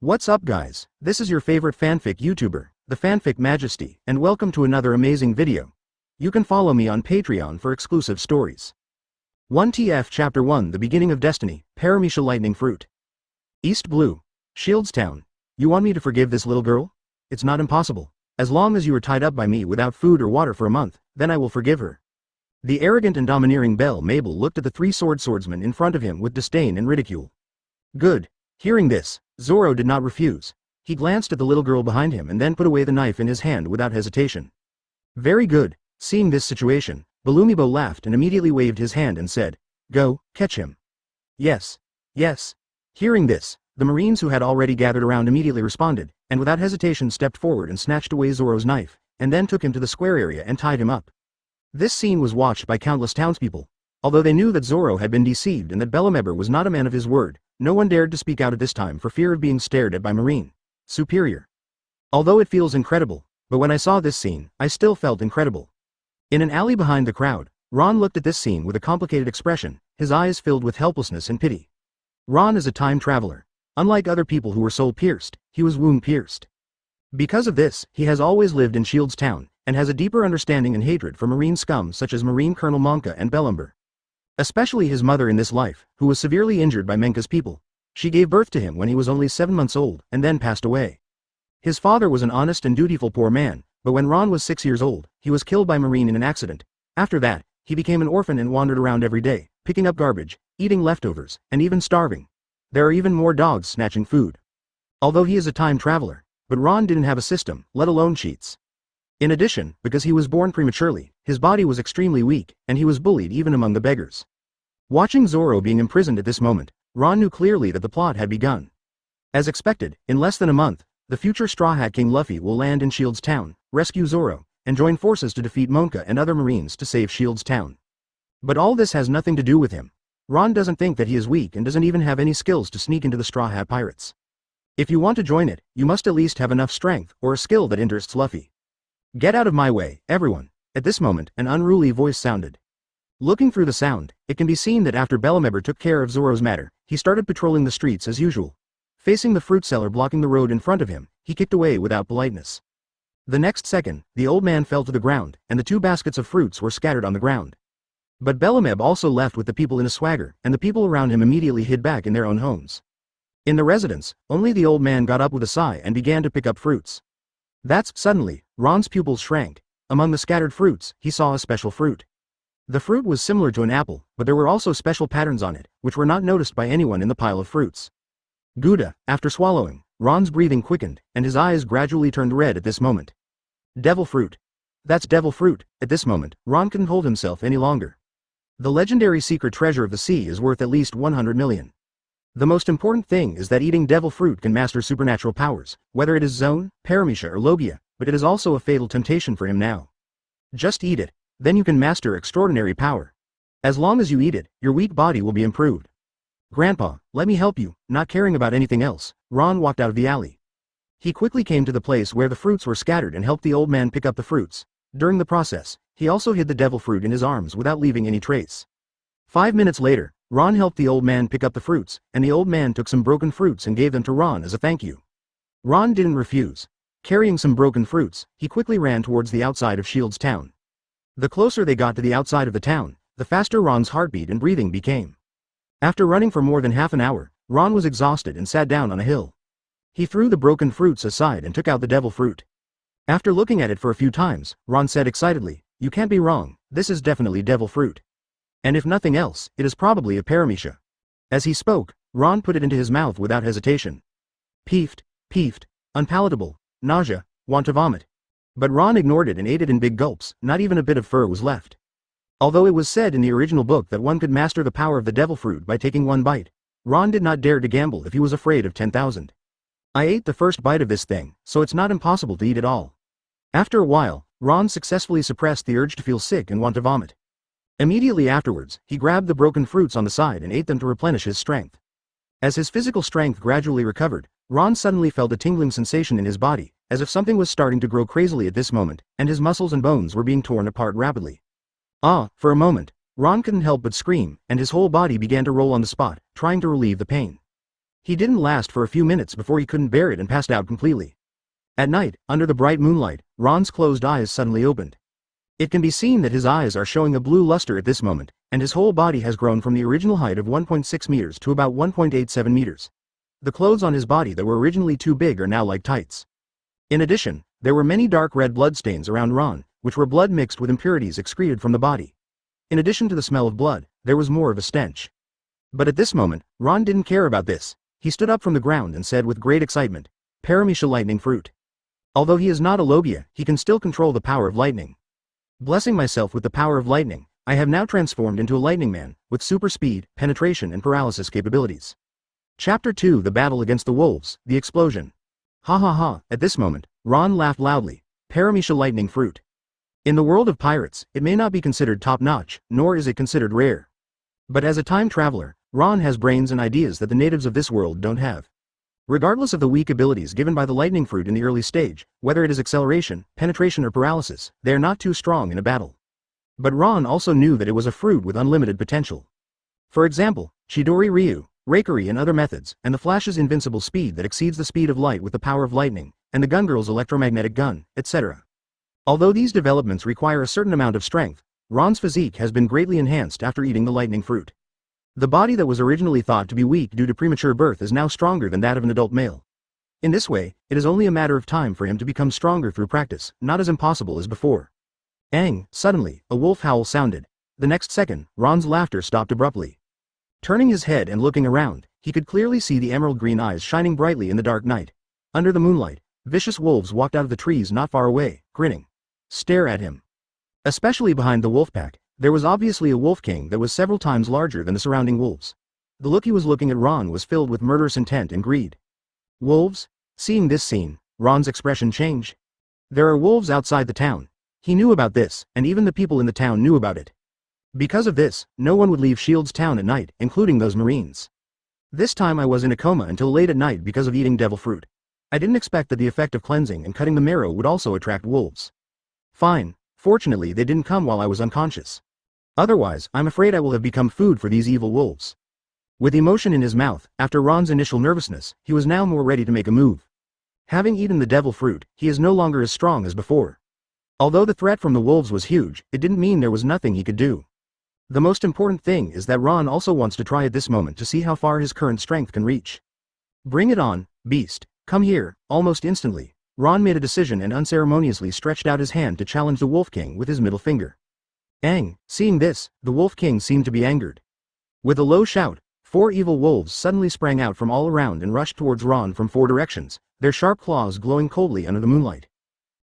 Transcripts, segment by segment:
What's up guys, this is your favorite fanfic YouTuber, the Fanfic Majesty, and welcome to another amazing video. You can follow me on Patreon for exclusive stories. 1TF Chapter 1 The Beginning of Destiny, Paramecia Lightning Fruit. East Blue, Shieldstown. You want me to forgive this little girl? It's not impossible. As long as you are tied up by me without food or water for a month, then I will forgive her. The arrogant and domineering Belle Mabel looked at the three swordsmen in front of him with disdain and ridicule. Good. Hearing this, Zoro did not refuse. He glanced at the little girl behind him and then put away the knife in his hand without hesitation. Very good. Seeing this situation, Balumibo laughed and immediately waved his hand and said, "Go, catch him." Yes. Yes. Hearing this, the Marines who had already gathered around immediately responded, and without hesitation stepped forward and snatched away Zoro's knife, and then took him to the square area and tied him up. This scene was watched by countless townspeople. Although they knew that Zoro had been deceived and that Bellemebber was not a man of his word, no one dared to speak out at this time for fear of being stared at by Marine superior. Although it feels incredible, but when I saw this scene, I still felt incredible. In an alley behind the crowd, Ron looked at this scene with a complicated expression, his eyes filled with helplessness and pity. Ron is a time traveler. Unlike other people who were soul-pierced, he was wound-pierced. Because of this, he has always lived in Shieldstown, and has a deeper understanding and hatred for Marine scum such as Marine Colonel Monka and Bellemebber. Especially his mother in this life, who was severely injured by Menka's people. She gave birth to him when he was only 7 months old, and then passed away. His father was an honest and dutiful poor man, but when Ron was 6 years old, he was killed by Marine in an accident. After that, he became an orphan and wandered around every day, picking up garbage, eating leftovers, and even starving. There are even more dogs snatching food. Although he is a time traveler, but Ron didn't have a system, let alone cheats. In addition, because he was born prematurely, his body was extremely weak, and he was bullied even among the beggars. Watching Zoro being imprisoned at this moment, Ron knew clearly that the plot had begun. As expected, in less than a month, the future Straw Hat King Luffy will land in Shieldstown, rescue Zoro, and join forces to defeat Monka and other Marines to save Shieldstown. But all this has nothing to do with him. Ron doesn't think that he is weak and doesn't even have any skills to sneak into the Straw Hat Pirates. If you want to join it, you must at least have enough strength or a skill that interests Luffy. Get out of my way, everyone. At this moment, an unruly voice sounded. Looking through the sound, it can be seen that after Bellemebber took care of Zoro's matter, he started patrolling the streets as usual. Facing the fruit seller blocking the road in front of him, he kicked away without politeness. The next second, the old man fell to the ground, and the 2 baskets of fruits were scattered on the ground. But Bellemebber also left with the people in a swagger, and the people around him immediately hid back in their own homes. In the residence, only the old man got up with a sigh and began to pick up fruits. Suddenly, Ron's pupils shrank. Among the scattered fruits, he saw a special fruit. The fruit was similar to an apple, but there were also special patterns on it, which were not noticed by anyone in the pile of fruits. Gouda, after swallowing, Ron's breathing quickened, and his eyes gradually turned red at this moment. Devil fruit. That's devil fruit. At this moment, Ron couldn't hold himself any longer. The legendary secret treasure of the sea is worth at least 100 million. The most important thing is that eating devil fruit can master supernatural powers, whether it is Zone, Paramecia or Logia, but it is also a fatal temptation for him now. Just eat it, then you can master extraordinary power. As long as you eat it, your weak body will be improved. Grandpa, let me help you. Not caring about anything else, Ron walked out of the alley. He quickly came to the place where the fruits were scattered and helped the old man pick up the fruits. During the process, he also hid the devil fruit in his arms without leaving any trace. 5 minutes later, Ron helped the old man pick up the fruits, and the old man took some broken fruits and gave them to Ron as a thank you. Ron didn't refuse. Carrying some broken fruits, he quickly ran towards the outside of Shieldstown. The closer they got to the outside of the town, the faster Ron's heartbeat and breathing became. After running for more than half an hour, Ron was exhausted and sat down on a hill. He threw the broken fruits aside and took out the devil fruit. After looking at it for a few times, Ron said excitedly, "You can't be wrong, this is definitely devil fruit. And if nothing else, it is probably a paramecia." As he spoke, Ron put it into his mouth without hesitation. Peefed, unpalatable, nausea, want to vomit. But Ron ignored it and ate it in big gulps, not even a bit of fur was left. Although it was said in the original book that one could master the power of the devil fruit by taking 1 bite, Ron did not dare to gamble if he was afraid of 10,000. I ate the first bite of this thing, so it's not impossible to eat it all. After a while, Ron successfully suppressed the urge to feel sick and want to vomit. Immediately afterwards, he grabbed the broken fruits on the side and ate them to replenish his strength. As his physical strength gradually recovered, Ron suddenly felt a tingling sensation in his body, as if something was starting to grow crazily at this moment, and his muscles and bones were being torn apart rapidly. For a moment, Ron couldn't help but scream, and his whole body began to roll on the spot, trying to relieve the pain. He didn't last for a few minutes before he couldn't bear it and passed out completely. At night, under the bright moonlight, Ron's closed eyes suddenly opened. It can be seen that his eyes are showing a blue luster at this moment, and his whole body has grown from the original height of 1.6 meters to about 1.87 meters. The clothes on his body that were originally too big are now like tights. In addition, there were many dark red bloodstains around Ron, which were blood mixed with impurities excreted from the body. In addition to the smell of blood, there was more of a stench. But at this moment, Ron didn't care about this. He stood up from the ground and said with great excitement, "Paramecia lightning fruit." Although he is not a Logia, he can still control the power of lightning. Blessing myself with the power of lightning, I have now transformed into a lightning man, with super speed, penetration and paralysis capabilities. Chapter 2: The Battle Against the Wolves, The Explosion. Ha ha ha, at this moment, Ron laughed loudly. Paramecia lightning fruit. In the world of pirates, it may not be considered top-notch, nor is it considered rare. But as a time traveler, Ron has brains and ideas that the natives of this world don't have. Regardless of the weak abilities given by the lightning fruit in the early stage, whether it is acceleration, penetration or paralysis, they are not too strong in a battle. But Ron also knew that it was a fruit with unlimited potential. For example, Chidori Ryu, Rakery and other methods, and the Flash's invincible speed that exceeds the speed of light with the power of lightning, and the Gun Girl's electromagnetic gun, etc. Although these developments require a certain amount of strength, Ron's physique has been greatly enhanced after eating the lightning fruit. The body that was originally thought to be weak due to premature birth is now stronger than that of an adult male. In this way, it is only a matter of time for him to become stronger through practice, not as impossible as before. Suddenly, a wolf howl sounded. The next second, Ron's laughter stopped abruptly. Turning his head and looking around, he could clearly see the emerald green eyes shining brightly in the dark night. Under the moonlight, vicious wolves walked out of the trees not far away, grinning. Stare at him. Especially behind the wolf pack, there was obviously a wolf king that was several times larger than the surrounding wolves. The look he was looking at Ron was filled with murderous intent and greed. Wolves? Seeing this scene, Ron's expression changed. There are wolves outside the town. He knew about this, and even the people in the town knew about it. Because of this, no one would leave Shield's town at night, including those Marines. This time I was in a coma until late at night because of eating devil fruit. I didn't expect that the effect of cleansing and cutting the marrow would also attract wolves. Fine, fortunately they didn't come while I was unconscious. Otherwise, I'm afraid I will have become food for these evil wolves. With emotion in his mouth, after Ron's initial nervousness, he was now more ready to make a move. Having eaten the devil fruit, he is no longer as strong as before. Although the threat from the wolves was huge, it didn't mean there was nothing he could do. The most important thing is that Ron also wants to try at this moment to see how far his current strength can reach. Bring it on, beast, come here. Almost instantly, Ron made a decision and unceremoniously stretched out his hand to challenge the Wolf King with his middle finger. Seeing this, the Wolf King seemed to be angered. With a low shout, 4 evil wolves suddenly sprang out from all around and rushed towards Ron from 4 directions, their sharp claws glowing coldly under the moonlight.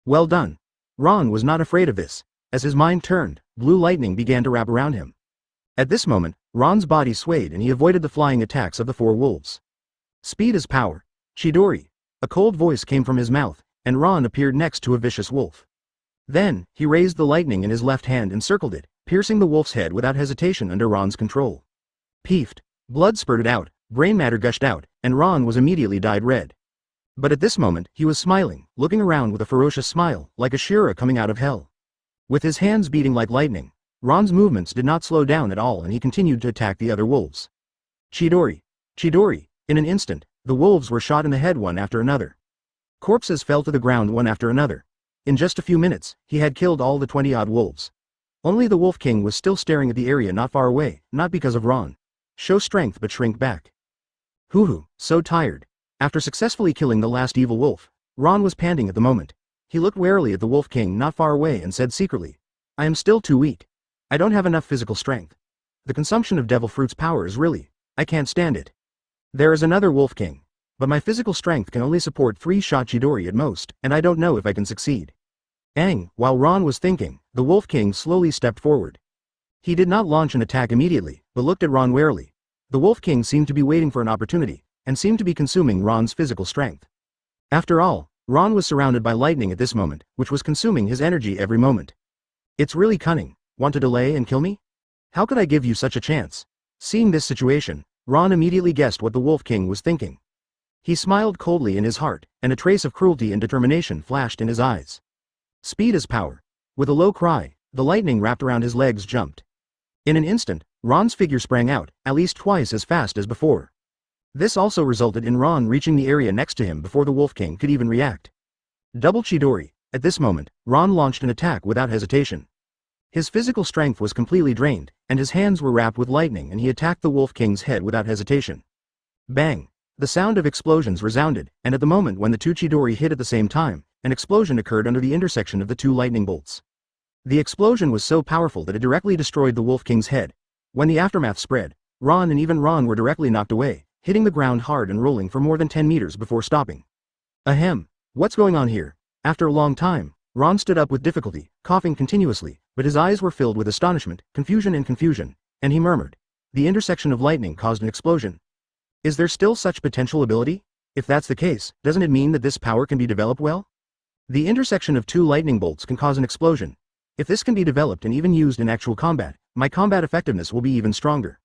Well done. Ron was not afraid of this. As his mind turned, blue lightning began to wrap around him. At this moment, Ron's body swayed and he avoided the flying attacks of the 4 wolves. Speed is power. Chidori. A cold voice came from his mouth, and Ron appeared next to a vicious wolf. Then, he raised the lightning in his left hand and circled it, piercing the wolf's head without hesitation under Ron's control. Peefed. Blood spurted out, brain matter gushed out, and Ron was immediately dyed red. But at this moment, he was smiling, looking around with a ferocious smile, like a Shira coming out of hell. With his hands beating like lightning, Ron's movements did not slow down at all and he continued to attack the other wolves. Chidori. Chidori. In an instant, the wolves were shot in the head one after another. Corpses fell to the ground one after another. In just a few minutes, he had killed all the 20-odd wolves. Only the Wolf King was still staring at the area not far away, not because of Ron. Show strength but shrink back. Hoo-hoo, so tired. After successfully killing the last evil wolf, Ron was panting at the moment. He looked warily at the Wolf King not far away and said secretly, I am still too weak. I don't have enough physical strength. The consumption of devil fruit's power is really, I can't stand it. There is another Wolf King, but my physical strength can only support 3-shot Chidori at most, and I don't know if I can succeed. While Ron was thinking, the Wolf King slowly stepped forward. He did not launch an attack immediately, but looked at Ron warily. The Wolf King seemed to be waiting for an opportunity, and seemed to be consuming Ron's physical strength. After all, Ron was surrounded by lightning at this moment, which was consuming his energy every moment. It's really cunning. Want to delay and kill me? How could I give you such a chance? Seeing this situation, Ron immediately guessed what the Wolf King was thinking. He smiled coldly in his heart, and a trace of cruelty and determination flashed in his eyes. Speed is power. With a low cry, the lightning wrapped around his legs jumped. In an instant, Ron's figure sprang out, at least twice as fast as before. This also resulted in Ron reaching the area next to him before the Wolf King could even react. Double Chidori. At this moment, Ron launched an attack without hesitation. His physical strength was completely drained, and his hands were wrapped with lightning, and he attacked the Wolf King's head without hesitation. Bang! The sound of explosions resounded, and at the moment when the two Chidori hit at the same time, an explosion occurred under the intersection of the two lightning bolts. The explosion was so powerful that it directly destroyed the Wolf King's head. When the aftermath spread, Ron and even Ron were directly knocked away, hitting the ground hard and rolling for more than 10 meters before stopping. Ahem. What's going on here? After a long time, Ron stood up with difficulty, coughing continuously, but his eyes were filled with astonishment, confusion, and he murmured. The intersection of lightning caused an explosion. Is there still such potential ability? If that's the case, doesn't it mean that this power can be developed well? The intersection of two lightning bolts can cause an explosion. If this can be developed and even used in actual combat, my combat effectiveness will be even stronger.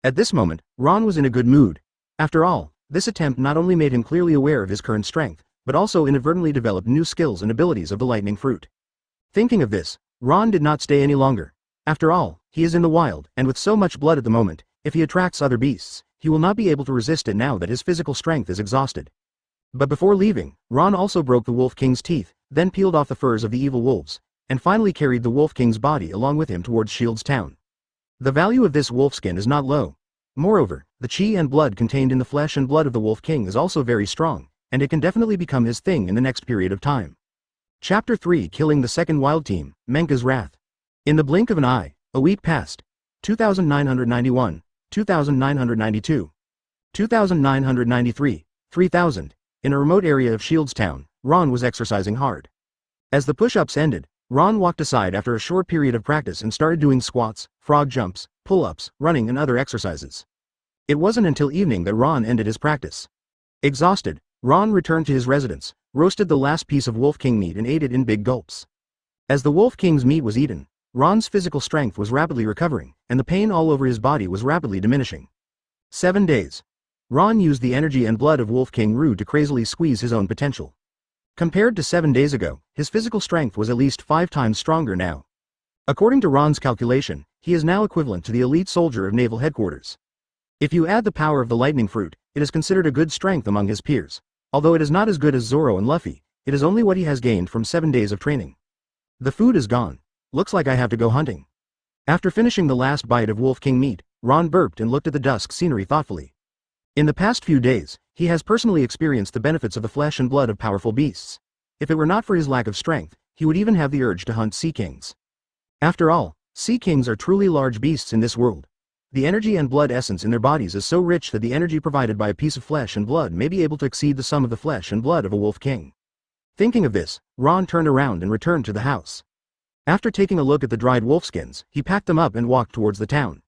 At this moment, Ron was in a good mood. After all, this attempt not only made him clearly aware of his current strength, but also inadvertently developed new skills and abilities of the lightning fruit. Thinking of this, Ron did not stay any longer. After all, he is in the wild, and with so much blood at the moment, if he attracts other beasts, he will not be able to resist it now that his physical strength is exhausted. But before leaving, Ron also broke the Wolf King's teeth, then peeled off the furs of the evil wolves, and finally carried the Wolf King's body along with him towards Shield's town. The value of this wolf skin is not low. Moreover, the chi and blood contained in the flesh and blood of the Wolf King is also very strong, and it can definitely become his thing in the next period of time. Chapter 3: Killing the Second Wild Team, Menka's Wrath. In the blink of an eye, a week passed. 2991, 2992, 2993, 3000. In a remote area of Shield's town, Ron was exercising hard. As the push-ups ended, Ron walked aside after a short period of practice and started doing squats, frog jumps, pull-ups, running and other exercises. It wasn't until evening that Ron ended his practice. Exhausted, Ron returned to his residence, roasted the last piece of Wolf King meat and ate it in big gulps. As the Wolf King's meat was eaten, Ron's physical strength was rapidly recovering, and the pain all over his body was rapidly diminishing. 7 days. Ron used the energy and blood of Wolf King Ru to crazily squeeze his own potential. Compared to 7 days ago, his physical strength was at least 5 times stronger now. According to Ron's calculation, he is now equivalent to the elite soldier of naval headquarters. If you add the power of the lightning fruit, it is considered a good strength among his peers. Although it is not as good as Zoro and Luffy, it is only what he has gained from 7 days of training. The food is gone. Looks like I have to go hunting. After finishing the last bite of Wolf King meat, Ron burped and looked at the dusk scenery thoughtfully. In the past few days, he has personally experienced the benefits of the flesh and blood of powerful beasts. If it were not for his lack of strength, he would even have the urge to hunt sea kings. After all, sea kings are truly large beasts in this world. The energy and blood essence in their bodies is so rich that the energy provided by a piece of flesh and blood may be able to exceed the sum of the flesh and blood of a wolf king. Thinking of this, Ron turned around and returned to the house. After taking a look at the dried wolfskins, he packed them up and walked towards the town.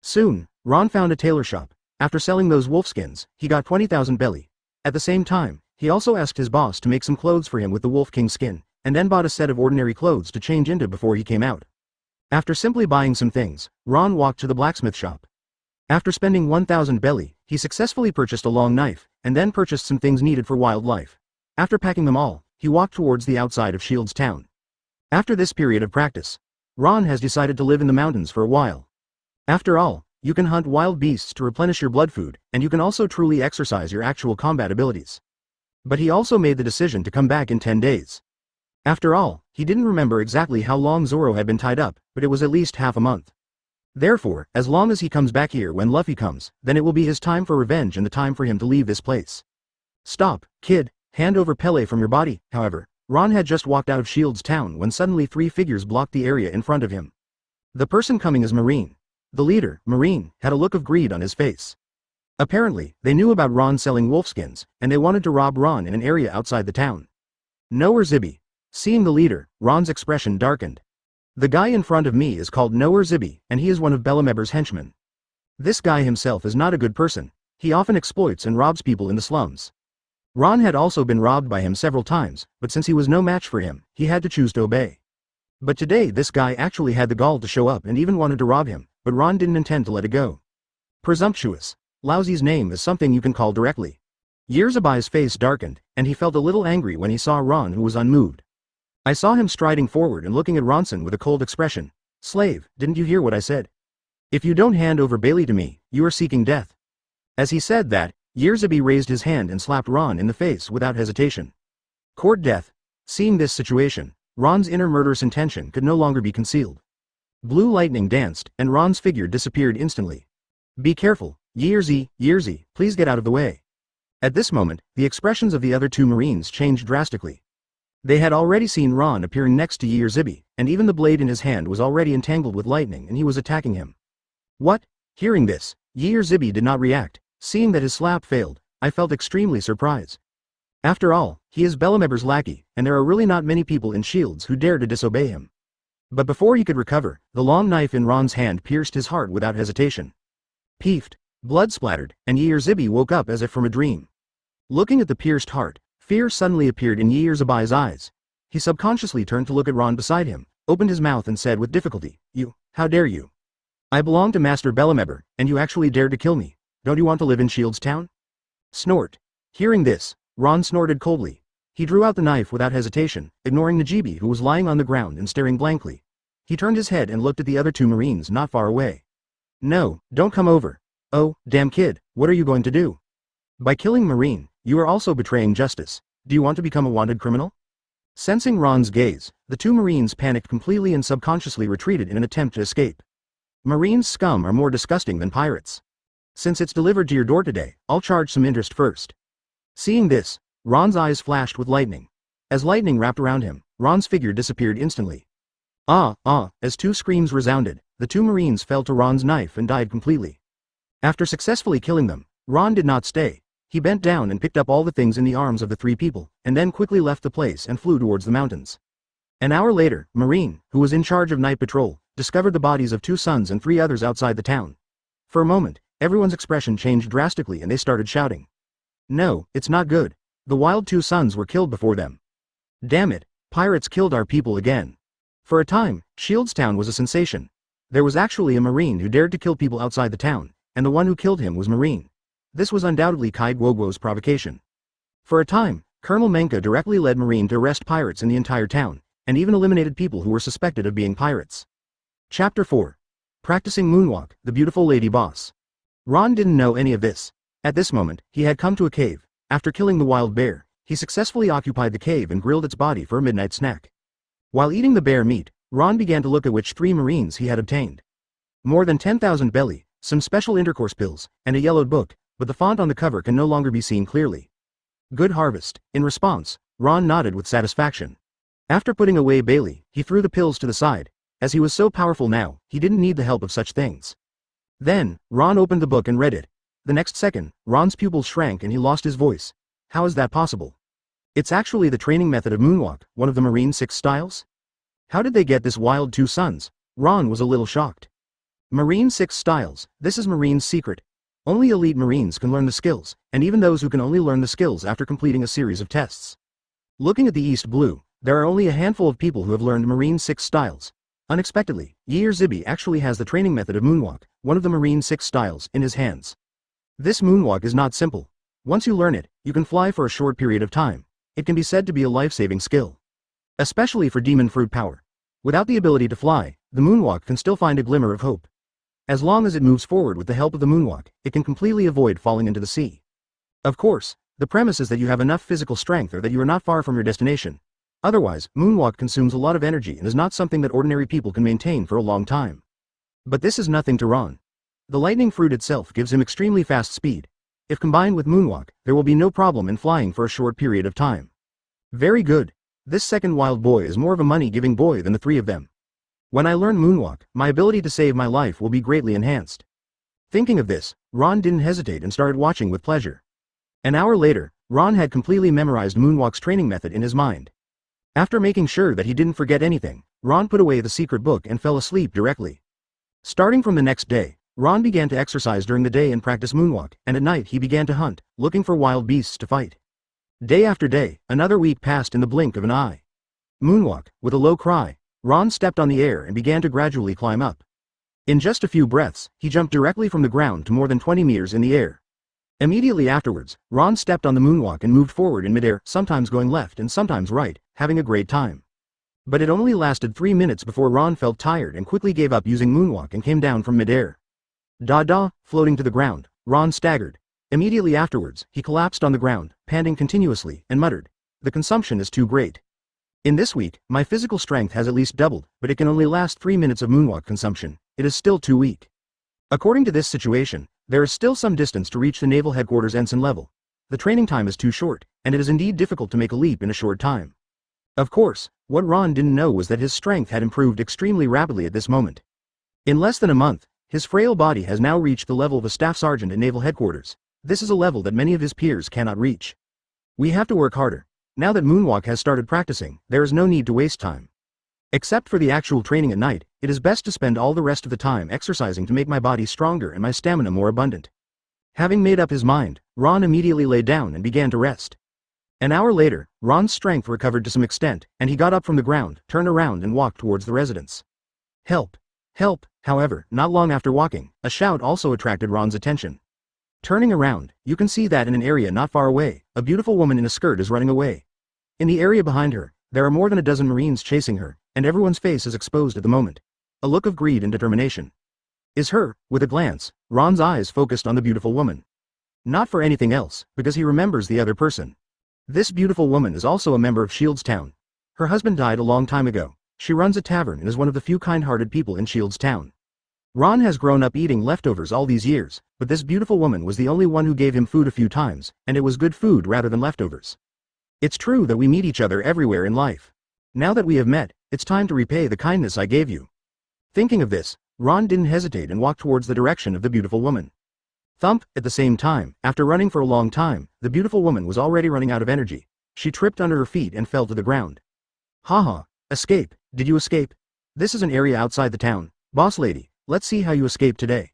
Soon, Ron found a tailor shop. After selling those wolfskins, he got 20,000 belly. At the same time, he also asked his boss to make some clothes for him with the Wolf King skin, and then bought a set of ordinary clothes to change into before he came out. After simply buying some things, Ron walked to the blacksmith shop. After spending 1,000 belly, he successfully purchased a long knife, and then purchased some things needed for wildlife. After packing them all, he walked towards the outside of Shield's town. After this period of practice, Ron has decided to live in the mountains for a while. After all, you can hunt wild beasts to replenish your blood food, and you can also truly exercise your actual combat abilities. But he also made the decision to come back in 10 days. After all, he didn't remember exactly how long Zoro had been tied up, but it was at least half a month. Therefore, as long as he comes back here when Luffy comes, then it will be his time for revenge and the time for him to leave this place. Stop, kid, hand over Pele from your body. However, Ron had just walked out of Shield's town when suddenly 3 figures blocked the area in front of him. The person coming is Marine. The leader, Marine, had a look of greed on his face. Apparently, they knew about Ron selling wolfskins, and they wanted to rob Ron in an area outside the town. Noer Zibi. Seeing the leader, Ron's expression darkened. The guy in front of me is called Noer Zibi, and he is one of Bellameber's henchmen. This guy himself is not a good person. He often exploits and robs people in the slums. Ron had also been robbed by him several times, but since he was no match for him, he had to choose to obey. But today this guy actually had the gall to show up and even wanted to rob him, but Ron didn't intend to let it go. Presumptuous. Lousy's name is something you can call directly. Yerzabai's face darkened, and he felt a little angry when he saw Ron, who was unmoved. I saw him striding forward and looking at Ronson with a cold expression. Slave, didn't you hear what I said? If you don't hand over Bailey to me, you are seeking death. As he said that, Yearzibi raised his hand and slapped Ron in the face without hesitation. Court death. Seeing this situation, Ron's inner murderous intention could no longer be concealed. Blue lightning danced, and Ron's figure disappeared instantly. Be careful, Yearzi, please get out of the way. At this moment, the expressions of the other two Marines changed drastically. They had already seen Ron appearing next to Yearzibi, and even the blade in his hand was already entangled with lightning and he was attacking him. What? Hearing this, Yearzibi did not react. Seeing that his slap failed, I felt extremely surprised. After all, he is Bellameber's lackey, and there are really not many people in Shields who dare to disobey him. But before he could recover, the long knife in Ron's hand pierced his heart without hesitation. Peefed, blood splattered, and Yearzibi woke up as if from a dream. Looking at the pierced heart, fear suddenly appeared in Yearzibi's eyes. He subconsciously turned to look at Ron beside him, opened his mouth and said with difficulty, "You, how dare you? I belong to Master Bellameber, and you actually dared to kill me. Don't you want to live in Shields Town?" Snort. Hearing this, Ron snorted coldly. He drew out the knife without hesitation, ignoring Najibi who was lying on the ground and staring blankly. He turned his head and looked at the other two Marines not far away. "No, don't come over. Oh, damn kid, what are you going to do? By killing Marine, you are also betraying justice. Do you want to become a wanted criminal?" Sensing Ron's gaze, the two Marines panicked completely and subconsciously retreated in an attempt to escape. Marines' scum are more disgusting than pirates. Since it's delivered to your door today, I'll charge some interest first. Seeing this, Ron's eyes flashed with lightning. As lightning wrapped around him, Ron's figure disappeared instantly. As two screams resounded, the two Marines fell to Ron's knife and died completely. After successfully killing them, Ron did not stay. He bent down and picked up all the things in the arms of the three people, and then quickly left the place and flew towards the mountains. An hour later, Marine, who was in charge of night patrol, discovered the bodies of two sons and three others outside the town. For a moment, everyone's expression changed drastically and they started shouting. "No, it's not good. The wild two sons were killed before them. Damn it, pirates killed our people again." For a time, Shields Town was a sensation. There was actually a Marine who dared to kill people outside the town, and the one who killed him was Marine. This was undoubtedly Kai Guoguo's provocation. For a time, Colonel Menka directly led Marine to arrest pirates in the entire town, and even eliminated people who were suspected of being pirates. Chapter 4. Practicing Moonwalk, the Beautiful Lady Boss. Ron didn't know any of this. At this moment, he had come to a cave. After killing the wild bear, he successfully occupied the cave and grilled its body for a midnight snack. While eating the bear meat, Ron began to look at which three Marines he had obtained. More than 10,000 belly, some special intercourse pills, and a yellowed book, but the font on the cover can no longer be seen clearly. Good harvest. In response, Ron nodded with satisfaction. After putting away Bailey, he threw the pills to the side. As he was so powerful now, he didn't need the help of such things. Then, Ron opened the book and read it. The next second, Ron's pupils shrank and he lost his voice. How is that possible? It's actually the training method of Moonwalk, one of the Marine 6 styles? How did they get this wild two sons? Ron was a little shocked. Marine 6 styles, this is Marine's secret. Only elite Marines can learn the skills, and even those who can only learn the skills after completing a series of tests. Looking at the East Blue, there are only a handful of people who have learned Marine 6 styles. Unexpectedly, Yearzibi actually has the training method of Moonwalk, one of the Marine 6 styles, in his hands. This Moonwalk is not simple. Once you learn it, you can fly for a short period of time. It can be said to be a life-saving skill. Especially for demon fruit power. Without the ability to fly, the Moonwalk can still find a glimmer of hope. As long as it moves forward with the help of the Moonwalk, it can completely avoid falling into the sea. Of course, the premise is that you have enough physical strength or that you are not far from your destination. Otherwise, Moonwalk consumes a lot of energy and is not something that ordinary people can maintain for a long time. But this is nothing to Ron. The lightning fruit itself gives him extremely fast speed. If combined with Moonwalk, there will be no problem in flying for a short period of time. Very good. This second wild boy is more of a money-giving boy than the three of them. When I learn Moonwalk, my ability to save my life will be greatly enhanced. Thinking of this, Ron didn't hesitate and started watching with pleasure. An hour later, Ron had completely memorized Moonwalk's training method in his mind. After making sure that he didn't forget anything, Ron put away the secret book and fell asleep directly. Starting from the next day, Ron began to exercise during the day and practice Moonwalk, and at night he began to hunt, looking for wild beasts to fight. Day after day, another week passed in the blink of an eye. Moonwalk, with a low cry, Ron stepped on the air and began to gradually climb up. In just a few breaths, he jumped directly from the ground to more than 20 meters in the air. Immediately afterwards, Ron stepped on the Moonwalk and moved forward in midair, sometimes going left and sometimes right, having a great time. But it only lasted 3 minutes before Ron felt tired and quickly gave up using Moonwalk and came down from midair. Floating to the ground, Ron staggered. Immediately afterwards, he collapsed on the ground, panting continuously, and muttered, "The consumption is too great. In this week, my physical strength has at least doubled, but it can only last 3 minutes of moonwalk consumption. It is still too weak." According to this situation, there is still some distance to reach the naval headquarters ensign level. The training time is too short, and it is indeed difficult to make a leap in a short time. Of course, what Ron didn't know was that his strength had improved extremely rapidly at this moment. In less than a month, his frail body has now reached the level of a staff sergeant at naval headquarters. This is a level that many of his peers cannot reach. We have to work harder. Now that Moonwalk has started practicing, there is no need to waste time. Except for the actual training at night, it is best to spend all the rest of the time exercising to make my body stronger and my stamina more abundant. Having made up his mind, Ron immediately lay down and began to rest. An hour later, Ron's strength recovered to some extent, and he got up from the ground, turned around and walked towards the residence. "Help! Help!" However, not long after walking, a shout also attracted Ron's attention. Turning around, you can see that in an area not far away, a beautiful woman in a skirt is running away. In the area behind her, there are more than a dozen Marines chasing her, and everyone's face is exposed at the moment. A look of greed and determination. Is her, with a glance, Ron's eyes focused on the beautiful woman. Not for anything else, because he remembers the other person. This beautiful woman is also a member of Shields Town. Her husband died a long time ago. She runs a tavern and is one of the few kind-hearted people in Shields Town. Ron has grown up eating leftovers all these years, but this beautiful woman was the only one who gave him food a few times, and it was good food rather than leftovers. It's true that we meet each other everywhere in life. Now that we have met, it's time to repay the kindness I gave you. Thinking of this, Ron didn't hesitate and walked towards the direction of the beautiful woman. Thump, at the same time, after running for a long time, the beautiful woman was already running out of energy. She tripped under her feet and fell to the ground. Haha, escape, did you escape? This is an area outside the town. Boss lady, let's see how you escape today.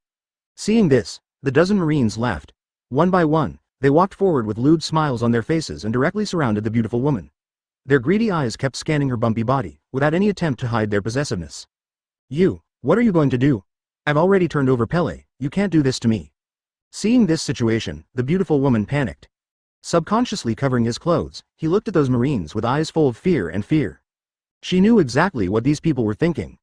Seeing this, the dozen Marines laughed. One by one, they walked forward with lewd smiles on their faces and directly surrounded the beautiful woman. Their greedy eyes kept scanning her bumpy body, without any attempt to hide their possessiveness. You, what are you going to do? I've already turned over Pele, you can't do this to me. Seeing this situation, the beautiful woman panicked. Subconsciously covering his clothes, he looked at those Marines with eyes full of fear and fear. She knew exactly what these people were thinking.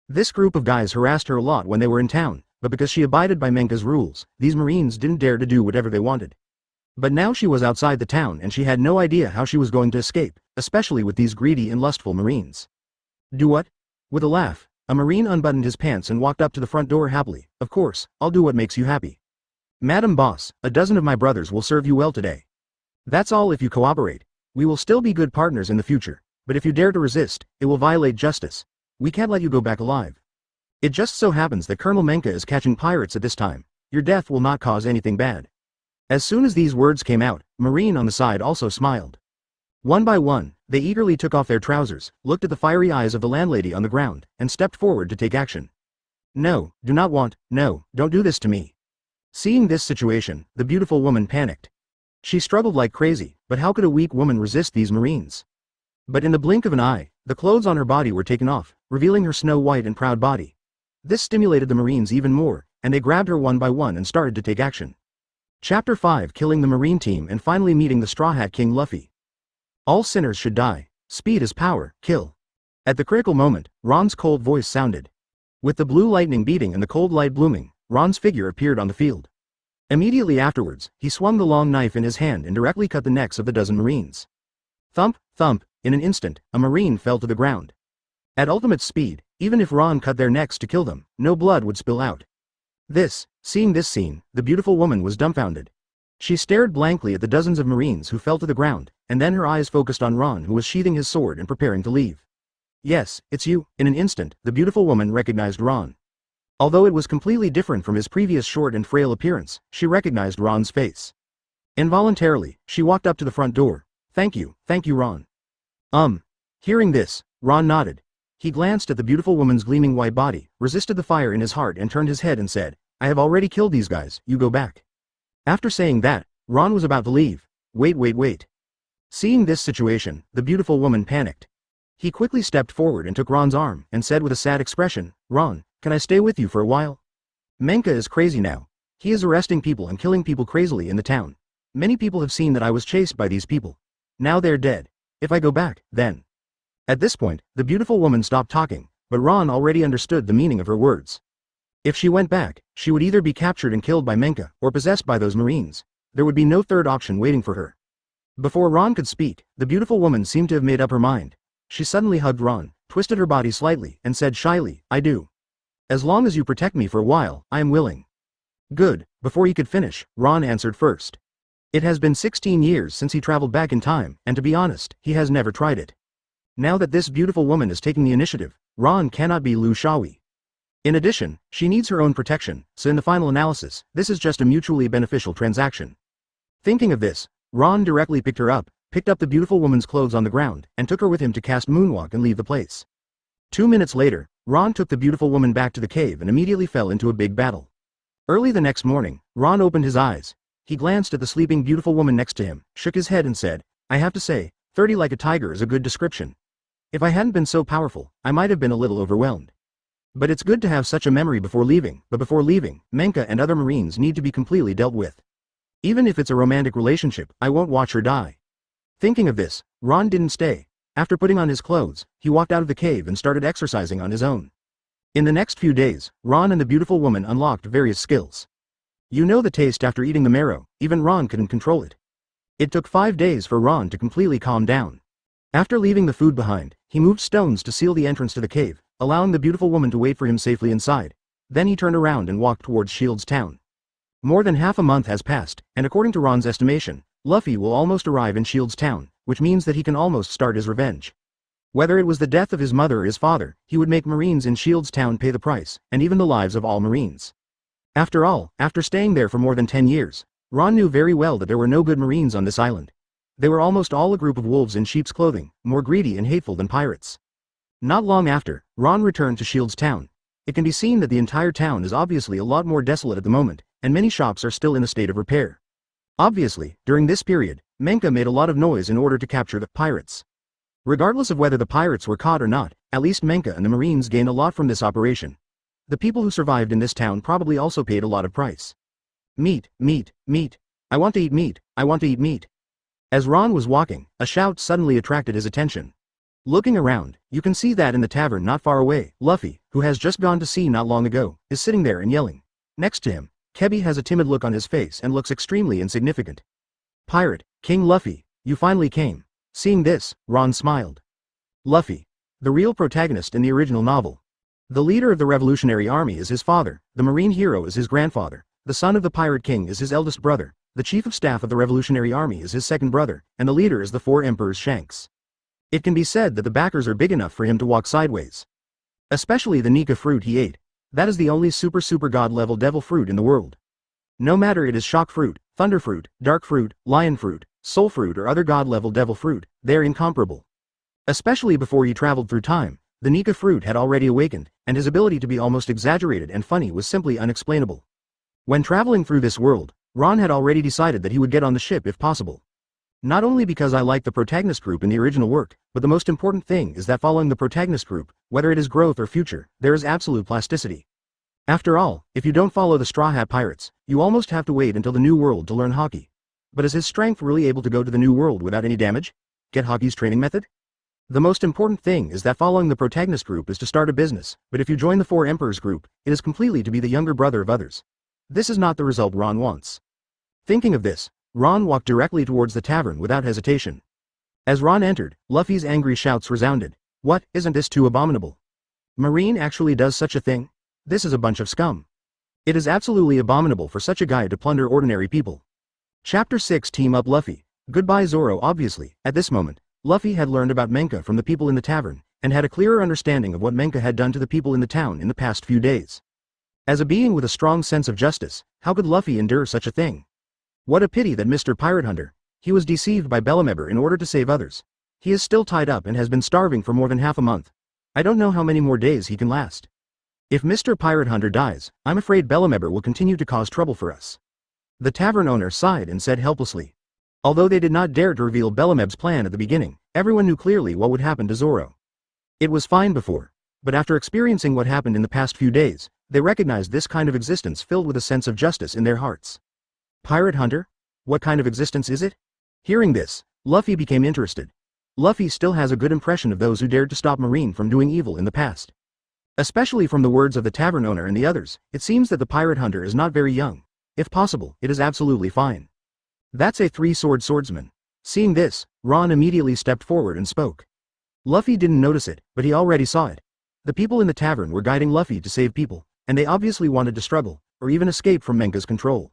This group of guys harassed her a lot when they were in town, but because she abided by Menka's rules, these Marines didn't dare to do whatever they wanted. But now she was outside the town and she had no idea how she was going to escape, especially with these greedy and lustful Marines. Do what? With a laugh, a Marine unbuttoned his pants and walked up to the front door happily. Of course, I'll do what makes you happy. Madam Boss, a dozen of my brothers will serve you well today. That's all if you cooperate. We will still be good partners in the future, but if you dare to resist, it will violate justice. We can't let you go back alive. It just so happens that Colonel Menka is catching pirates at this time. Your death will not cause anything bad. As soon as these words came out, Marine on the side also smiled. One by one, they eagerly took off their trousers, looked at the fiery eyes of the landlady on the ground, and stepped forward to take action. No, do not want, no, don't do this to me. Seeing this situation, the beautiful woman panicked. She struggled like crazy, but how could a weak woman resist these Marines? But in the blink of an eye, the clothes on her body were taken off, revealing her snow-white and proud body. This stimulated the Marines even more, and they grabbed her one by one and started to take action. Chapter 5: Killing the Marine Team and finally meeting the Straw Hat King Luffy. All sinners should die. Speed is power, kill. At the critical moment, Ron's cold voice sounded. With the blue lightning beating and the cold light blooming, Ron's figure appeared on the field. Immediately afterwards, he swung the long knife in his hand and directly cut the necks of the dozen Marines. Thump, thump, in an instant, a Marine fell to the ground. At ultimate speed, even if Ron cut their necks to kill them, no blood would spill out. Seeing this scene, the beautiful woman was dumbfounded. She stared blankly at the dozens of Marines who fell to the ground, and then her eyes focused on Ron, who was sheathing his sword and preparing to leave. Yes, it's you. In an instant, the beautiful woman recognized Ron. Although it was completely different from his previous short and frail appearance, she recognized Ron's face. Involuntarily, she walked up to the front door. Thank you, Ron. Hearing this, Ron nodded. He glanced at the beautiful woman's gleaming white body, resisted the fire in his heart and turned his head and said, I have already killed these guys, you go back. After saying that, Ron was about to leave. Wait. Seeing this situation, the beautiful woman panicked. He quickly stepped forward and took Ron's arm and said with a sad expression, Ron, can I stay with you for a while? Menka is crazy now. He is arresting people and killing people crazily in the town. Many people have seen that I was chased by these people. Now they're dead. If I go back, then. At this point, the beautiful woman stopped talking, but Ron already understood the meaning of her words. If she went back, she would either be captured and killed by Menka, or possessed by those Marines. there would be no third option waiting for her. Before Ron could speak, the beautiful woman seemed to have made up her mind. She suddenly hugged Ron, twisted her body slightly, and said shyly, "I do. As long as you protect me for a while, I am willing." "Good." Before he could finish, Ron answered first. It has been 16 years since he traveled back in time, and to be honest, he has never tried it. Now that this beautiful woman is taking the initiative, Ron cannot be Lu Shaohui. In addition, she needs her own protection, so in the final analysis, this is just a mutually beneficial transaction. Thinking of this, Ron directly picked her up, picked up the beautiful woman's clothes on the ground, and took her with him to cast Moonwalk and leave the place. 2 minutes later, Ron took the beautiful woman back to the cave and immediately fell into a big battle. Early the next morning, Ron opened his eyes. He glanced at the sleeping beautiful woman next to him, shook his head and said, "I have to say, 30 like a tiger is a good description. If I hadn't been so powerful, I might have been a little overwhelmed. But it's good to have such a memory before leaving, but before leaving, Menka and other Marines need to be completely dealt with. Even if it's a romantic relationship, I won't watch her die." Thinking of this, Ron didn't stay. After putting on his clothes, he walked out of the cave and started exercising on his own. In the next few days, Ron and the beautiful woman unlocked various skills. You know the taste after eating the marrow, even Ron couldn't control it. It took 5 days for Ron to completely calm down. After leaving the food behind, he moved stones to seal the entrance to the cave, allowing the beautiful woman to wait for him safely inside. Then he turned around and walked towards Shield's town. More than half a month has passed, and according to Ron's estimation, Luffy will almost arrive in Shield's town, which means that he can almost start his revenge. Whether it was the death of his mother or his father, he would make Marines in Shield's town pay the price, and even the lives of all Marines. After all, after staying there for more than 10 years, Ron knew very well that there were no good Marines on this island. They were almost all a group of wolves in sheep's clothing, more greedy and hateful than pirates. Not long after, Ron returned to Shield's town. It can be seen that the entire town is obviously a lot more desolate at the moment, and many shops are still in a state of repair. Obviously, during this period, Menka made a lot of noise in order to capture the pirates. Regardless of whether the pirates were caught or not, at least Menka and the Marines gained a lot from this operation. The people who survived in this town probably also paid a lot of price. Meat, meat, meat. I want to eat meat, I want to eat meat. As Ron was walking, a shout suddenly attracted his attention. Looking around, you can see that in the tavern not far away, Luffy, who has just gone to sea not long ago, is sitting there and yelling. Next to him, Kebi has a timid look on his face and looks extremely insignificant. "Pirate, King Luffy, you finally came." Seeing this, Ron smiled. Luffy, the real protagonist in the original novel. The leader of the Revolutionary Army is his father, the Marine hero is his grandfather, the son of the Pirate King is his eldest brother, the Chief of Staff of the Revolutionary Army is his second brother, and the leader is the 4 Emperors Shanks. It can be said that the backers are big enough for him to walk sideways. Especially the Nika fruit he ate. That is the only super god level devil fruit in the world. No matter it is shock fruit, thunder fruit, dark fruit, lion fruit, soul fruit or other god level devil fruit, they are incomparable. Especially before he traveled through time, the Nika fruit had already awakened, and his ability to be almost exaggerated and funny was simply unexplainable. When traveling through this world, Ron had already decided that he would get on the ship if possible. Not only because I like the protagonist group in the original work, but the most important thing is that following the protagonist group, whether it is growth or future, there is absolute plasticity. After all, if you don't follow the Straw Hat Pirates, you almost have to wait until the New World to learn hockey. But is his strength really able to go to the New World without any damage? Get hockey's training method? The most important thing is that following the protagonist group is to start a business, but if you join the 4 Emperors group, it is completely to be the younger brother of others. This is not the result Ron wants. Thinking of this, Ron walked directly towards the tavern without hesitation. As Ron entered, Luffy's angry shouts resounded. "What, isn't this too abominable? Marine actually does such a thing? This is a bunch of scum. It is absolutely abominable for such a guy to plunder ordinary people." Chapter 6 Team Up Luffy. Goodbye Zoro. Obviously, at this moment, Luffy had learned about Menka from the people in the tavern, and had a clearer understanding of what Menka had done to the people in the town in the past few days. As a being with a strong sense of justice, how could Luffy endure such a thing? What a pity that Mr. Pirate Hunter, he was deceived by Bellameber in order to save others. He is still tied up and has been starving for more than half a month. I don't know how many more days he can last. If Mr. Pirate Hunter dies, I'm afraid Bellameber will continue to cause trouble for us. The tavern owner sighed and said helplessly. Although they did not dare to reveal Bellameb's plan at the beginning, everyone knew clearly what would happen to Zoro. It was fine before, but after experiencing what happened in the past few days, they recognized this kind of existence filled with a sense of justice in their hearts. Pirate Hunter? What kind of existence is it? Hearing this, Luffy became interested. Luffy still has a good impression of those who dared to stop Marine from doing evil in the past. Especially from the words of the tavern owner and the others, it seems that the Pirate Hunter is not very young. If possible, it is absolutely fine. That's a three-sword swordsman. Seeing this, Ron immediately stepped forward and spoke. Luffy didn't notice it, but he already saw it. The people in the tavern were guiding Luffy to save people, and they obviously wanted to struggle, or even escape from Menka's control.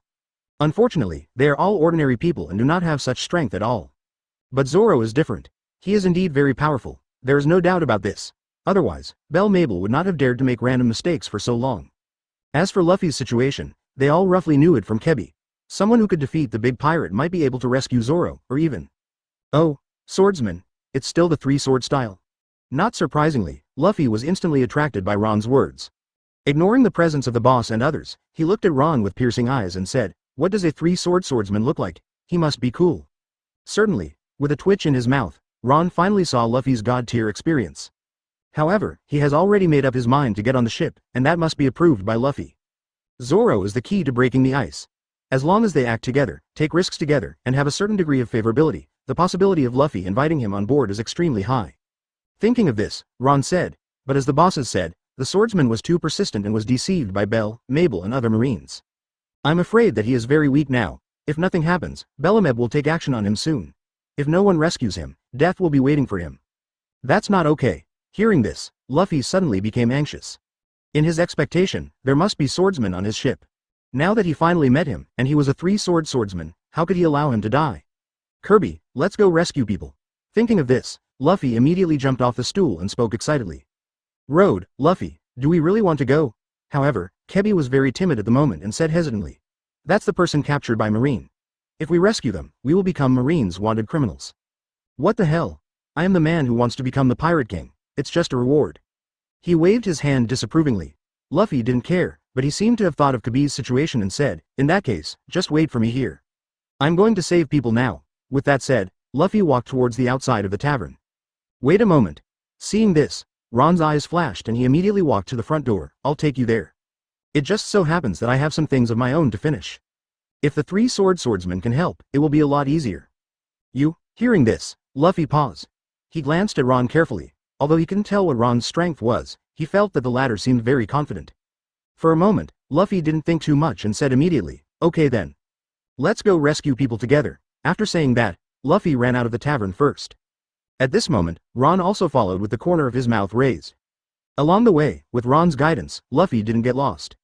Unfortunately, they are all ordinary people and do not have such strength at all. But Zoro is different. He is indeed very powerful, there is no doubt about this. Otherwise, Belle Mabel would not have dared to make random mistakes for so long. As for Luffy's situation, they all roughly knew it from Kebi. Someone who could defeat the big pirate might be able to rescue Zoro, or even... Oh, swordsman. It's still the three-sword style. Not surprisingly, Luffy was instantly attracted by Ron's words. Ignoring the presence of the boss and others, he looked at Ron with piercing eyes and said, "What does a three-sword swordsman look like? He must be cool." Certainly, with a twitch in his mouth, Ron finally saw Luffy's god-tier experience. However, he has already made up his mind to get on the ship, and that must be approved by Luffy. Zoro is the key to breaking the ice. As long as they act together, take risks together, and have a certain degree of favorability, the possibility of Luffy inviting him on board is extremely high. Thinking of this, Ron said, but as the bosses said, the swordsman was too persistent and was deceived by Belle, Mabel and other marines. I'm afraid that he is very weak now. If nothing happens, Bellameb will take action on him soon. If no one rescues him, death will be waiting for him. That's not okay. Hearing this, Luffy suddenly became anxious. In his expectation, there must be swordsmen on his ship. Now that he finally met him, and he was a three-sword swordsman, how could he allow him to die? Kirby, let's go rescue people. Thinking of this, Luffy immediately jumped off the stool and spoke excitedly. Road, Luffy, do we really want to go? However, Kebi was very timid at the moment and said hesitantly. That's the person captured by Marine. If we rescue them, we will become Marine's wanted criminals. What the hell? I am the man who wants to become the Pirate King. It's just a reward. He waved his hand disapprovingly. Luffy didn't care, but he seemed to have thought of Kebi's situation and said, in that case, just wait for me here. I'm going to save people now. With that said, Luffy walked towards the outside of the tavern. Wait a moment. Seeing this, Ron's eyes flashed and he immediately walked to the front door. I'll take you there. It just so happens that I have some things of my own to finish. If the three-sword swordsman can help, it will be a lot easier. You? Hearing this, Luffy paused. He glanced at Ron carefully. Although he couldn't tell what Ron's strength was, he felt that the latter seemed very confident. For a moment, Luffy didn't think too much and said immediately, okay then. Let's go rescue people together. After saying that, Luffy ran out of the tavern first. At this moment, Ron also followed with the corner of his mouth raised. Along the way, with Ron's guidance, Luffy didn't get lost.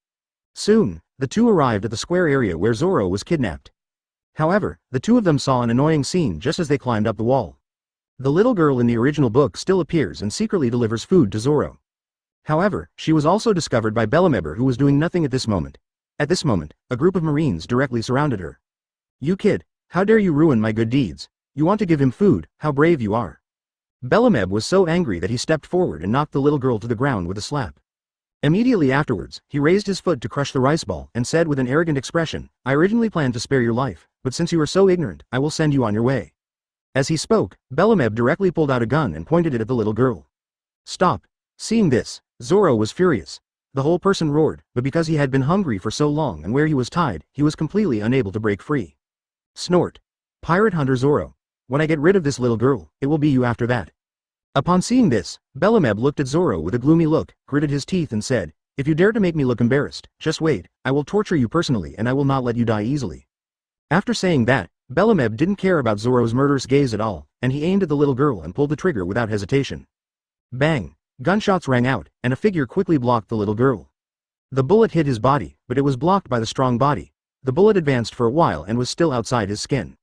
Soon, the two arrived at the square area where Zoro was kidnapped. However, the two of them saw an annoying scene just as they climbed up the wall. The little girl in the original book still appears and secretly delivers food to Zoro. However, she was also discovered by Bellameb, who was doing nothing at this moment. At this moment, a group of Marines directly surrounded her. You kid, how dare you ruin my good deeds? You want to give him food, how brave you are. Bellameb was so angry that he stepped forward and knocked the little girl to the ground with a slap. Immediately afterwards, he raised his foot to crush the rice ball and said with an arrogant expression, I originally planned to spare your life, but since you are so ignorant, I will send you on your way. As he spoke, Bellameb directly pulled out a gun and pointed it at the little girl. Stop. Seeing this, Zoro was furious. The whole person roared, but because he had been hungry for so long and where he was tied, he was completely unable to break free. Snort. Pirate Hunter Zoro. When I get rid of this little girl, it will be you after that. Upon seeing this, Bellameb looked at Zoro with a gloomy look, gritted his teeth and said, if you dare to make me look embarrassed, just wait, I will torture you personally and I will not let you die easily. After saying that, Bellameb didn't care about Zoro's murderous gaze at all, and he aimed at the little girl and pulled the trigger without hesitation. Bang! Gunshots rang out, and a figure quickly blocked the little girl. The bullet hit his body, but it was blocked by the strong body. The bullet advanced for a while and was still outside his skin.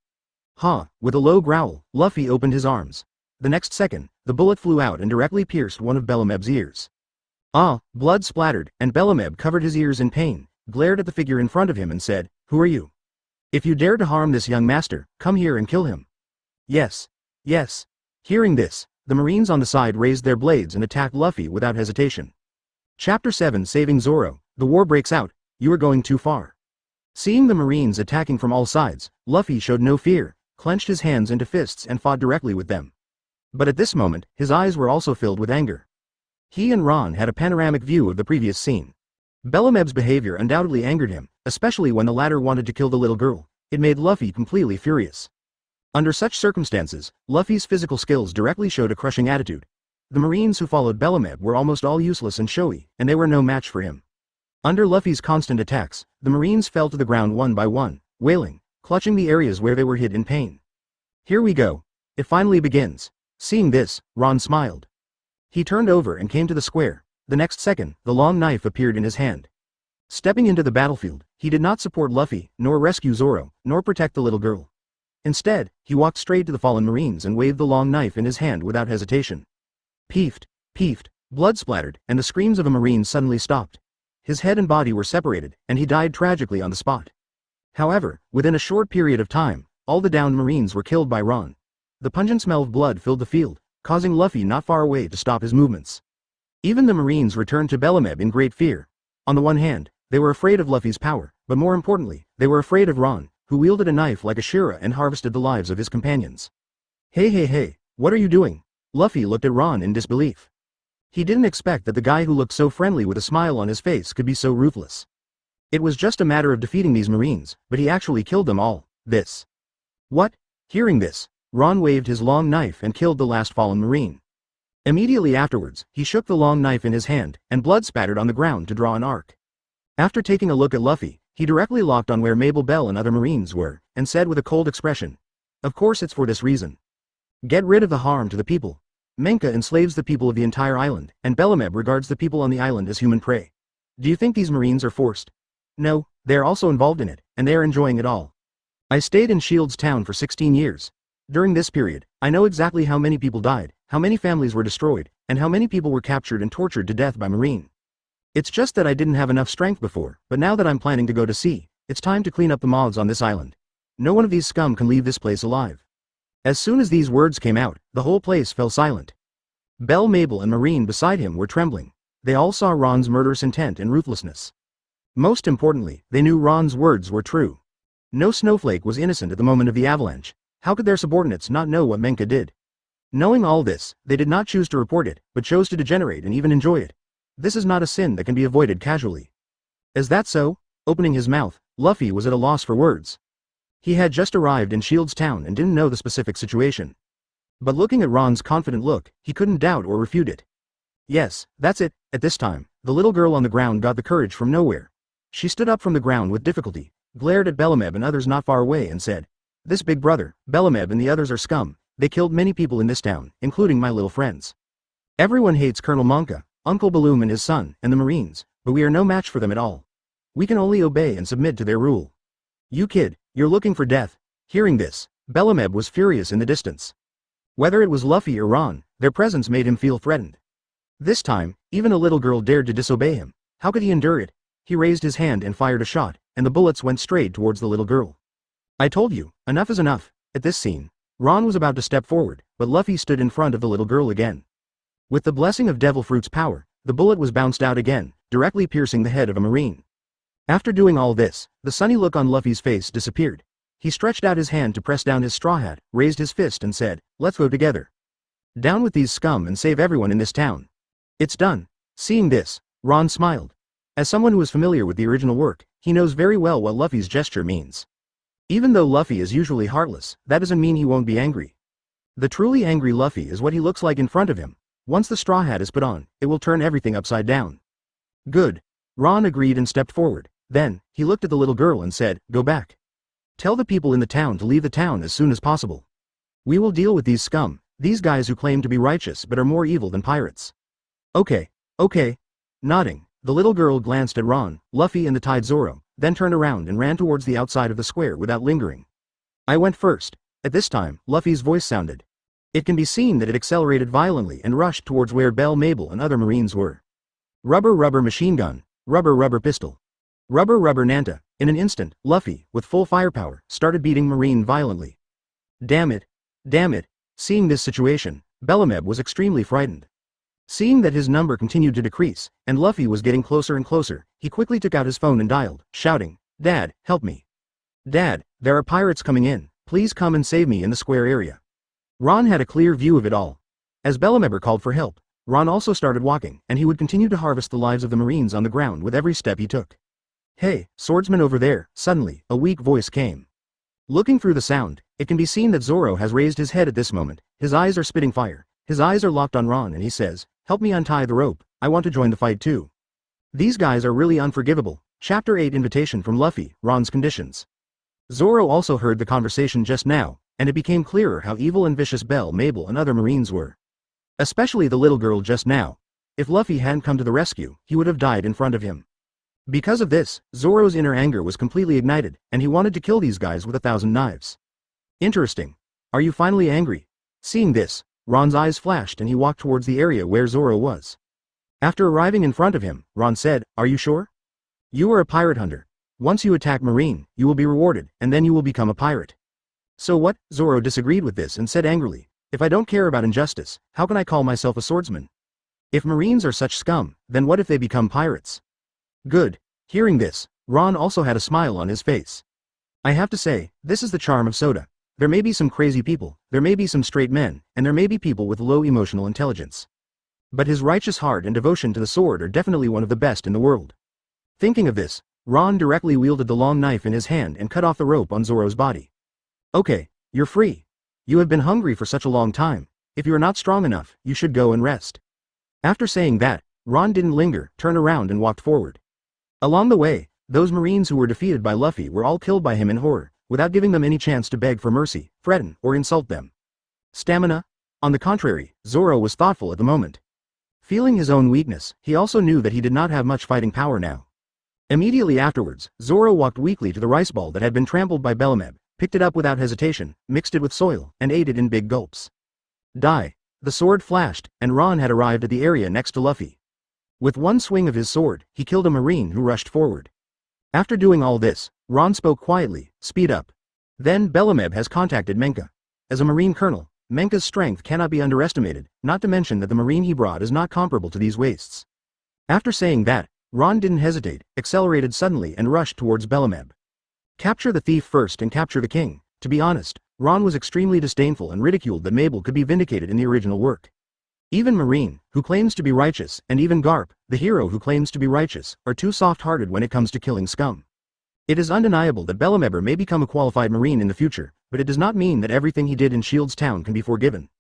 With a low growl, Luffy opened his arms. The next second, the bullet flew out and directly pierced one of Bellameb's ears. Blood splattered, and Bellameb covered his ears in pain, glared at the figure in front of him and said, who are you? If you dare to harm this young master, come here and kill him. Yes. Yes. Hearing this, the Marines on the side raised their blades and attacked Luffy without hesitation. Chapter 7 Saving Zoro. The war breaks out. You are going too far. Seeing the Marines attacking from all sides, Luffy showed no fear, clenched his hands into fists and fought directly with them. But at this moment, his eyes were also filled with anger. He and Ron had a panoramic view of the previous scene. Bellameb's behavior undoubtedly angered him, especially when the latter wanted to kill the little girl. It made Luffy completely furious. Under such circumstances, Luffy's physical skills directly showed a crushing attitude. The Marines who followed Bellameb were almost all useless and showy, and they were no match for him. Under Luffy's constant attacks, the Marines fell to the ground one by one, wailing, clutching the areas where they were hit in pain. Here we go. It finally begins. Seeing this, Ron smiled. He turned over and came to the square. The next second, the long knife appeared in his hand. Stepping into the battlefield, he did not support Luffy, nor rescue Zoro, nor protect the little girl. Instead, he walked straight to the fallen Marines and waved the long knife in his hand without hesitation. Peefed, peefed, blood splattered, and the screams of a Marine suddenly stopped. His head and body were separated, and he died tragically on the spot. However, within a short period of time, all the downed Marines were killed by Ron. The pungent smell of blood filled the field, causing Luffy not far away to stop his movements. Even the Marines returned to Bellemeb in great fear. On the one hand, they were afraid of Luffy's power, but more importantly, they were afraid of Ron, who wielded a knife like a Shira and harvested the lives of his companions. Hey, what are you doing? Luffy looked at Ron in disbelief. He didn't expect that the guy who looked so friendly with a smile on his face could be so ruthless. It was just a matter of defeating these Marines, but he actually killed them all. This. What? Hearing this, Ron waved his long knife and killed the last fallen Marine. Immediately afterwards, he shook the long knife in his hand, and blood spattered on the ground to draw an arc. After taking a look at Luffy, he directly locked on where Mabel Bell and other Marines were, and said with a cold expression, "Of course it's for this reason. Get rid of the harm to the people. Menka enslaves the people of the entire island, and Bellemeb regards the people on the island as human prey. Do you think these Marines are forced? No, they are also involved in it, and they are enjoying it all. I stayed in Shields Town for 16 years. During this period, I know exactly how many people died, how many families were destroyed, and how many people were captured and tortured to death by Marine. It's just that I didn't have enough strength before, but now that I'm planning to go to sea, it's time to clean up the moths on this island. No one of these scum can leave this place alive." As soon as these words came out, the whole place fell silent. Bell, Mabel and Marine beside him were trembling. They all saw Ron's murderous intent and ruthlessness. Most importantly, they knew Ron's words were true. No snowflake was innocent at the moment of the avalanche. How could their subordinates not know what Menka did? Knowing all this, they did not choose to report it, but chose to degenerate and even enjoy it. This is not a sin that can be avoided casually. Is that so? Opening his mouth, Luffy was at a loss for words. He had just arrived in Shields Town and didn't know the specific situation. But looking at Ron's confident look, he couldn't doubt or refute it. Yes, that's it. At this time, the little girl on the ground got the courage from nowhere. She stood up from the ground with difficulty, glared at Bellemeb and others not far away and said, "This big brother, Bellemeb and the others are scum. They killed many people in this town, including my little friends. Everyone hates Colonel Monka, Uncle Balloon and his son, and the Marines, but we are no match for them at all. We can only obey and submit to their rule. You kid, you're looking for death." Hearing this, Bellemeb was furious in the distance. Whether it was Luffy or Ron, their presence made him feel threatened. This time, even a little girl dared to disobey him. How could he endure it? He raised his hand and fired a shot, and the bullets went straight towards the little girl. "I told you, enough is enough." At this scene, Ron was about to step forward, but Luffy stood in front of the little girl again. With the blessing of Devil Fruit's power, the bullet was bounced out again, directly piercing the head of a Marine. After doing all this, the sunny look on Luffy's face disappeared. He stretched out his hand to press down his straw hat, raised his fist and said, "Let's go together. Down with these scum and save everyone in this town." "It's done." Seeing this, Ron smiled. As someone who is familiar with the original work, he knows very well what Luffy's gesture means. Even though Luffy is usually heartless, that doesn't mean he won't be angry. The truly angry Luffy is what he looks like in front of him. Once the straw hat is put on, it will turn everything upside down. "Good." Ron agreed and stepped forward. Then, he looked at the little girl and said, "Go back. Tell the people in the town to leave the town as soon as possible. We will deal with these scum, these guys who claim to be righteous but are more evil than pirates." Okay. Nodding, the little girl glanced at Ron, Luffy and the tied Zoro, then turned around and ran towards the outside of the square without lingering. "I went first." At this time, Luffy's voice sounded. It can be seen that it accelerated violently and rushed towards where Bell, Mabel and other Marines were. Rubber machine gun, rubber pistol. Rubber Nanta. In an instant, Luffy, with full firepower, started beating Marine violently. Damn it. Seeing this situation, Bellemeb was extremely frightened. Seeing that his number continued to decrease, and Luffy was getting closer and closer, he quickly took out his phone and dialed, shouting, "Dad, help me. Dad, there are pirates coming in, please come and save me in the square area." Ron had a clear view of it all. As Bellemeb called for help, Ron also started walking, and he would continue to harvest the lives of the Marines on the ground with every step he took. "Hey, swordsman over there," suddenly, a weak voice came. Looking through the sound, it can be seen that Zoro has raised his head at this moment, his eyes are spitting fire, his eyes are locked on Ron and he says, "Help me untie the rope, I want to join the fight too." These guys are really unforgivable. Chapter 8 Invitation from Luffy, Ron's conditions. Zoro also heard the conversation just now, and it became clearer how evil and vicious Belle, Mabel and other Marines were. Especially the little girl just now. If Luffy hadn't come to the rescue, he would have died in front of him. Because of this, Zoro's inner anger was completely ignited, and he wanted to kill these guys with 1,000 knives. Interesting. Are you finally angry? Seeing this, Ron's eyes flashed and he walked towards the area where Zoro was. After arriving in front of him, Ron said, "Are you sure? You are a pirate hunter. Once you attack Marine, you will be rewarded, and then you will become a pirate." So what? Zoro disagreed with this and said angrily, "If I don't care about injustice, how can I call myself a swordsman? If Marines are such scum, then what if they become pirates?" Good. Hearing this, Ron also had a smile on his face. I have to say, this is the charm of soda. There may be some crazy people, there may be some straight men, and there may be people with low emotional intelligence. But his righteous heart and devotion to the sword are definitely one of the best in the world. Thinking of this, Ron directly wielded the long knife in his hand and cut off the rope on Zoro's body. Okay, you're free. You have been hungry for such a long time. If you are not strong enough, you should go and rest. After saying that, Ron didn't linger, turned around and walked forward. Along the way, those Marines who were defeated by Luffy were all killed by him in horror, without giving them any chance to beg for mercy, threaten, or insult them. Stamina? On the contrary, Zoro was thoughtful at the moment. Feeling his own weakness, he also knew that he did not have much fighting power now. Immediately afterwards, Zoro walked weakly to the rice ball that had been trampled by Bellameb, picked it up without hesitation, mixed it with soil, and ate it in big gulps. Die. The sword flashed, and Ron had arrived at the area next to Luffy. With one swing of his sword, he killed a Marine who rushed forward. After doing all this, Ron spoke quietly, "Speed up." Then Bellameb has contacted Menka. As a Marine colonel, Menka's strength cannot be underestimated, not to mention that the Marine he brought is not comparable to these wastes. After saying that, Ron didn't hesitate, accelerated suddenly and rushed towards Bellameb. Capture the thief first and capture the king. To be honest, Ron was extremely disdainful and ridiculed that Mabel could be vindicated in the original work. Even Marine, who claims to be righteous, and even Garp, the hero who claims to be righteous, are too soft-hearted when it comes to killing scum. It is undeniable that Bellameb may become a qualified Marine in the future, but it does not mean that everything he did in Shields Town can be forgiven.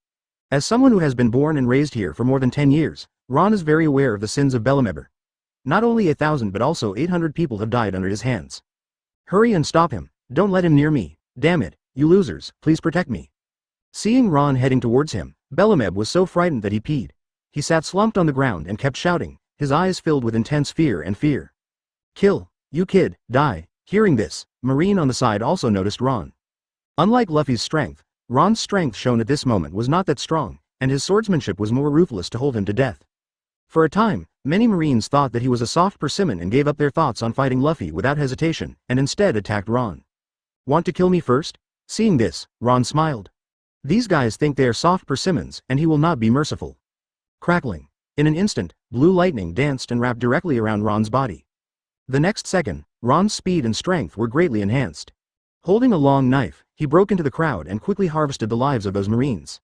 As someone who has been born and raised here for more than 10 years, Ron is very aware of the sins of Bellameb. Not only 1,000 but also 800 people have died under his hands. Hurry and stop him, don't let him near me, damn it, you losers, please protect me. Seeing Ron heading towards him, Bellameb was so frightened that he peed. He sat slumped on the ground and kept shouting, his eyes filled with intense fear and fear. Kill, you kid, die. Hearing this, Marine on the side also noticed Ron. Unlike Luffy's strength, Ron's strength shown at this moment was not that strong, and his swordsmanship was more ruthless to hold him to death. For a time, many Marines thought that he was a soft persimmon and gave up their thoughts on fighting Luffy without hesitation, and instead attacked Ron. Want to kill me first? Seeing this, Ron smiled. These guys think they are soft persimmons, and he will not be merciful. Crackling. In an instant, blue lightning danced and wrapped directly around Ron's body. The next second, Ron's speed and strength were greatly enhanced. Holding a long knife, he broke into the crowd and quickly harvested the lives of those Marines.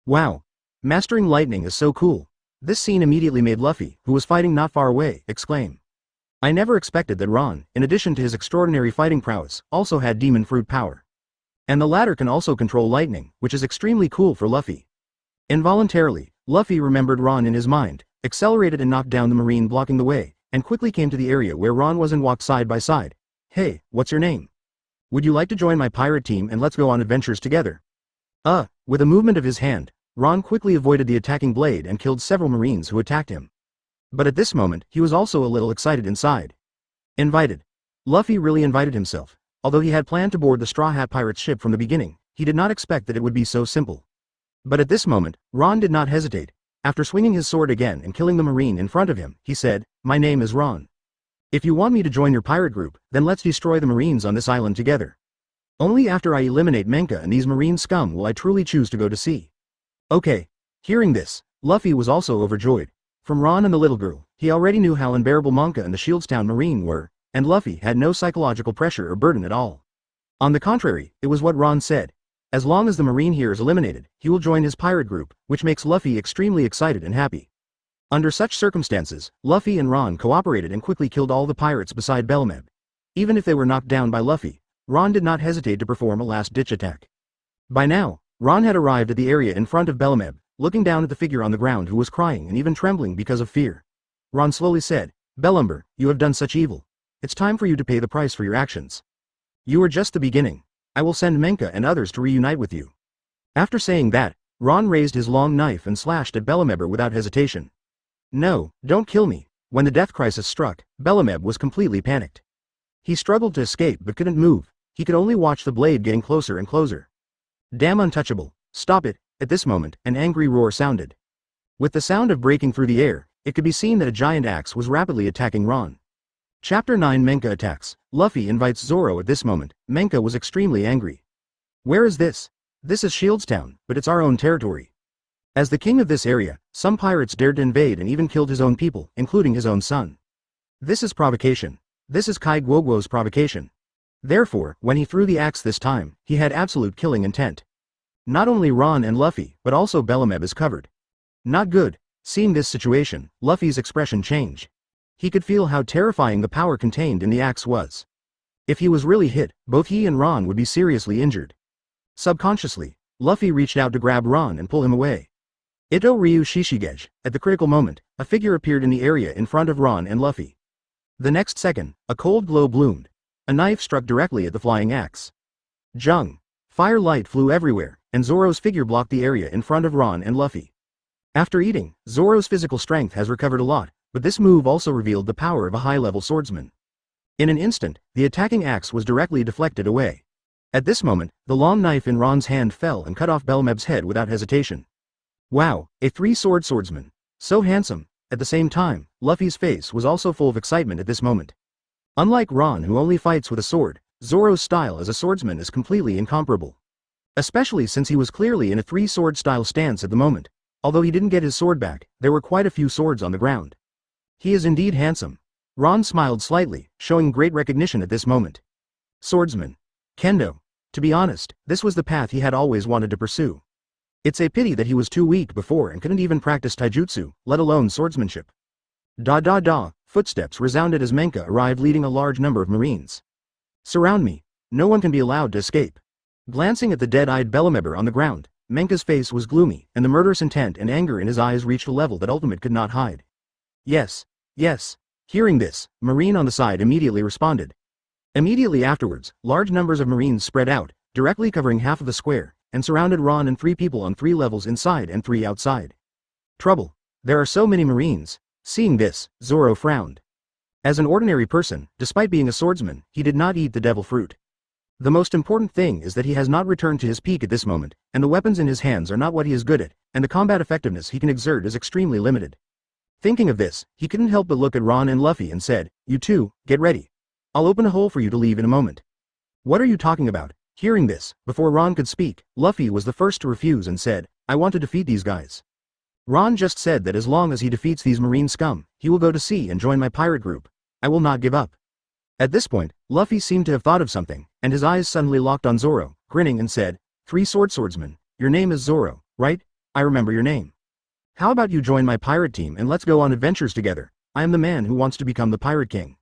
Wow! Mastering lightning is so cool. This scene immediately made Luffy, who was fighting not far away, exclaim. I never expected that Ron, in addition to his extraordinary fighting prowess, also had demon fruit power. And the latter can also control lightning, which is extremely cool for Luffy. Involuntarily, Luffy remembered Ron in his mind, accelerated and knocked down the Marine blocking the way, and quickly came to the area where Ron was and walked side by side. Hey, what's your name? Would you like to join my pirate team and let's go on adventures together? With a movement of his hand, Ron quickly avoided the attacking blade and killed several Marines who attacked him. But at this moment, he was also a little excited inside. Invited. Luffy really invited himself. Although he had planned to board the Straw Hat Pirate's ship from the beginning, he did not expect that it would be so simple. But at this moment, Ron did not hesitate. After swinging his sword again and killing the Marine in front of him, he said, My name is Ron. If you want me to join your pirate group, then let's destroy the Marines on this island together. Only after I eliminate Menka and these Marine scum will I truly choose to go to sea. Okay. Hearing this, Luffy was also overjoyed. From Ron and the little girl, he already knew how unbearable Menka and the Shieldstown Marine were, and Luffy had no psychological pressure or burden at all. On the contrary, it was what Ron said. As long as the Marine here is eliminated, he will join his pirate group, which makes Luffy extremely excited and happy. Under such circumstances, Luffy and Ron cooperated and quickly killed all the pirates beside Bellameb. Even if they were knocked down by Luffy, Ron did not hesitate to perform a last-ditch attack. By now, Ron had arrived at the area in front of Bellameb, looking down at the figure on the ground who was crying and even trembling because of fear. Ron slowly said, Bellamber, you have done such evil. It's time for you to pay the price for your actions. You are just the beginning. I will send Menka and others to reunite with you. After saying that, Ron raised his long knife and slashed at Bellemeb without hesitation. No, don't kill me. When the death crisis struck, Bellemeb was completely panicked. He struggled to escape but couldn't move. He could only watch the blade getting closer and closer. Damn untouchable. Stop it. At this moment, an angry roar sounded. With the sound of breaking through the air, it could be seen that a giant axe was rapidly attacking Ron. Chapter 9 Menka attacks. Luffy invites Zoro at this moment. Menka was extremely angry. Where is this? This is Shieldstown, but it's our own territory. As the king of this area, some pirates dared to invade and even killed his own people, including his own son. This is provocation. This is Kai Guoguo's provocation. Therefore, when he threw the axe this time, he had absolute killing intent. Not only Ron and Luffy, but also Bellemeb is covered. Not good. Seeing this situation, Luffy's expression changed. He could feel how terrifying the power contained in the axe was. If he was really hit, both he and Ron would be seriously injured. Subconsciously, Luffy reached out to grab Ron and pull him away. Ito Ryu Shishigege. At the critical moment, a figure appeared in the area in front of Ron and Luffy. The next second, a cold glow bloomed. A knife struck directly at the flying axe. Jung. Fire light flew everywhere, and Zoro's figure blocked the area in front of Ron and Luffy. After eating, Zoro's physical strength has recovered a lot, but this move also revealed the power of a high-level swordsman. In an instant, the attacking axe was directly deflected away. At this moment, the long knife in Ron's hand fell and cut off Bellemeb's head without hesitation. Wow, a three-sword swordsman. So handsome. At the same time, Luffy's face was also full of excitement at this moment. Unlike Ron, who only fights with a sword, Zoro's style as a swordsman is completely incomparable. Especially since he was clearly in a three-sword style stance at the moment. Although he didn't get his sword back, there were quite a few swords on the ground. He is indeed handsome. Ron smiled slightly, showing great recognition at this moment. Swordsman. Kendo. To be honest, this was the path he had always wanted to pursue. It's a pity that he was too weak before and couldn't even practice taijutsu, let alone swordsmanship. Da. Footsteps resounded as Menka arrived leading a large number of marines. Surround me. No one can be allowed to escape. Glancing at the dead-eyed Bellemeb on the ground, Menka's face was gloomy, and the murderous intent and anger in his eyes reached a level that Ultimate could not hide. Yes. Hearing this, Marine on the side immediately responded. Immediately afterwards, large numbers of Marines spread out, directly covering half of the square, and surrounded Ron and 3 people on 3 levels inside and 3 outside. Trouble. There are so many Marines. Seeing this, Zoro frowned. As an ordinary person, despite being a swordsman, he did not eat the devil fruit. The most important thing is that he has not returned to his peak at this moment, and the weapons in his hands are not what he is good at, and the combat effectiveness he can exert is extremely limited. Thinking of this, he couldn't help but look at Ron and Luffy and said, "You two, get ready. I'll open a hole for you to leave in a moment." "What are you talking about?" Hearing this, before Ron could speak, Luffy was the first to refuse and said, "I want to defeat these guys. Ron just said that as long as he defeats these marine scum, he will go to sea and join my pirate group. I will not give up." At this point, Luffy seemed to have thought of something, and his eyes suddenly locked on Zoro, grinning and said, "Three-sword swordsman, your name is Zoro, right? I remember your name. How about you join my pirate team and let's go on adventures together? I am the man who wants to become the pirate king."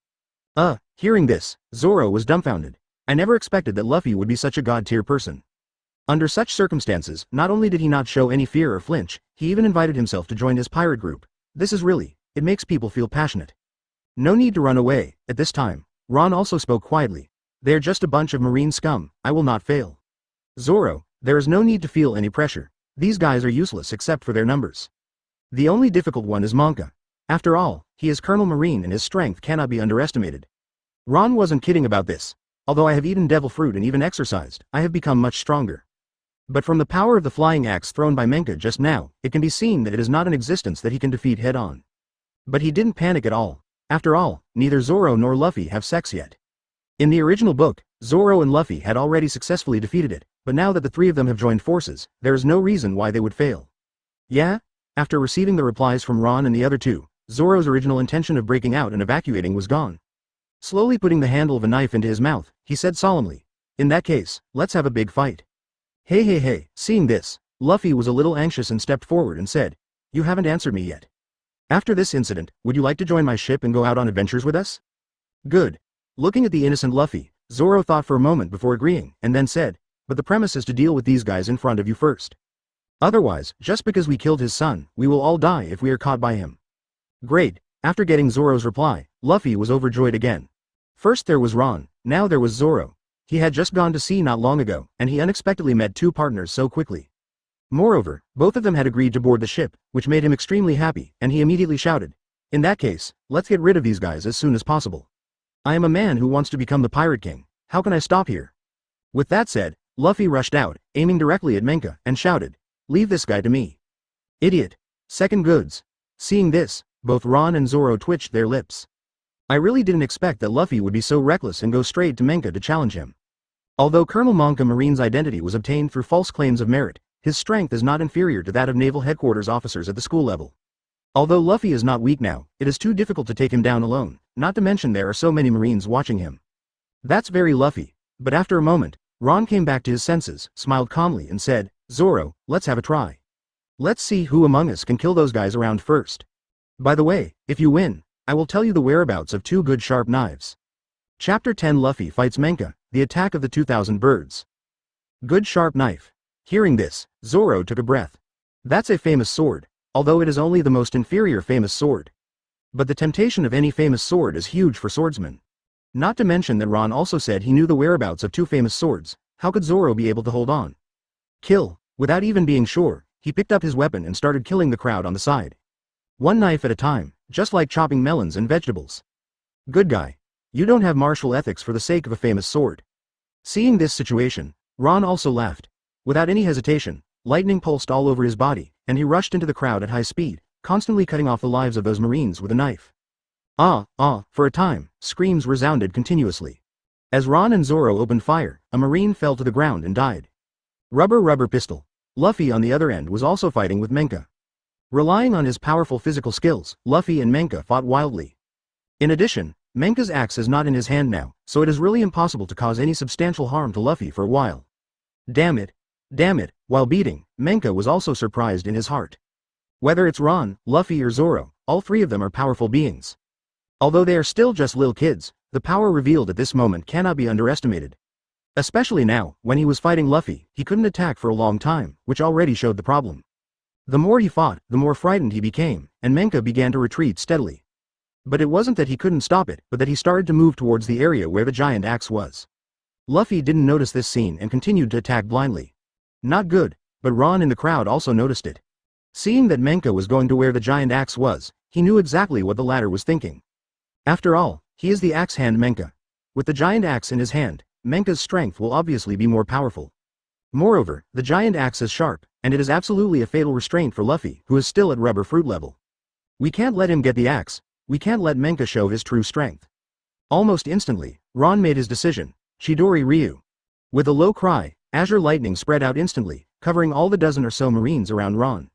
Hearing this, Zoro was dumbfounded. I never expected that Luffy would be such a god-tier person. Under such circumstances, not only did he not show any fear or flinch, he even invited himself to join his pirate group. This is really, it makes people feel passionate. No need to run away. At this time, Ron also spoke quietly. "They are just a bunch of marine scum, I will not fail." "Zoro, there is no need to feel any pressure. These guys are useless except for their numbers. The only difficult one is Monka. After all, he is Colonel Marine and his strength cannot be underestimated." Ron wasn't kidding about this. "Although I have eaten devil fruit and even exercised, I have become much stronger. But from the power of the flying axe thrown by Menka just now, it can be seen that it is not an existence that he can defeat head-on." But he didn't panic at all. After all, neither Zoro nor Luffy have sex yet. In the original book, Zoro and Luffy had already successfully defeated it, but now that the 3 of them have joined forces, there is no reason why they would fail. "Yeah?" After receiving the replies from Ron and the other 2, Zoro's original intention of breaking out and evacuating was gone. Slowly putting the handle of a knife into his mouth, he said solemnly, "In that case, let's have a big fight." Hey. Seeing this, Luffy was a little anxious and stepped forward and said, "You haven't answered me yet. After this incident, would you like to join my ship and go out on adventures with us?" "Good." Looking at the innocent Luffy, Zoro thought for a moment before agreeing, and then said, "But the premise is to deal with these guys in front of you first. Otherwise, just because we killed his son, we will all die if we are caught by him." "Great." After getting Zoro's reply, Luffy was overjoyed again. First there was Ron, now there was Zoro. He had just gone to sea not long ago, and he unexpectedly met two partners so quickly. Moreover, both of them had agreed to board the ship, which made him extremely happy, and he immediately shouted, "In that case, let's get rid of these guys as soon as possible. I am a man who wants to become the Pirate King, how can I stop here?" With that said, Luffy rushed out, aiming directly at Menka, and shouted, "Leave this guy to me. Idiot. Second goods." Seeing this, both Ron and Zoro twitched their lips. I really didn't expect that Luffy would be so reckless and go straight to Menka to challenge him. Although Colonel Monka Marine's identity was obtained through false claims of merit, his strength is not inferior to that of Naval Headquarters officers at the school level. Although Luffy is not weak now, it is too difficult to take him down alone, not to mention there are so many Marines watching him. That's very Luffy, but after a moment, Ron came back to his senses, smiled calmly and said, "Zoro, let's have a try. Let's see who among us can kill those guys around first. By the way, if you win, I will tell you the whereabouts of two good sharp knives." Chapter 10 Luffy fights Menka, the attack of the 2000 birds. Good sharp knife. Hearing this, Zoro took a breath. That's a famous sword, although it is only the most inferior famous sword. But the temptation of any famous sword is huge for swordsmen. Not to mention that Ron also said he knew the whereabouts of two famous swords, how could Zoro be able to hold on? Kill, without even being sure, he picked up his weapon and started killing the crowd on the side. One knife at a time, just like chopping melons and vegetables. Good guy. You don't have martial ethics for the sake of a famous sword. Seeing this situation, Ron also laughed. Without any hesitation, lightning pulsed all over his body, and he rushed into the crowd at high speed, constantly cutting off the lives of those Marines with a knife. For a time, screams resounded continuously. As Ron and Zoro opened fire, a Marine fell to the ground and died. Rubber pistol. Luffy on the other end was also fighting with Menka. Relying on his powerful physical skills, Luffy and Menka fought wildly. In addition, Menka's axe is not in his hand now, so it is really impossible to cause any substantial harm to Luffy for a while. Damn it. While beating, Menka was also surprised in his heart. Whether it's Ron, Luffy or Zoro, all three of them are powerful beings. Although they are still just little kids, the power revealed at this moment cannot be underestimated. Especially now, when he was fighting Luffy, he couldn't attack for a long time, which already showed the problem. The more he fought, the more frightened he became, and Menka began to retreat steadily. But it wasn't that he couldn't stop it, but that he started to move towards the area where the giant axe was. Luffy didn't notice this scene and continued to attack blindly. Not good, but Ron in the crowd also noticed it. Seeing that Menka was going to where the giant axe was, he knew exactly what the latter was thinking. After all, he is the axe hand Menka. With the giant axe in his hand, Menka's strength will obviously be more powerful. Moreover, the giant axe is sharp, and it is absolutely a fatal restraint for Luffy, who is still at rubber fruit level. We can't let him get the axe, we can't let Menka show his true strength. Almost instantly, Ron made his decision, Chidori Ryu. With a low cry, azure lightning spread out instantly, covering all the dozen or so Marines around Ron.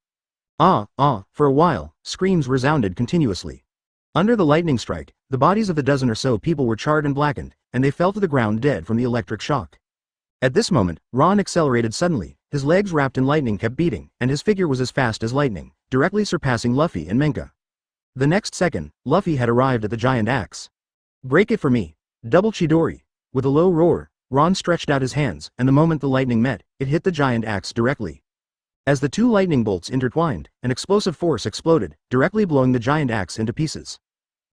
For a while, screams resounded continuously. Under the lightning strike, the bodies of the dozen or so people were charred and blackened, and they fell to the ground dead from the electric shock. At this moment, Ron accelerated suddenly, his legs wrapped in lightning kept beating, and his figure was as fast as lightning, directly surpassing Luffy and Menka. The next second, Luffy had arrived at the giant axe. "Break it for me. Double Chidori." With a low roar, Ron stretched out his hands, and the moment the lightning met, it hit the giant axe directly. As the two lightning bolts intertwined, an explosive force exploded, directly blowing the giant axe into pieces.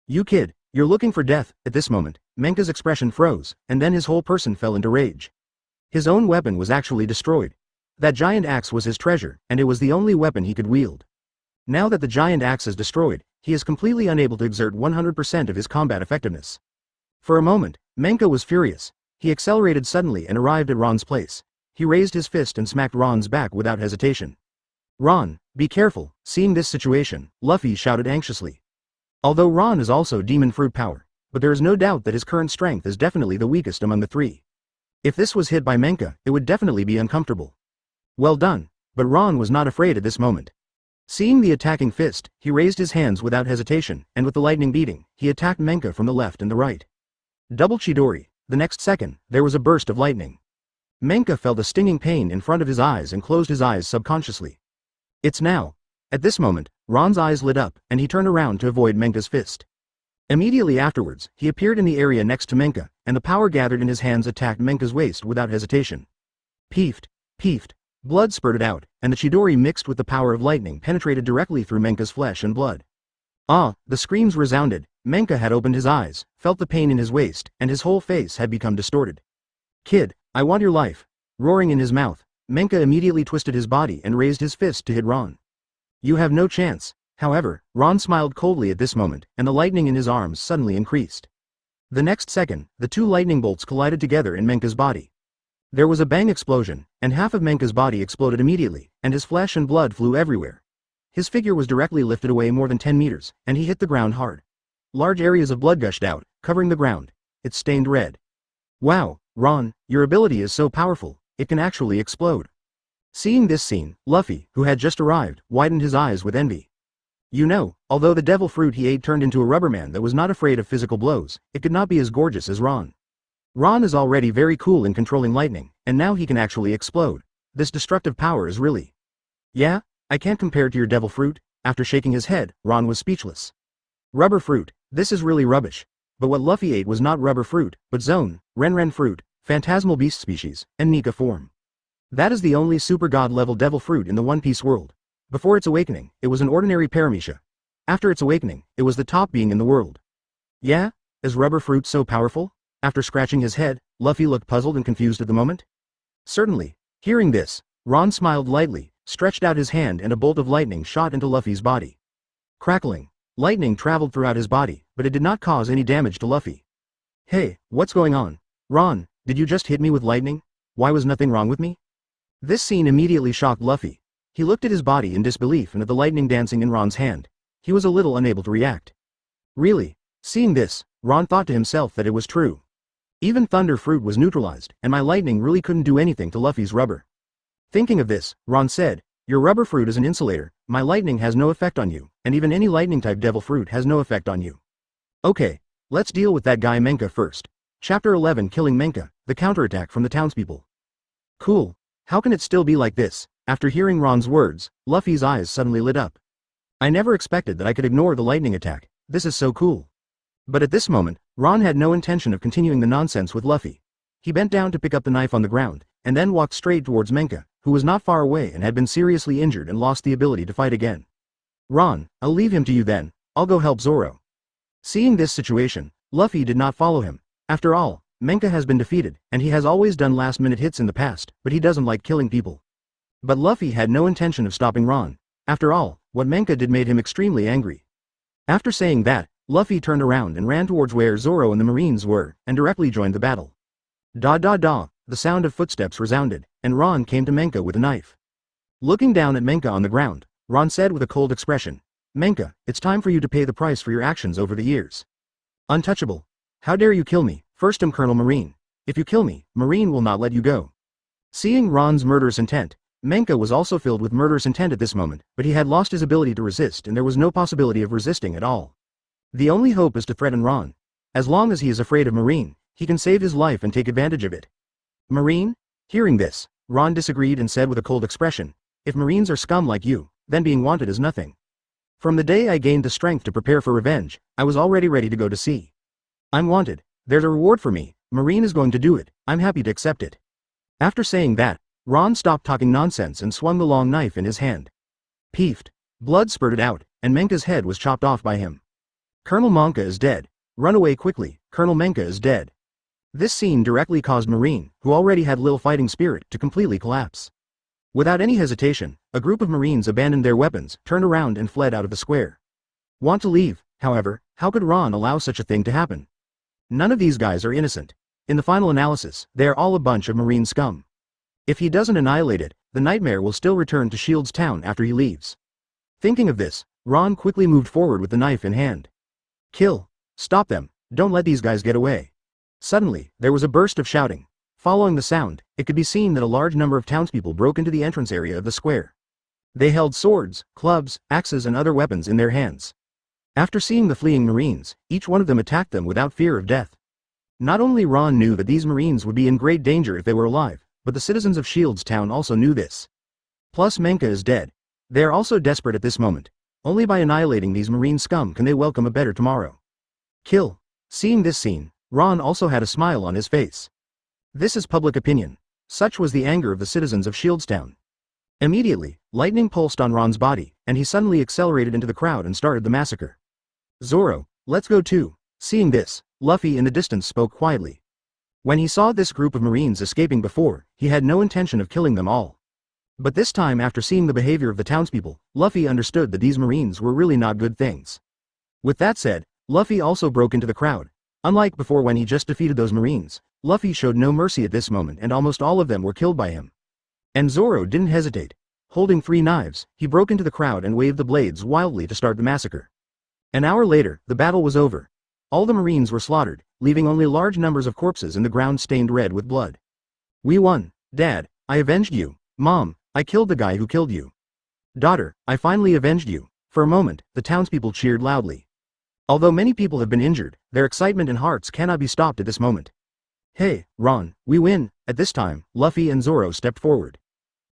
"You kid, you're looking for death." At this moment, Menka's expression froze, and then his whole person fell into rage. His own weapon was actually destroyed. That giant axe was his treasure, and it was the only weapon he could wield. Now that the giant axe is destroyed, he is completely unable to exert 100% of his combat effectiveness. For a moment, Menka was furious. He accelerated suddenly and arrived at Ron's place. He raised his fist and smacked Ron's back without hesitation. "Ron, be careful." Seeing this situation, Luffy shouted anxiously. Although Ron is also demon fruit power, but there is no doubt that his current strength is definitely the weakest among the three. If this was hit by Menka, it would definitely be uncomfortable. Well done, but Ron was not afraid at this moment. Seeing the attacking fist, he raised his hands without hesitation, and with the lightning beating, he attacked Menka from the left and the right. Double Chidori. The next second, there was a burst of lightning. Menka felt a stinging pain in front of his eyes and closed his eyes subconsciously. It's now. At this moment, Ron's eyes lit up, and he turned around to avoid Menka's fist. Immediately afterwards, he appeared in the area next to Menka, and the power gathered in his hands attacked Menka's waist without hesitation. Peefed. Blood spurted out, and the Chidori mixed with the power of lightning penetrated directly through Menka's flesh and blood. The screams resounded. Menka had opened his eyes, felt the pain in his waist, and his whole face had become distorted. Kid, I want your life. Roaring in his mouth, Menka immediately twisted his body and raised his fist to hit Ron. You have no chance. However, Ron smiled coldly at this moment, and the lightning in his arms suddenly increased. The next second, the two lightning bolts collided together in Menka's body. There was a bang explosion, and half of Menka's body exploded immediately, and his flesh and blood flew everywhere. His figure was directly lifted away more than 10 meters, and he hit the ground hard. Large areas of blood gushed out, covering the ground. It stained red. Wow, Ron, your ability is so powerful, it can actually explode. Seeing this scene, Luffy, who had just arrived, widened his eyes with envy. You know, although the devil fruit he ate turned into a rubber man that was not afraid of physical blows, it could not be as gorgeous as Ron. Ron is already very cool in controlling lightning, and now he can actually explode. This destructive power is really... Yeah, I can't compare it to your devil fruit. After shaking his head, Ron was speechless. Rubber fruit, this is really rubbish. But what Luffy ate was not rubber fruit, but zone, Ren fruit, phantasmal beast species, and Nika form. That is the only super god level devil fruit in the One Piece world. Before its awakening, it was an ordinary paramecia. After its awakening, it was the top being in the world. Yeah? Is rubber fruit so powerful? After scratching his head, Luffy looked puzzled and confused at the moment. Certainly. Hearing this, Ron smiled lightly, stretched out his hand, and a bolt of lightning shot into Luffy's body. Crackling. Lightning traveled throughout his body, but it did not cause any damage to Luffy. Hey, what's going on? Ron, did you just hit me with lightning? Why was nothing wrong with me? This scene immediately shocked Luffy. He looked at his body in disbelief and at the lightning dancing in Ron's hand. He was a little unable to react. Really? Seeing this, Ron thought to himself that it was true. Even thunder fruit was neutralized, and my lightning really couldn't do anything to Luffy's rubber. Thinking of this, Ron said, your rubber fruit is an insulator, my lightning has no effect on you, and even any lightning-type devil fruit has no effect on you. Okay, let's deal with that guy Menka first. Chapter 11 Killing Menka, the counterattack from the townspeople. Cool. How can it still be like this? After hearing Ron's words, Luffy's eyes suddenly lit up. I never expected that I could ignore the lightning attack. This is so cool. But at this moment, Ron had no intention of continuing the nonsense with Luffy. He bent down to pick up the knife on the ground, and then walked straight towards Menka, who was not far away and had been seriously injured and lost the ability to fight again. Ron, I'll leave him to you then, I'll go help Zoro. Seeing this situation, Luffy did not follow him. After all, Menka has been defeated, and he has always done last-minute hits in the past, but he doesn't like killing people. But Luffy had no intention of stopping Ron. After all, what Menka did made him extremely angry. After saying that, Luffy turned around and ran towards where Zoro and the Marines were, and directly joined the battle. Da, the sound of footsteps resounded, and Ron came to Menka with a knife. Looking down at Menka on the ground, Ron said with a cold expression, Menka, it's time for you to pay the price for your actions over the years. Untouchable. How dare you kill me? First I'm Colonel Marine. If you kill me, Marine will not let you go. Seeing Ron's murderous intent, Menka was also filled with murderous intent at this moment, but he had lost his ability to resist and there was no possibility of resisting at all. The only hope is to threaten Ron. As long as he is afraid of Marine, he can save his life and take advantage of it. Marine? Hearing this, Ron disagreed and said with a cold expression, if Marines are scum like you, then being wanted is nothing. From the day I gained the strength to prepare for revenge, I was already ready to go to sea. I'm wanted. There's a reward for me. Marine is going to do it. I'm happy to accept it. After saying that, Ron stopped talking nonsense and swung the long knife in his hand. Peefed. Blood spurted out, and Menka's head was chopped off by him. Colonel Menka is dead. Run away quickly, Colonel Menka is dead. This scene directly caused Marine, who already had little fighting spirit, to completely collapse. Without any hesitation, a group of Marines abandoned their weapons, turned around and fled out of the square. Want to leave, however, how could Ron allow such a thing to happen? None of these guys are innocent. In the final analysis, they are all a bunch of Marine scum. If he doesn't annihilate it, the nightmare will still return to Shield's town after he leaves. Thinking of this, Ron quickly moved forward with the knife in hand. Kill. Stop them. Don't let these guys get away. Suddenly, there was a burst of shouting. Following the sound, it could be seen that a large number of townspeople broke into the entrance area of the square. They held swords, clubs, axes and other weapons in their hands. After seeing the fleeing Marines, each one of them attacked them without fear of death. Not only Ron knew that these Marines would be in great danger if they were alive, but the citizens of Shield's town also knew this. Plus Menka is dead. They are also desperate at this moment. Only by annihilating these Marine scum can they welcome a better tomorrow. Kill. Seeing this scene, Ron also had a smile on his face. This is public opinion. Such was the anger of the citizens of Shield's town. Immediately, lightning pulsed on Ron's body, and he suddenly accelerated into the crowd and started the massacre. Zoro, let's go too. Seeing this, Luffy in the distance spoke quietly. When he saw this group of Marines escaping before, he had no intention of killing them all. But this time, after seeing the behavior of the townspeople, Luffy understood that these Marines were really not good things. With that said, Luffy also broke into the crowd. Unlike before when he just defeated those Marines, Luffy showed no mercy at this moment and almost all of them were killed by him. And Zoro didn't hesitate. Holding 3 knives, he broke into the crowd and waved the blades wildly to start the massacre. An hour later, the battle was over. All the Marines were slaughtered, leaving only large numbers of corpses in the ground stained red with blood. "We won. Dad, I avenged you. Mom, I killed the guy who killed you. Daughter, I finally avenged you." For a moment, the townspeople cheered loudly. Although many people have been injured, their excitement and hearts cannot be stopped at this moment. "Hey, Ron, we win." At this time, Luffy and Zoro stepped forward.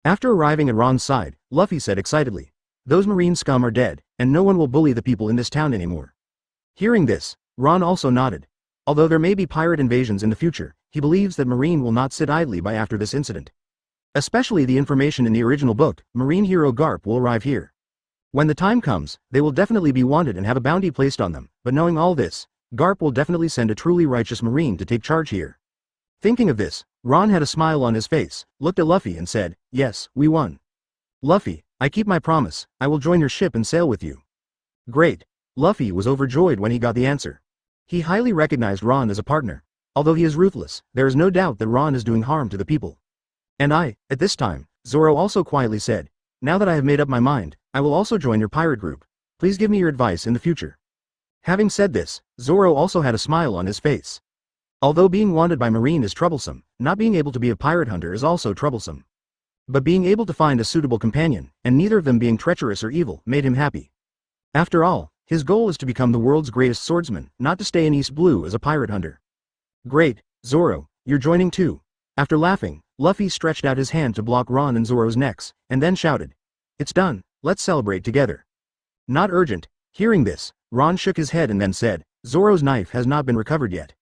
After arriving at Ron's side, Luffy said excitedly, "Those Marine scum are dead, and no one will bully the people in this town anymore." Hearing this, Ron also nodded. Although there may be pirate invasions in the future, he believes that Marine will not sit idly by after this incident. Especially the information in the original book, Marine hero Garp will arrive here. When the time comes, they will definitely be wanted and have a bounty placed on them, but knowing all this, Garp will definitely send a truly righteous Marine to take charge here. Thinking of this, Ron had a smile on his face, looked at Luffy and said, "Yes, we won. Luffy, I keep my promise, I will join your ship and sail with you." Great. Luffy was overjoyed when he got the answer. He highly recognized Ron as a partner. Although he is ruthless, there is no doubt that Ron is doing harm to the people. "And at this time," Zoro also quietly said, "now that I have made up my mind, I will also join your pirate group. Please give me your advice in the future." Having said this, Zoro also had a smile on his face. Although being wanted by Marine is troublesome, not being able to be a pirate hunter is also troublesome. But being able to find a suitable companion, and neither of them being treacherous or evil, made him happy. After all, his goal is to become the world's greatest swordsman, not to stay in East Blue as a pirate hunter. "Great, Zoro, you're joining too." After laughing, Luffy stretched out his hand to block Ron and Zoro's necks, and then shouted, "It's done, let's celebrate together." "Not urgent." Hearing this, Ron shook his head and then said, "Zoro's knife has not been recovered yet.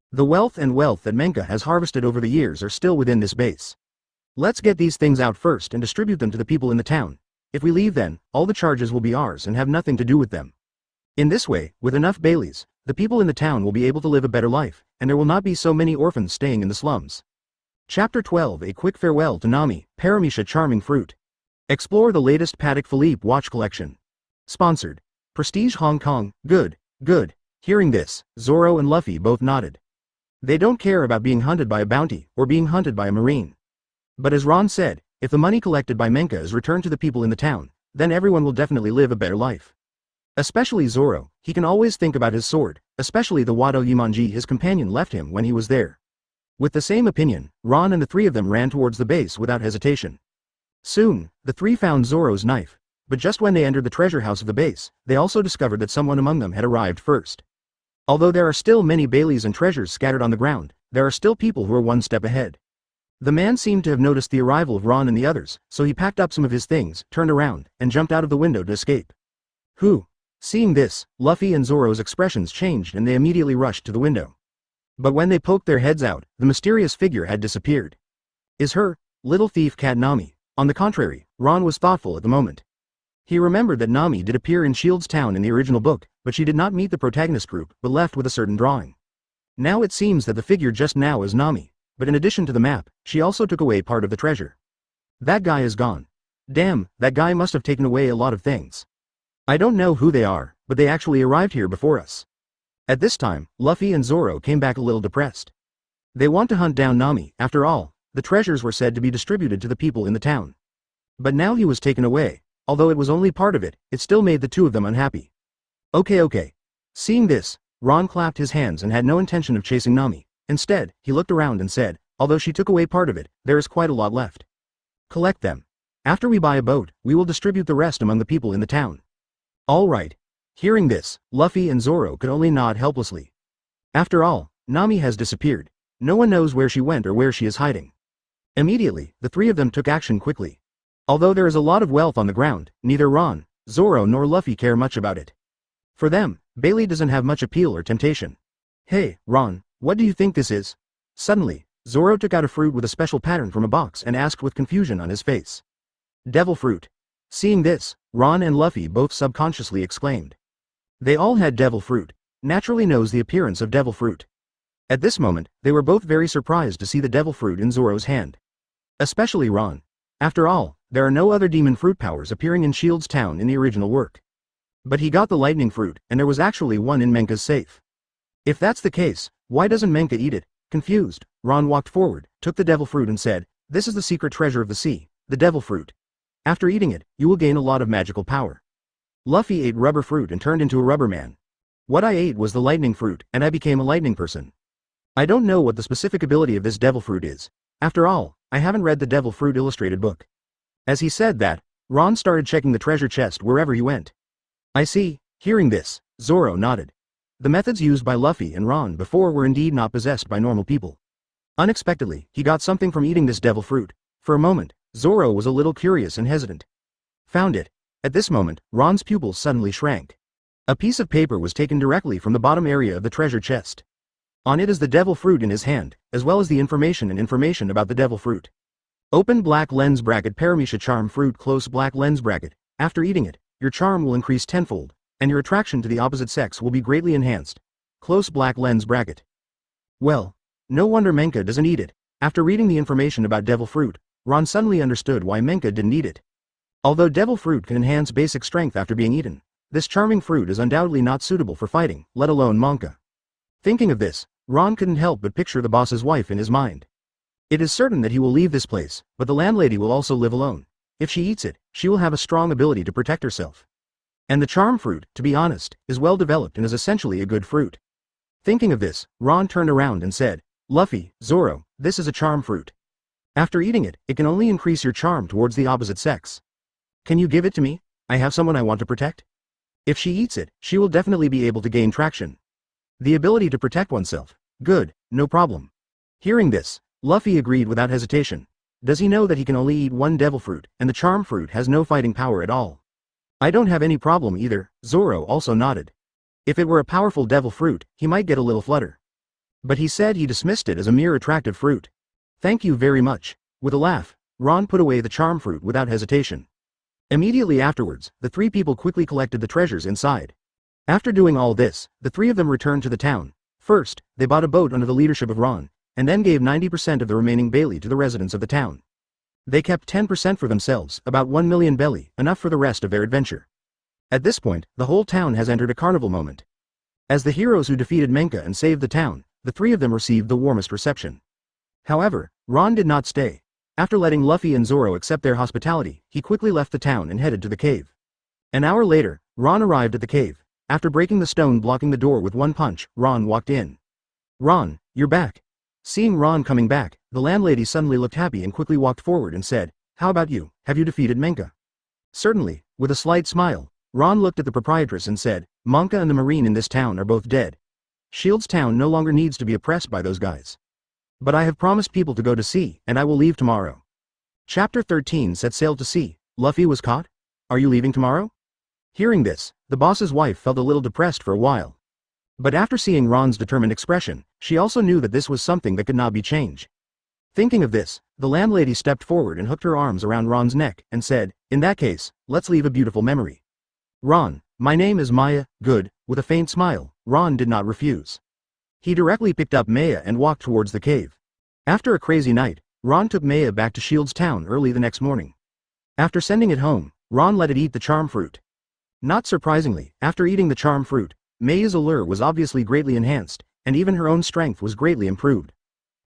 The wealth that Menka has harvested over the years are still within this base. Let's get these things out first and distribute them to the people in the town. If we leave then, all the charges will be ours and have nothing to do with them. In this way, with enough Baileys, the people in the town will be able to live a better life, and there will not be so many orphans staying in the slums." Chapter 12: A Quick Farewell to Nami, Paramecia Charming Fruit. Explore the latest Patek Philippe watch collection. Sponsored. Prestige Hong Kong. Good, good. Hearing this, Zoro and Luffy both nodded. They don't care about being hunted by a bounty, or being hunted by a Marine. But as Ron said, if the money collected by Menka is returned to the people in the town, then everyone will definitely live a better life. Especially Zoro, he can always think about his sword, especially the Wado Yimanji his companion left him when he was there. With the same opinion, Ron and the 3 of them ran towards the base without hesitation. Soon, the 3 found Zoro's knife, but just when they entered the treasure house of the base, they also discovered that someone among them had arrived first. Although there are still many Baileys and treasures scattered on the ground, there are still people who are one step ahead. The man seemed to have noticed the arrival of Ron and the others, so he packed up some of his things, turned around, and jumped out of the window to escape. "Who?" Seeing this, Luffy and Zoro's expressions changed and they immediately rushed to the window. But when they poked their heads out, the mysterious figure had disappeared. "Is her little thief cat Nami?" On the contrary, Ron was thoughtful at the moment. He remembered that Nami did appear in Shield's town in the original book, but she did not meet the protagonist group but left with a certain drawing. Now it seems that the figure just now is Nami, but in addition to the map, she also took away part of the treasure. That guy is gone. Damn, that guy must have taken away a lot of things. I don't know who they are, but they actually arrived here before us. At this time, Luffy and Zoro came back a little depressed. They want to hunt down Nami. After all, the treasures were said to be distributed to the people in the town. But now he was taken away. Although it was only part of it, it still made the 2 of them unhappy. Okay. Seeing this, Ron clapped his hands and had no intention of chasing Nami. Instead, he looked around and said, "Although she took away part of it, there is quite a lot left. Collect them. After we buy a boat, we will distribute the rest among the people in the town." "All right." Hearing this, Luffy and Zoro could only nod helplessly. After all, Nami has disappeared. No one knows where she went or where she is hiding. Immediately, the 3 of them took action quickly. Although there is a lot of wealth on the ground, neither Ron, Zoro nor Luffy care much about it. For them, Bailey doesn't have much appeal or temptation. "Hey, Ron, what do you think this is?" Suddenly, Zoro took out a fruit with a special pattern from a box and asked with confusion on his face. "Devil fruit." Seeing this, Ron and Luffy both subconsciously exclaimed. They all had devil fruit, naturally knows the appearance of devil fruit. At this moment, they were both very surprised to see the devil fruit in Zoro's hand. Especially Ron. After all, there are no other demon fruit powers appearing in Shield's Town in the original work. But he got the lightning fruit, and there was actually one in Menka's safe. If that's the case, why doesn't Menka eat it? Confused, Ron walked forward, took the devil fruit and said, "This is the secret treasure of the sea, the devil fruit. After eating it, you will gain a lot of magical power." Luffy ate rubber fruit and turned into a rubber man. What I ate was the lightning fruit, and I became a lightning person. I don't know what the specific ability of this devil fruit is. After all, I haven't read the devil fruit illustrated book. As he said that, Ron started checking the treasure chest wherever he went. I see. Hearing this, Zoro nodded. The methods used by Luffy and Ron before were indeed not possessed by normal people. Unexpectedly, he got something from eating this devil fruit. For a moment, Zoro was a little curious and hesitant. Found it. At this moment, Ron's pupils suddenly shrank. A piece of paper was taken directly from the bottom area of the treasure chest. On it is the devil fruit in his hand, as well as the information about the devil fruit. Open black lens bracket paramecia charm fruit close black lens bracket. After eating it, your charm will increase tenfold, and your attraction to the opposite sex will be greatly enhanced. Close black lens bracket. Well, no wonder Menka doesn't eat it. After reading the information about devil fruit, Ron suddenly understood why Menka didn't eat it. Although devil fruit can enhance basic strength after being eaten, this charming fruit is undoubtedly not suitable for fighting, let alone Menka. Thinking of this, Ron couldn't help but picture the boss's wife in his mind. It is certain that he will leave this place, but the landlady will also live alone. If she eats it, she will have a strong ability to protect herself. And the charm fruit, to be honest, is well developed and is essentially a good fruit. Thinking of this, Ron turned around and said, "Luffy, Zoro, this is a charm fruit. After eating it, it can only increase your charm towards the opposite sex. Can you give it to me? I have someone I want to protect." If she eats it, she will definitely be able to gain traction. The ability to protect oneself. Good, no problem. Hearing this, Luffy agreed without hesitation. Does he know that he can only eat one devil fruit, and the charm fruit has no fighting power at all? I don't have any problem either, Zoro also nodded. If it were a powerful devil fruit, he might get a little flutter. But he said he dismissed it as a mere attractive fruit. Thank you very much. With a laugh, Ron put away the charm fruit without hesitation. Immediately afterwards, the three people quickly collected the treasures inside. After doing all this, the three of them returned to the town. First, they bought a boat under the leadership of Ron, and then gave 90% of the remaining belly to the residents of the town. They kept 10% for themselves, about 1 million belly, enough for the rest of their adventure. At this point, the whole town has entered a carnival moment. As the heroes who defeated Menka and saved the town, the three of them received the warmest reception. However, Ron did not stay. After letting Luffy and Zoro accept their hospitality, he quickly left the town and headed to the cave. An hour later, Ron arrived at the cave. After breaking the stone blocking the door with one punch, Ron walked in. "Ron, you're back." Seeing Ron coming back, the landlady suddenly looked happy and quickly walked forward and said, "How about you, have you defeated Menka?" Certainly, with a slight smile, Ron looked at the proprietress and said, "Menka and the marine in this town are both dead. Shield's town no longer needs to be oppressed by those guys. But I have promised people to go to sea, and I will leave tomorrow." Chapter 13 set sail to sea. Luffy was caught? Are you leaving tomorrow? Hearing this, the boss's wife felt a little depressed for a while. But after seeing Ron's determined expression, she also knew that this was something that could not be changed. Thinking of this, the landlady stepped forward and hooked her arms around Ron's neck and said, "In that case, let's leave a beautiful memory." "Ron, my name is Maya, good." With a faint smile, Ron did not refuse. He directly picked up Maya and walked towards the cave. After a crazy night, Ron took Maya back to Shield's town early the next morning. After sending it home, Ron let it eat the charm fruit. Not surprisingly, after eating the charm fruit, Maya's allure was obviously greatly enhanced, and even her own strength was greatly improved.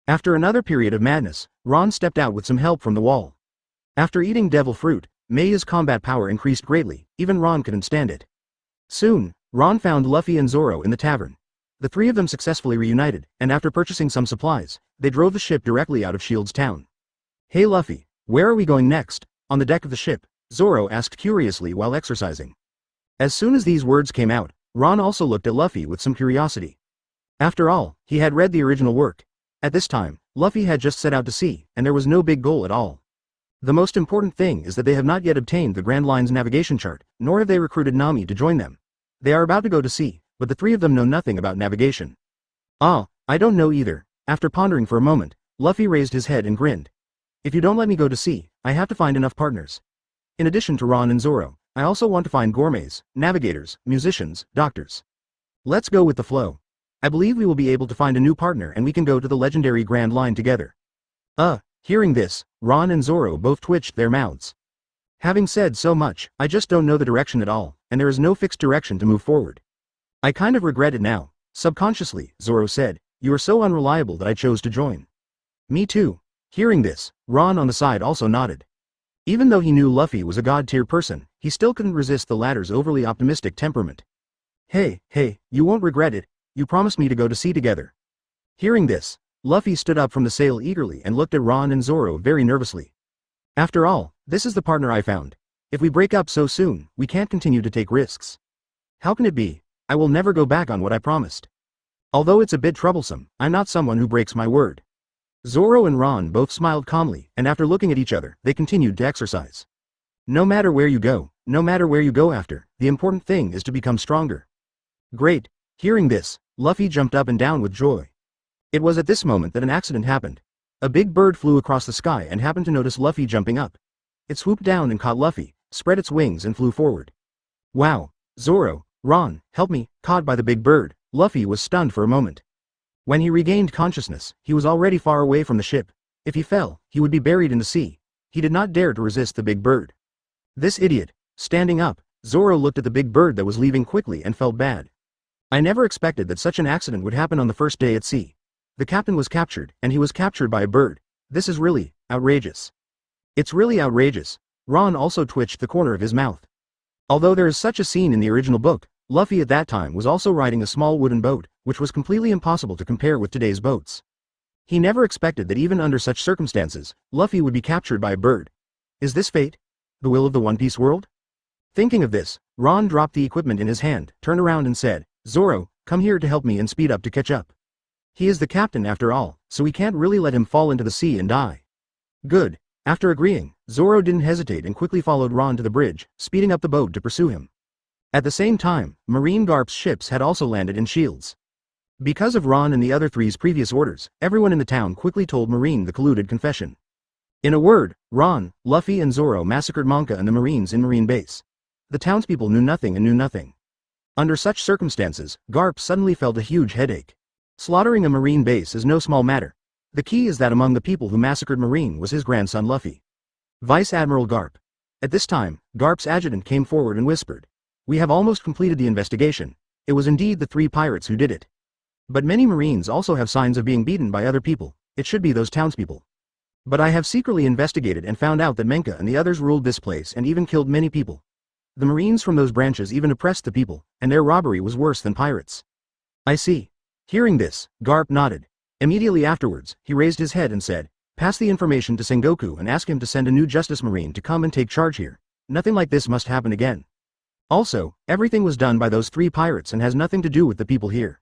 After another period of madness, Ron stepped out with some help from the wall. After eating devil fruit, Maya's combat power increased greatly, even Ron couldn't stand it. Soon, Ron found Luffy and Zoro in the tavern. The three of them successfully reunited, and after purchasing some supplies, they drove the ship directly out of Shield's town. "Hey Luffy, where are we going next?" On the deck of the ship, Zoro asked curiously while exercising. As soon as these words came out, Ron also looked at Luffy with some curiosity. After all, he had read the original work. At this time, Luffy had just set out to sea, and there was no big goal at all. The most important thing is that they have not yet obtained the Grand Line's navigation chart, nor have they recruited Nami to join them. They are about to go to sea, but the three of them know nothing about navigation. "Ah, I don't know either." After pondering for a moment, Luffy raised his head and grinned. "If you don't let me go to sea, I have to find enough partners. In addition to Ron and Zoro, I also want to find gourmets, navigators, musicians, doctors. Let's go with the flow." I believe we will be able to find a new partner and we can go to the legendary Grand Line together. Hearing this, Ron and Zoro both twitched their mouths. Having said so much, I just don't know the direction at all, and there is no fixed direction to move forward. I kind of regret it now. Subconsciously, Zoro said, you are so unreliable that I chose to join. Me too. Hearing this, Ron on the side also nodded. Even though he knew Luffy was a god-tier person, he still couldn't resist the latter's overly optimistic temperament. Hey, you won't regret it, you promised me to go to sea together. Hearing this, Luffy stood up from the sail eagerly and looked at Ron and Zoro very nervously. After all, this is the partner I found. If we break up so soon, we can't continue to take risks. How can it be? I will never go back on what I promised. Although it's a bit troublesome, I'm not someone who breaks my word. Zoro and Ron both smiled calmly, and after looking at each other, they continued to exercise. No matter where you go after, the important thing is to become stronger. Great. Hearing this, Luffy jumped up and down with joy. It was at this moment that an accident happened. A big bird flew across the sky and happened to notice Luffy jumping up. It swooped down and caught Luffy, spread its wings and flew forward. Wow! Zoro, Ron, help me! Caught by the big bird, Luffy was stunned for a moment. When he regained consciousness, he was already far away from the ship. If he fell, he would be buried in the sea. He did not dare to resist the big bird. This idiot! Standing up, Zoro looked at the big bird that was leaving quickly and felt bad. I never expected that such an accident would happen on the first day at sea. The captain was captured, and he was captured by a bird. This is really outrageous. It's really outrageous. Ron also twitched the corner of his mouth. Although there is such a scene in the original book, Luffy at that time was also riding a small wooden boat, which was completely impossible to compare with today's boats. He never expected that even under such circumstances, Luffy would be captured by a bird. Is this fate? The will of the One Piece world? Thinking of this, Ron dropped the equipment in his hand, turned around and said, Zoro, come here to help me and speed up to catch up. He is the captain after all, so we can't really let him fall into the sea and die. Good. After agreeing, Zoro didn't hesitate and quickly followed Ron to the bridge, speeding up the boat to pursue him. At the same time, Marine Garp's ships had also landed in shields. Because of Ron and the other three's previous orders, everyone in the town quickly told Marine the colluded confession. In a word, Ron, Luffy and Zoro massacred Monka and the Marines in Marine Base. The townspeople knew nothing and knew nothing. Under such circumstances, Garp suddenly felt a huge headache. Slaughtering a Marine base is no small matter. The key is that among the people who massacred Marine was his grandson Luffy. Vice Admiral Garp. At this time, Garp's adjutant came forward and whispered, we have almost completed the investigation. It was indeed the three pirates who did it. But many Marines also have signs of being beaten by other people. It should be those townspeople. But I have secretly investigated and found out that Menka and the others ruled this place and even killed many people. The Marines from those branches even oppressed the people, and their robbery was worse than pirates. I see. Hearing this, Garp nodded. Immediately afterwards, he raised his head and said, pass the information to Sengoku and ask him to send a new Justice Marine to come and take charge here. Nothing like this must happen again. Also, everything was done by those three pirates and has nothing to do with the people here.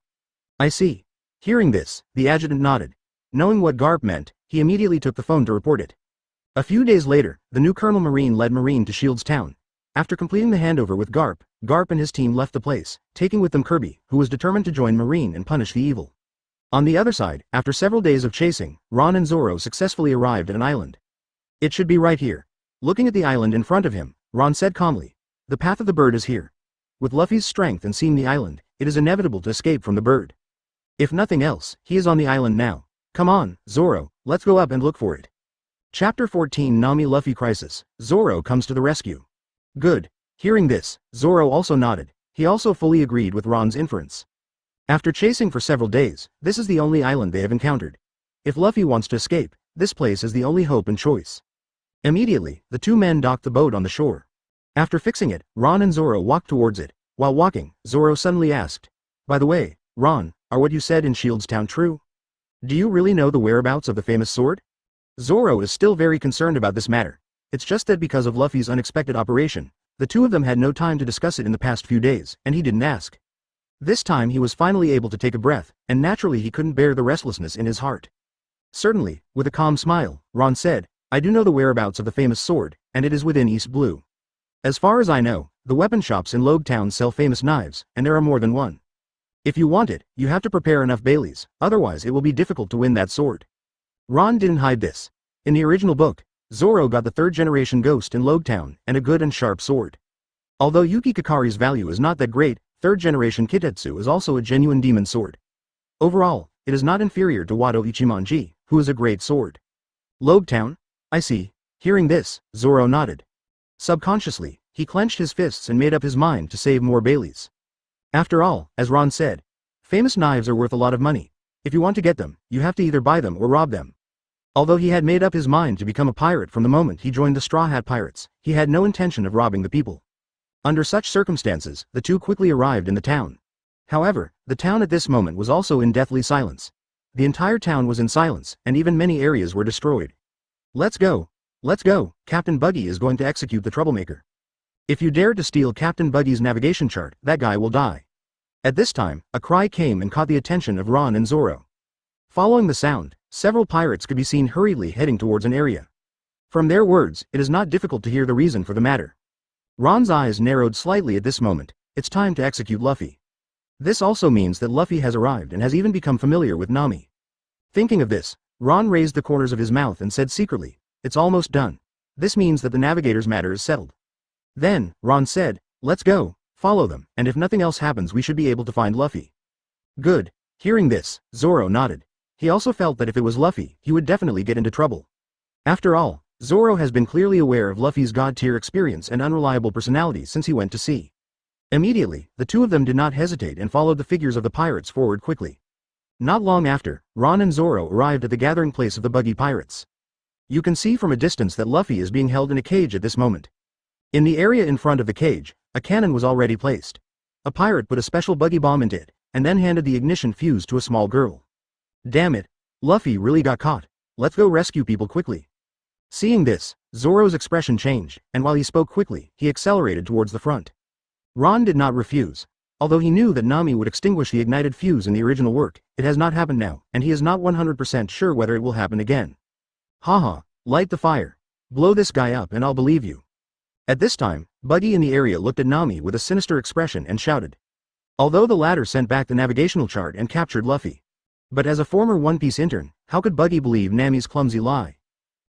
I see. Hearing this, the adjutant nodded. Knowing what Garp meant, he immediately took the phone to report it. A few days later, the new Colonel Marine led Marine to Shields Town. After completing the handover with Garp, Garp and his team left the place, taking with them Kirby, who was determined to join Marine and punish the evil. On the other side, after several days of chasing, Ron and Zoro successfully arrived at an island. It should be right here. Looking at the island in front of him, Ron said calmly, the path of the bird is here. With Luffy's strength and seeing the island, it is inevitable to escape from the bird. If nothing else, he is on the island now. Come on, Zoro, let's go up and look for it. Chapter 14 Nami Luffy Crisis. Zoro comes to the rescue. Good. Hearing this, Zoro also nodded. He also fully agreed with Ron's inference. After chasing for several days, this is the only island they have encountered. If Luffy wants to escape, this place is the only hope and choice. Immediately, the two men docked the boat on the shore. After fixing it, Ron and Zoro walked towards it. While walking, Zoro suddenly asked, by the way, Ron, are what you said in Shields Town true? Do you really know the whereabouts of the famous sword? Zoro is still very concerned about this matter. It's just that because of Luffy's unexpected operation, the two of them had no time to discuss it in the past few days, and he didn't ask. This time he was finally able to take a breath, and naturally he couldn't bear the restlessness in his heart. Certainly, with a calm smile, Ron said, I do know the whereabouts of the famous sword, and it is within East Blue. As far as I know, the weapon shops in Logue Town sell famous knives, and there are more than one. If you want it, you have to prepare enough Baileys, otherwise it will be difficult to win that sword. Ron didn't hide this. In the original book, Zoro got the third-generation ghost in Logue Town and a good and sharp sword. Although Yuki Kakari's value is not that great, third-generation Kitetsu is also a genuine demon sword. Overall, it is not inferior to Wado Ichimonji, who is a great sword. Lobe Town? I see. Hearing this, Zoro nodded. Subconsciously, he clenched his fists and made up his mind to save more Baileys. After all, as Ron said, famous knives are worth a lot of money. If you want to get them, you have to either buy them or rob them. Although he had made up his mind to become a pirate from the moment he joined the Straw Hat Pirates, he had no intention of robbing the people. Under such circumstances, the two quickly arrived in the town. However, the town at this moment was also in deathly silence. The entire town was in silence, and even many areas were destroyed. Let's go. Let's go, Captain Buggy is going to execute the troublemaker. If you dare to steal Captain Buggy's navigation chart, that guy will die. At this time, a cry came and caught the attention of Ron and Zoro. Following the sound, several pirates could be seen hurriedly heading towards an area. From their words, it is not difficult to hear the reason for the matter. Ron's eyes narrowed slightly at this moment. It's time to execute Luffy. This also means that Luffy has arrived and has even become familiar with Nami. Thinking of this, Ron raised the corners of his mouth and said secretly, "It's almost done. This means that the navigator's matter is settled." Then, Ron said, "Let's go, follow them, and if nothing else happens we should be able to find Luffy." Good. Hearing this, Zoro nodded. He also felt that if it was Luffy, he would definitely get into trouble. After all, Zoro has been clearly aware of Luffy's god-tier experience and unreliable personality since he went to sea. Immediately, the two of them did not hesitate and followed the figures of the pirates forward quickly. Not long after, Ron and Zoro arrived at the gathering place of the Buggy pirates. You can see from a distance that Luffy is being held in a cage at this moment. In the area in front of the cage, a cannon was already placed. A pirate put a special buggy bomb into it, and then handed the ignition fuse to a small girl. Damn it! Luffy really got caught. Let's go rescue people quickly. Seeing this, Zoro's expression changed, and while he spoke quickly, he accelerated towards the front. Ron did not refuse. Although he knew that Nami would extinguish the ignited fuse in the original work, it has not happened now, and he is not 100% sure whether it will happen again. Haha, light the fire. Blow this guy up and I'll believe you. At this time, Buggy in the area looked at Nami with a sinister expression and shouted. Although the latter sent back the navigational chart and captured Luffy. But as a former One Piece intern, how could Buggy believe Nami's clumsy lie?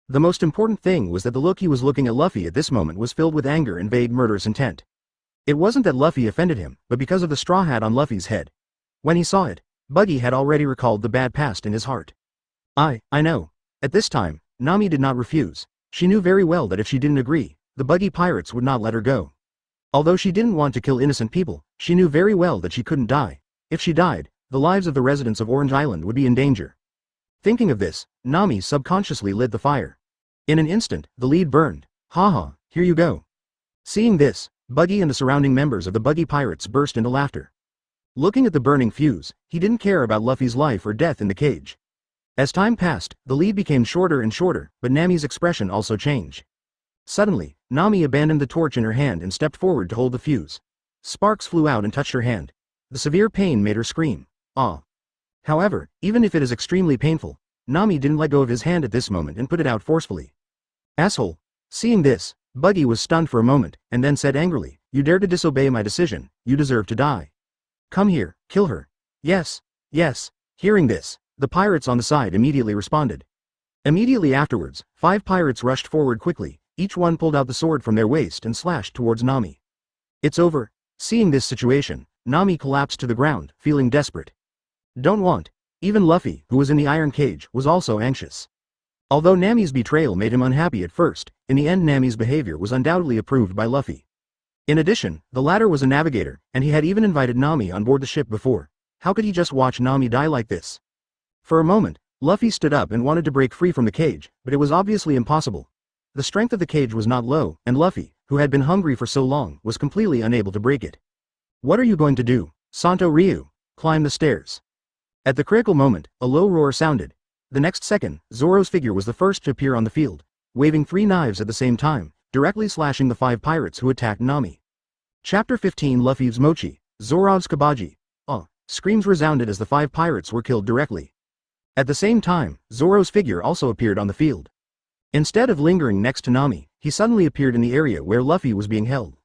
The most important thing was that the look he was looking at Luffy at this moment was filled with anger and vague murderous intent. It wasn't that Luffy offended him, but because of the straw hat on Luffy's head. When he saw it, Buggy had already recalled the bad past in his heart. I know. At this time, Nami did not refuse. She knew very well that if she didn't agree, the Buggy pirates would not let her go. Although she didn't want to kill innocent people, she knew very well that she couldn't die. If she died, the lives of the residents of Orange Island would be in danger. Thinking of this, Nami subconsciously lit the fire. In an instant, the lead burned. Haha, here you go. Seeing this, Buggy and the surrounding members of the Buggy pirates burst into laughter. Looking at the burning fuse, he didn't care about Luffy's life or death in the cage. As time passed, the lead became shorter and shorter, but Nami's expression also changed. Suddenly, Nami abandoned the torch in her hand and stepped forward to hold the fuse. Sparks flew out and touched her hand. The severe pain made her scream. Ah. However, even if it is extremely painful, Nami didn't let go of his hand at this moment and put it out forcefully. Asshole. Seeing this, Buggy was stunned for a moment, and then said angrily, "You dare to disobey my decision, you deserve to die. Come here, kill her." Yes. Hearing this, the pirates on the side immediately responded. Immediately afterwards, 5 pirates rushed forward quickly, each one pulled out the sword from their waist and slashed towards Nami. It's over. Seeing this situation, Nami collapsed to the ground, feeling desperate. Don't want. Even Luffy, who was in the iron cage, was also anxious. Although Nami's betrayal made him unhappy at first, in the end Nami's behavior was undoubtedly approved by Luffy. In addition, the latter was a navigator, and he had even invited Nami on board the ship before. How could he just watch Nami die like this? For a moment, Luffy stood up and wanted to break free from the cage, but it was obviously impossible. The strength of the cage was not low, and Luffy, who had been hungry for so long, was completely unable to break it. What are you going to do, Santo Ryu? Climb the stairs. At the critical moment, a low roar sounded. The next second, Zoro's figure was the first to appear on the field, waving 3 knives at the same time, directly slashing the 5 pirates who attacked Nami. Chapter 15 Luffy's Mochi, Zoro's Kabaji. Screams resounded as the 5 pirates were killed directly. At the same time, Zoro's figure also appeared on the field. Instead of lingering next to Nami, he suddenly appeared in the area where Luffy was being held.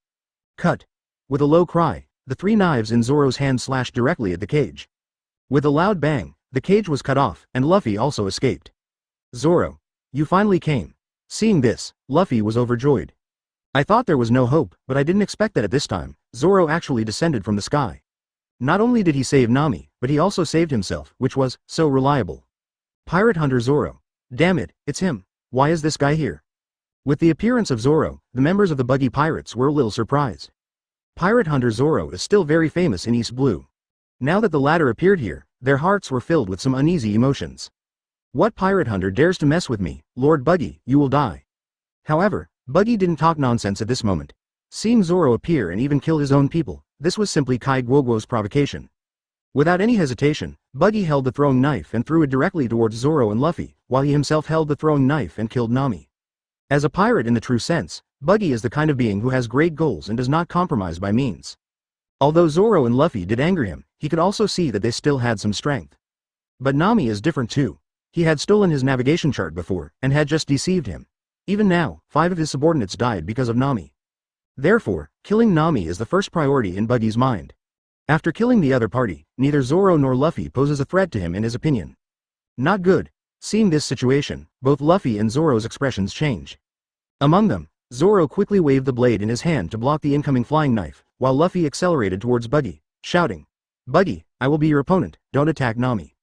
Cut. With a low cry, the 3 knives in Zoro's hand slashed directly at the cage. With a loud bang, the cage was cut off, and Luffy also escaped. Zoro. You finally came. Seeing this, Luffy was overjoyed. I thought there was no hope, but I didn't expect that at this time, Zoro actually descended from the sky. Not only did he save Nami, but he also saved himself, which was so reliable. Pirate Hunter Zoro. Damn it, it's him. Why is this guy here? With the appearance of Zoro, the members of the Buggy Pirates were a little surprised. Pirate Hunter Zoro is still very famous in East Blue. Now that the latter appeared here, their hearts were filled with some uneasy emotions. What pirate hunter dares to mess with me, Lord Buggy, you will die. However, Buggy didn't talk nonsense at this moment. Seeing Zoro appear and even kill his own people, this was simply Kai Guoguo's provocation. Without any hesitation, Buggy held the throwing knife and threw it directly towards Zoro and Luffy, while he himself held the throwing knife and killed Nami. As a pirate in the true sense, Buggy is the kind of being who has great goals and does not compromise by means. Although Zoro and Luffy did anger him, he could also see that they still had some strength. But Nami is different too. He had stolen his navigation chart before, and had just deceived him. Even now, 5 of his subordinates died because of Nami. Therefore, killing Nami is the first priority in Buggy's mind. After killing the other party, neither Zoro nor Luffy poses a threat to him in his opinion. Not good. Seeing this situation, both Luffy and Zoro's expressions change. Among them, Zoro quickly waved the blade in his hand to block the incoming flying knife, while Luffy accelerated towards Buggy, shouting, "Buggy, I will be your opponent, don't attack Nami."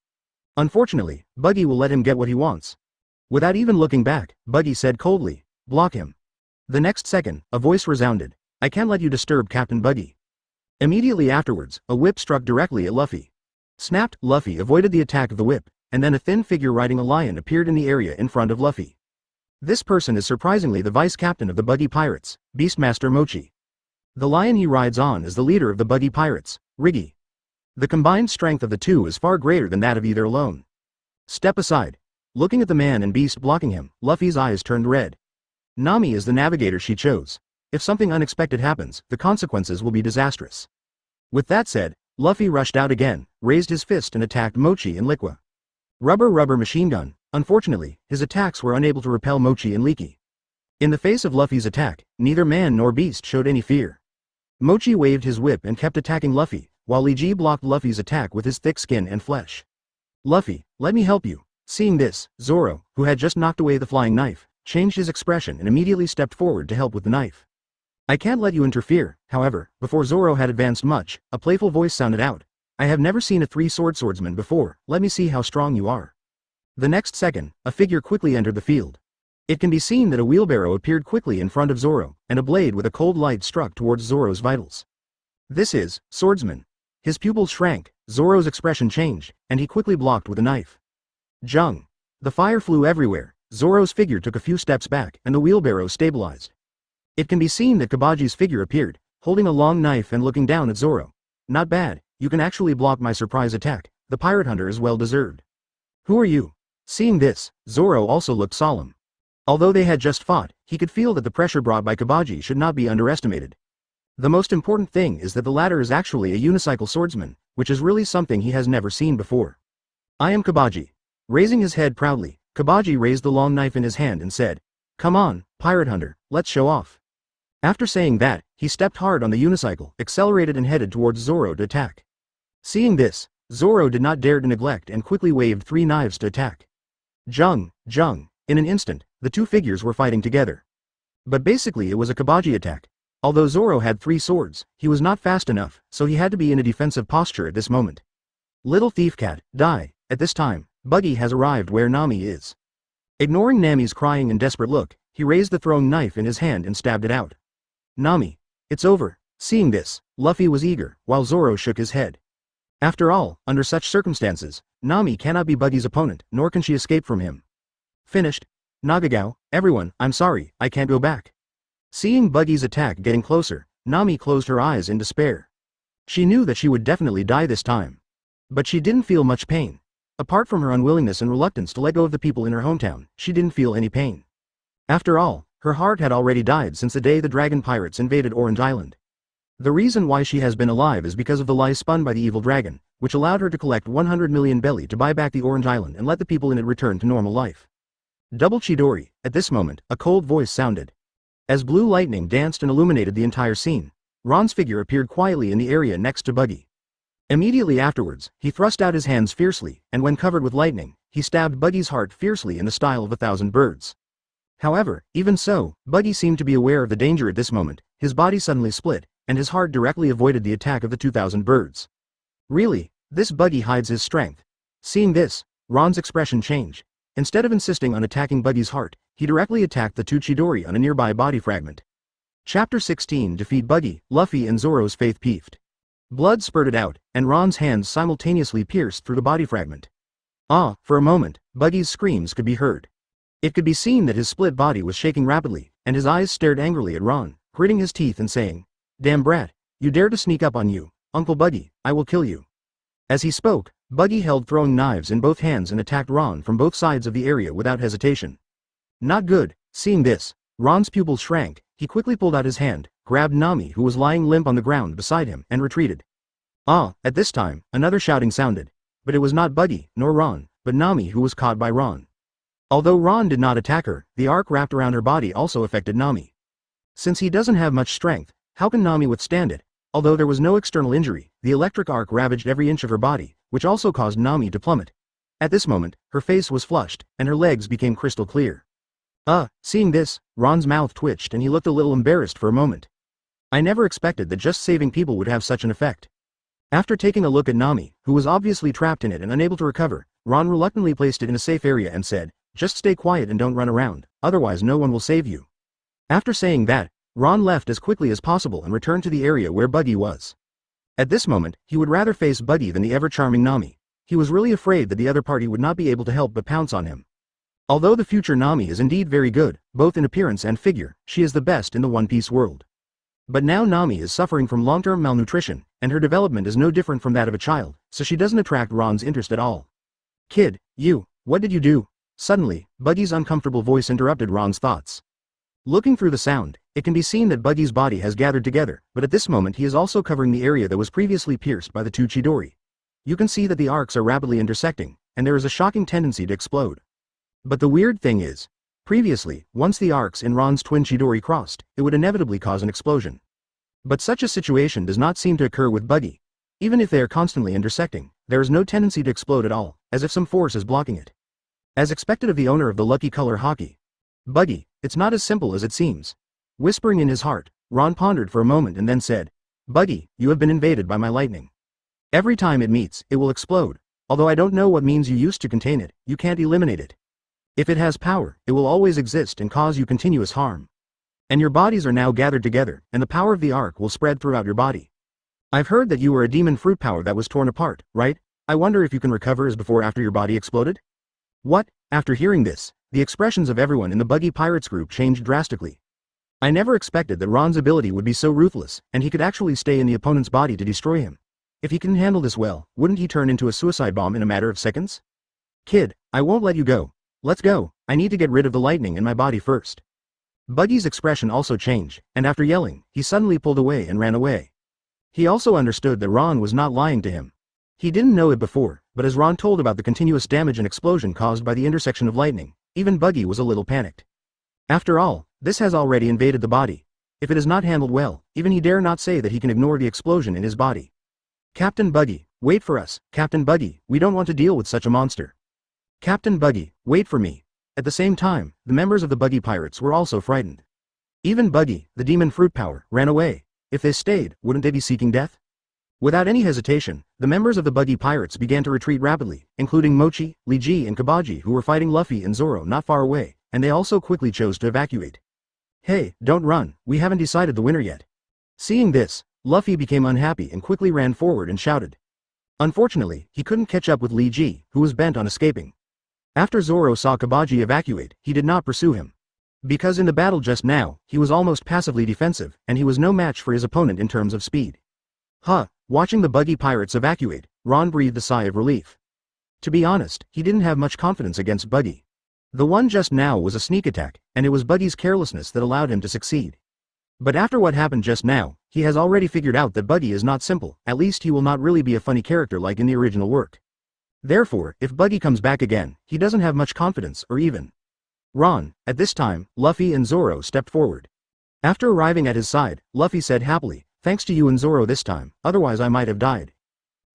Unfortunately, Buggy will let him get what he wants. Without even looking back, Buggy said coldly, "Block him." The next second, a voice resounded, "I can't let you disturb Captain Buggy." Immediately afterwards, a whip struck directly at Luffy. Snapped, Luffy avoided the attack of the whip, and then a thin figure riding a lion appeared in the area in front of Luffy. This person is surprisingly the vice captain of the Buggy Pirates, Beastmaster Mochi. The lion he rides on is the leader of the Buggy Pirates, Riggy. The combined strength of the two is far greater than that of either alone. Step aside. Looking at the man and beast blocking him, Luffy's eyes turned red. Nami is the navigator she chose. If something unexpected happens, the consequences will be disastrous. With that said, Luffy rushed out again, raised his fist and attacked Mochi and Liqua. Rubber machine gun. Unfortunately, his attacks were unable to repel Mochi and Leaky. In the face of Luffy's attack, neither man nor beast showed any fear. Mochi waved his whip and kept attacking Luffy, while Leaky blocked Luffy's attack with his thick skin and flesh. "Luffy, let me help you." Seeing this, Zoro, who had just knocked away the flying knife, changed his expression and immediately stepped forward to help with the knife. "I can't let you interfere." However, before Zoro had advanced much, a playful voice sounded out. "I have never seen a 3-sword swordsman before, let me see how strong you are." The next second, a figure quickly entered the field. It can be seen that a wheelbarrow appeared quickly in front of Zoro, and a blade with a cold light struck towards Zoro's vitals. This is, swordsman. His pupils shrank, Zoro's expression changed, and he quickly blocked with a knife. Jung. The fire flew everywhere, Zoro's figure took a few steps back, and the wheelbarrow stabilized. It can be seen that Kabaji's figure appeared, holding a long knife and looking down at Zoro. "Not bad, you can actually block my surprise attack, the pirate hunter is well deserved." "Who are you?" Seeing this, Zoro also looked solemn. Although they had just fought, he could feel that the pressure brought by Kabaji should not be underestimated. The most important thing is that the latter is actually a unicycle swordsman, which is really something he has never seen before. "I am Kabaji." Raising his head proudly, Kabaji raised the long knife in his hand and said, "Come on, pirate hunter, let's show off." After saying that, he stepped hard on the unicycle, accelerated and headed towards Zoro to attack. Seeing this, Zoro did not dare to neglect and quickly waved 3 knives to attack. Jung. In an instant, the two figures were fighting together. But basically it was a Kabaji attack. Although Zoro had 3 swords, he was not fast enough, so he had to be in a defensive posture at this moment. Little thief cat, die. At this time, Buggy has arrived where Nami is. Ignoring Nami's crying and desperate look, he raised the throwing knife in his hand and stabbed it out. "Nami. It's over." Seeing this, Luffy was eager, while Zoro shook his head. After all, under such circumstances, Nami cannot be Buggy's opponent, nor can she escape from him. "Finished. Nagagao, everyone, I'm sorry, I can't go back." Seeing Buggy's attack getting closer, Nami closed her eyes in despair. She knew that she would definitely die this time. But she didn't feel much pain. Apart from her unwillingness and reluctance to let go of the people in her hometown, she didn't feel any pain. After all, her heart had already died since the day the dragon pirates invaded Orange Island. The reason why she has been alive is because of the lies spun by the evil dragon, which allowed her to collect 100 million belly to buy back the Orange Island and let the people in it return to normal life. Double Chidori. At this moment, a cold voice sounded. As blue lightning danced and illuminated the entire scene, Ron's figure appeared quietly in the area next to Buggy. Immediately afterwards, he thrust out his hands fiercely, and when covered with lightning, he stabbed Buggy's heart fiercely in the style of 1,000 birds. However, even so, Buggy seemed to be aware of the danger at this moment, his body suddenly split, and his heart directly avoided the attack of the 2,000 birds. Really, this Buggy hides his strength. Seeing this, Ron's expression changed. Instead of insisting on attacking Buggy's heart, he directly attacked the two Chidori on a nearby body fragment. Chapter 16 Defeat Buggy, Luffy and Zoro's faith peeved. Blood spurted out, and Ron's hands simultaneously pierced through the body fragment. For a moment, Buggy's screams could be heard. It could be seen that his split body was shaking rapidly, and his eyes stared angrily at Ron, gritting his teeth and saying, "Damn brat, you dare to sneak up on you, Uncle Buggy, I will kill you." As he spoke, Buggy held throwing knives in both hands and attacked Ron from both sides of the area without hesitation. Not good. Seeing this, Ron's pupils shrank. He quickly pulled out his hand, grabbed Nami who was lying limp on the ground beside him and retreated. At this time, another shouting sounded. But it was not Buggy, nor Ron, but Nami who was caught by Ron. Although Ron did not attack her, the arc wrapped around her body also affected Nami. Since he doesn't have much strength, how can Nami withstand it? Although there was no external injury, the electric arc ravaged every inch of her body, which also caused Nami to plummet. At this moment, her face was flushed, and her legs became crystal clear. Seeing this, Ron's mouth twitched and he looked a little embarrassed for a moment. I never expected that just saving people would have such an effect. After taking a look at Nami, who was obviously trapped in it and unable to recover, Ron reluctantly placed it in a safe area and said, "Just stay quiet and don't run around, otherwise no one will save you." After saying that, Ron left as quickly as possible and returned to the area where Buggy was. At this moment, he would rather face Buggy than the ever-charming Nami. He was really afraid that the other party would not be able to help but pounce on him. Although the future Nami is indeed very good, both in appearance and figure, she is the best in the One Piece world. But now Nami is suffering from long-term malnutrition, and her development is no different from that of a child, so she doesn't attract Ron's interest at all. "Kid, what did you do?" Suddenly, Buggy's uncomfortable voice interrupted Ron's thoughts. Looking through the sound, it can be seen that Buggy's body has gathered together, but at this moment he is also covering the area that was previously pierced by the two Chidori. You can see that the arcs are rapidly intersecting, and there is a shocking tendency to explode. But the weird thing is, previously, once the arcs in Ron's twin Chidori crossed, it would inevitably cause an explosion. But such a situation does not seem to occur with Buggy. Even if they are constantly intersecting, there is no tendency to explode at all, as if some force is blocking it. As expected of the owner of the Lucky Color Hockey. "Buggy, it's not as simple as it seems." Whispering in his heart, Ron pondered for a moment and then said, "Buggy, you have been invaded by my lightning. Every time it meets, it will explode. Although I don't know what means you used to contain it, you can't eliminate it. If it has power, it will always exist and cause you continuous harm. And your bodies are now gathered together, and the power of the arc will spread throughout your body. I've heard that you were a demon fruit power that was torn apart, right? I wonder if you can recover as before after your body exploded?" What? After hearing this, the expressions of everyone in the Buggy Pirates group changed drastically. I never expected that Ron's ability would be so ruthless, and he could actually stay in the opponent's body to destroy him. If he can handle this well, wouldn't he turn into a suicide bomb in a matter of seconds? "Kid, I won't let you go. Let's go, I need to get rid of the lightning in my body first." Buggy's expression also changed, and after yelling, he suddenly pulled away and ran away. He also understood that Ron was not lying to him. He didn't know it before, but as Ron told about the continuous damage and explosion caused by the intersection of lightning, even Buggy was a little panicked. After all, this has already invaded the body. If it is not handled well, even he dare not say that he can ignore the explosion in his body. "Captain Buggy, wait for us, Captain Buggy, we don't want to deal with such a monster. Captain Buggy, wait for me." At the same time, the members of the Buggy Pirates were also frightened. Even Buggy, the demon fruit power, ran away. If they stayed, wouldn't they be seeking death? Without any hesitation, the members of the Buggy Pirates began to retreat rapidly, including Mochi, Liji and Kabaji who were fighting Luffy and Zoro not far away, and they also quickly chose to evacuate. "Hey, don't run, we haven't decided the winner yet." Seeing this, Luffy became unhappy and quickly ran forward and shouted. Unfortunately, he couldn't catch up with Liji, who was bent on escaping. After Zoro saw Kabaji evacuate, he did not pursue him. Because in the battle just now, he was almost passively defensive, and he was no match for his opponent in terms of speed. Watching the Buggy Pirates evacuate, Ron breathed a sigh of relief. To be honest, he didn't have much confidence against Buggy. The one just now was a sneak attack, and it was Buggy's carelessness that allowed him to succeed. But after what happened just now, he has already figured out that Buggy is not simple, at least he will not really be a funny character like in the original work. Therefore, if Buggy comes back again, he doesn't have much confidence or even. Ron. At this time, Luffy and Zoro stepped forward. After arriving at his side, Luffy said happily, "Thanks to you and Zoro this time, otherwise I might have died."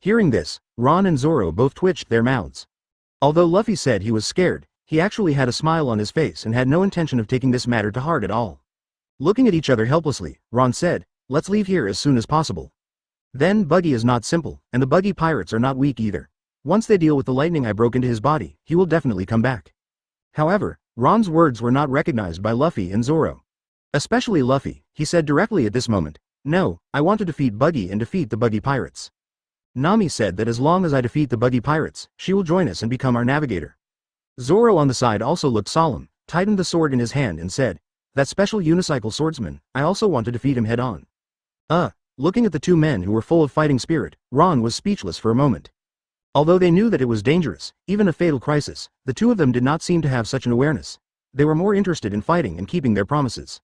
Hearing this, Ron and Zoro both twitched their mouths. Although Luffy said he was scared, he actually had a smile on his face and had no intention of taking this matter to heart at all. Looking at each other helplessly, Ron said, "Let's leave here as soon as possible." Then Buggy is not simple, and the Buggy pirates are not weak either. Once they deal with the lightning I broke into his body, he will definitely come back. However, Ron's words were not recognized by Luffy and Zoro. Especially Luffy, he said directly at this moment, "No, I want to defeat Buggy and defeat the Buggy pirates." Nami said that as long as I defeat the Buggy pirates, she will join us and become our navigator. Zoro on the side also looked solemn, tightened the sword in his hand and said, "That special unicycle swordsman, I also want to defeat him head on." Looking at the two men who were full of fighting spirit, Ron was speechless for a moment. Although they knew that it was dangerous, even a fatal crisis, the two of them did not seem to have such an awareness. They were more interested in fighting and keeping their promises.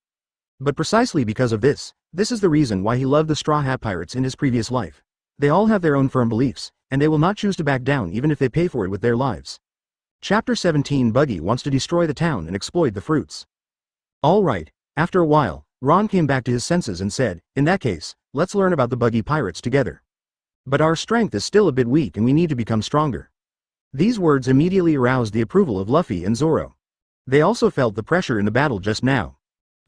But precisely because of this is the reason why he loved the Straw Hat Pirates in his previous life. They all have their own firm beliefs, and they will not choose to back down even if they pay for it with their lives. Chapter 17 Buggy wants to destroy the town and exploit the fruits. Alright, after a while, Ron came back to his senses and said, "In that case, let's learn about the Buggy pirates together. But our strength is still a bit weak and we need to become stronger." These words immediately aroused the approval of Luffy and Zoro. They also felt the pressure in the battle just now.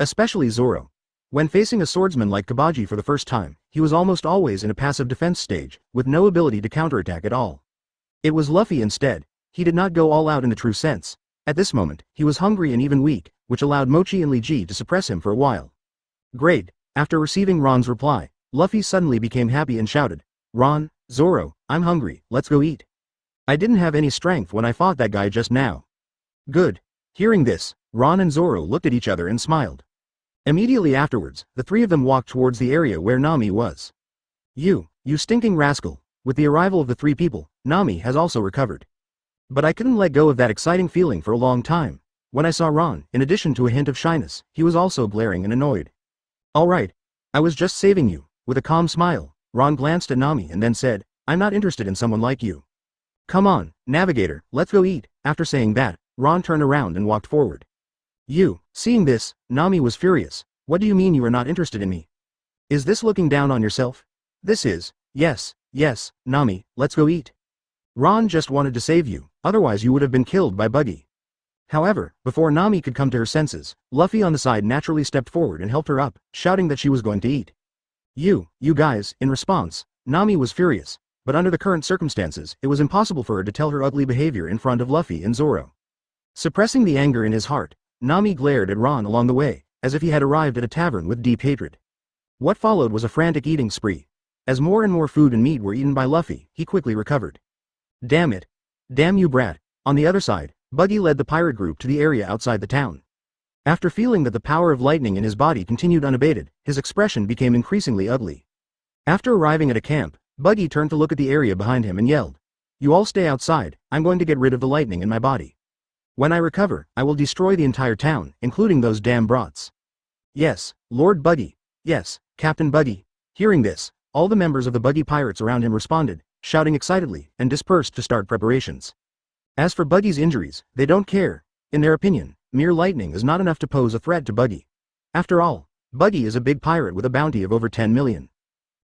Especially Zoro. When facing a swordsman like Kabaji for the first time, he was almost always in a passive defense stage, with no ability to counterattack at all. It was Luffy instead. He did not go all out in the true sense. At this moment, he was hungry and even weak, which allowed Mochi and Lee Ji to suppress him for a while. Great. After receiving Ron's reply, Luffy suddenly became happy and shouted, "Ron, Zoro, I'm hungry, let's go eat. I didn't have any strength when I fought that guy just now." Good. Hearing this, Ron and Zoro looked at each other and smiled. Immediately afterwards, the three of them walked towards the area where Nami was. You stinking rascal." With the arrival of the three people, Nami has also recovered. "But I couldn't let go of that exciting feeling for a long time. When I saw Ron, in addition to a hint of shyness, he was also glaring and annoyed." "Alright. I was just saving you." With a calm smile, Ron glanced at Nami and then said, "I'm not interested in someone like you. Come on, navigator, let's go eat." After saying that, Ron turned around and walked forward. Seeing this, Nami was furious. "What do you mean you are not interested in me? Is this looking down on yourself?" "This is, yes, Nami, let's go eat. Ron just wanted to save you, otherwise you would have been killed by Buggy." However, before Nami could come to her senses, Luffy on the side naturally stepped forward and helped her up, shouting that she was going to eat. You guys." In response, Nami was furious, but under the current circumstances, it was impossible for her to tell her ugly behavior in front of Luffy and Zoro. Suppressing the anger in his heart, Nami glared at Ron along the way, as if he had arrived at a tavern with deep hatred. What followed was a frantic eating spree. As more and more food and meat were eaten by Luffy, he quickly recovered. "Damn it. Damn you brat." On the other side, Buggy led the pirate group to the area outside the town. After feeling that the power of lightning in his body continued unabated, his expression became increasingly ugly. After arriving at a camp, Buggy turned to look at the area behind him and yelled, "You all stay outside, I'm going to get rid of the lightning in my body. When I recover, I will destroy the entire town, including those damn brats." "Yes, Lord Buggy. Yes, Captain Buggy." Hearing this, all the members of the Buggy pirates around him responded, shouting excitedly, and dispersed to start preparations. As for Buggy's injuries, they don't care. In their opinion, mere lightning is not enough to pose a threat to Buggy. After all, Buggy is a big pirate with a bounty of over 10 million.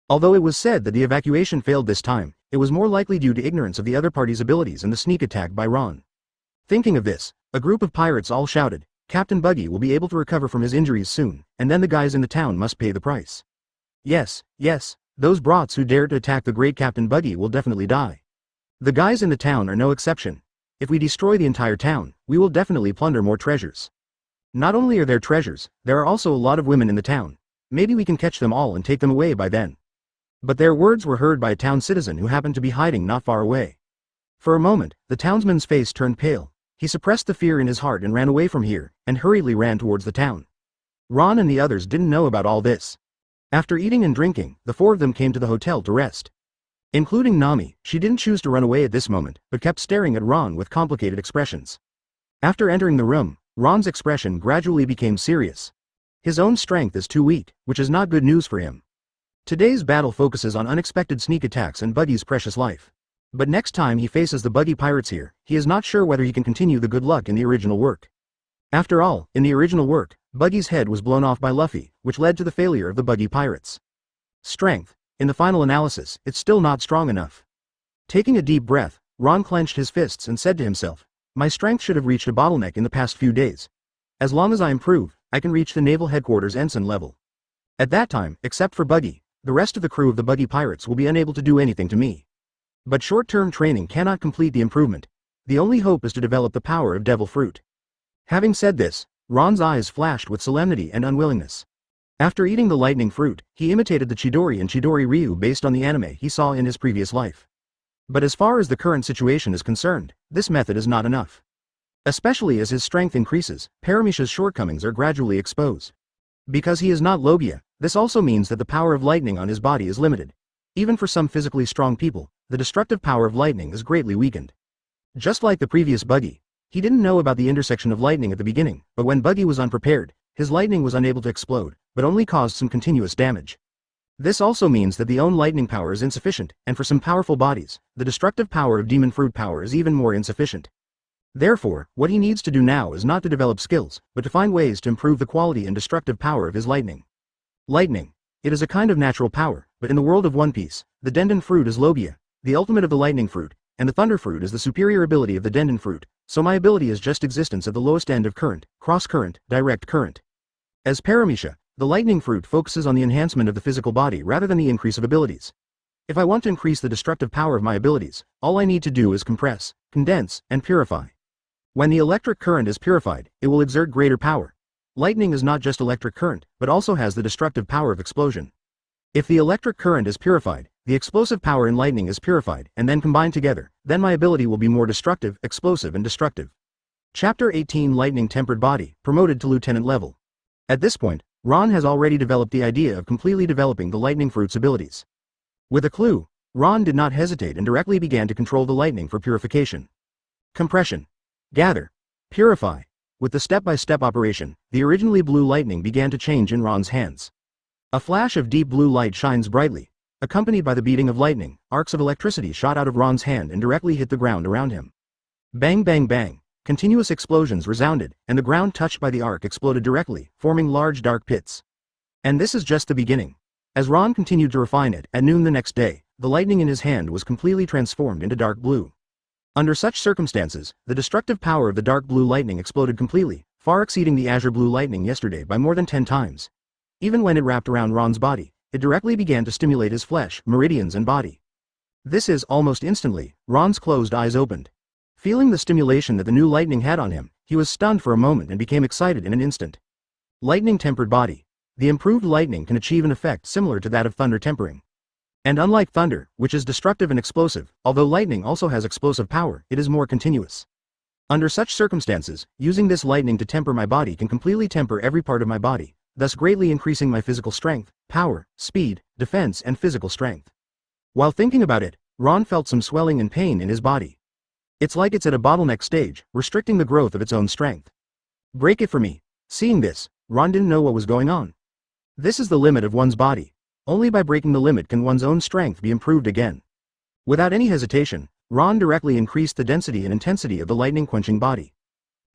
Although it was said that the evacuation failed this time, it was more likely due to ignorance of the other party's abilities and the sneak attack by Ron. Thinking of this, a group of pirates all shouted, "Captain Buggy will be able to recover from his injuries soon, and then the guys in the town must pay the price. Yes, those brats who dared to attack the great Captain Buggy will definitely die. The guys in the town are no exception. If we destroy the entire town, we will definitely plunder more treasures. Not only are there treasures, there are also a lot of women in the town. Maybe we can catch them all and take them away by then." But their words were heard by a town citizen who happened to be hiding not far away. For a moment, the townsman's face turned pale. He suppressed the fear in his heart and ran away from here, and hurriedly ran towards the town. Ron and the others didn't know about all this. After eating and drinking, the four of them came to the hotel to rest. Including Nami, she didn't choose to run away at this moment, but kept staring at Ron with complicated expressions. After entering the room, Ron's expression gradually became serious. His own strength is too weak, which is not good news for him. Today's battle focuses on unexpected sneak attacks and Buggy's precious life. But next time he faces the Buggy pirates here, he is not sure whether he can continue the good luck in the original work. After all, in the original work, Buggy's head was blown off by Luffy, which led to the failure of the Buggy pirates. Strength. In the final analysis, it's still not strong enough. Taking a deep breath, Ron clenched his fists and said to himself, "My strength should have reached a bottleneck in the past few days. As long as I improve, I can reach the naval headquarters ensign level. At that time, except for Buggy, the rest of the crew of the Buggy Pirates will be unable to do anything to me. But short-term training cannot complete the improvement. The only hope is to develop the power of Devil Fruit. Having said this, Ron's eyes flashed with solemnity and unwillingness. After eating the lightning fruit, he imitated the Chidori and Chidori Ryu based on the anime he saw in his previous life. But as far as the current situation is concerned, this method is not enough. Especially as his strength increases, Paramisha's shortcomings are gradually exposed. Because he is not Logia, this also means that the power of lightning on his body is limited. Even for some physically strong people, the destructive power of lightning is greatly weakened. Just like the previous Buggy, he didn't know about the intersection of lightning at the beginning, but when Buggy was unprepared, his lightning was unable to explode, but only caused some continuous damage. This also means that the own lightning power is insufficient, and for some powerful bodies, the destructive power of demon fruit power is even more insufficient. Therefore, what he needs to do now is not to develop skills, but to find ways to improve the quality and destructive power of his lightning. Lightning. It is a kind of natural power, but in the world of One Piece, the Denden fruit is Logia, the ultimate of the lightning fruit, and the thunder fruit is the superior ability of the Denden fruit, so my ability is just existence at the lowest end of current, cross-current, direct current. As Paramisha, the lightning fruit focuses on the enhancement of the physical body rather than the increase of abilities. If I want to increase the destructive power of my abilities, all I need to do is compress, condense, and purify. When the electric current is purified, it will exert greater power. Lightning is not just electric current, but also has the destructive power of explosion. If the electric current is purified, the explosive power in lightning is purified, and then combined together, then my ability will be more destructive, explosive and destructive. Chapter 18 Lightning Tempered Body, promoted to lieutenant level. At this point, Ron has already developed the idea of completely developing the lightning fruit's abilities. With a clue, Ron did not hesitate and directly began to control the lightning for purification. Compression. Gather. Purify. With the step-by-step operation, the originally blue lightning began to change in Ron's hands. A flash of deep blue light shines brightly. Accompanied by the beating of lightning, arcs of electricity shot out of Ron's hand and directly hit the ground around him. Bang bang bang. Continuous explosions resounded, and the ground touched by the arc exploded directly, forming large dark pits. And this is just the beginning. As Ron continued to refine it, at noon the next day, the lightning in his hand was completely transformed into dark blue. Under such circumstances, the destructive power of the dark blue lightning exploded completely, far exceeding the azure blue lightning yesterday by more than 10 times. Even when it wrapped around Ron's body, it directly began to stimulate his flesh, meridians and body. This is, almost instantly, Ron's closed eyes opened. Feeling the stimulation that the new lightning had on him, he was stunned for a moment and became excited in an instant. Lightning tempered body. The improved lightning can achieve an effect similar to that of thunder tempering. And unlike thunder, which is destructive and explosive, although lightning also has explosive power, it is more continuous. Under such circumstances, using this lightning to temper my body can completely temper every part of my body, thus greatly increasing my physical strength, power, speed, defense and physical strength. While thinking about it, Ron felt some swelling and pain in his body. It's like it's at a bottleneck stage, restricting the growth of its own strength. Break it for me. Seeing this, Ron didn't know what was going on. This is the limit of one's body. Only by breaking the limit can one's own strength be improved again. Without any hesitation, Ron directly increased the density and intensity of the lightning-quenching body.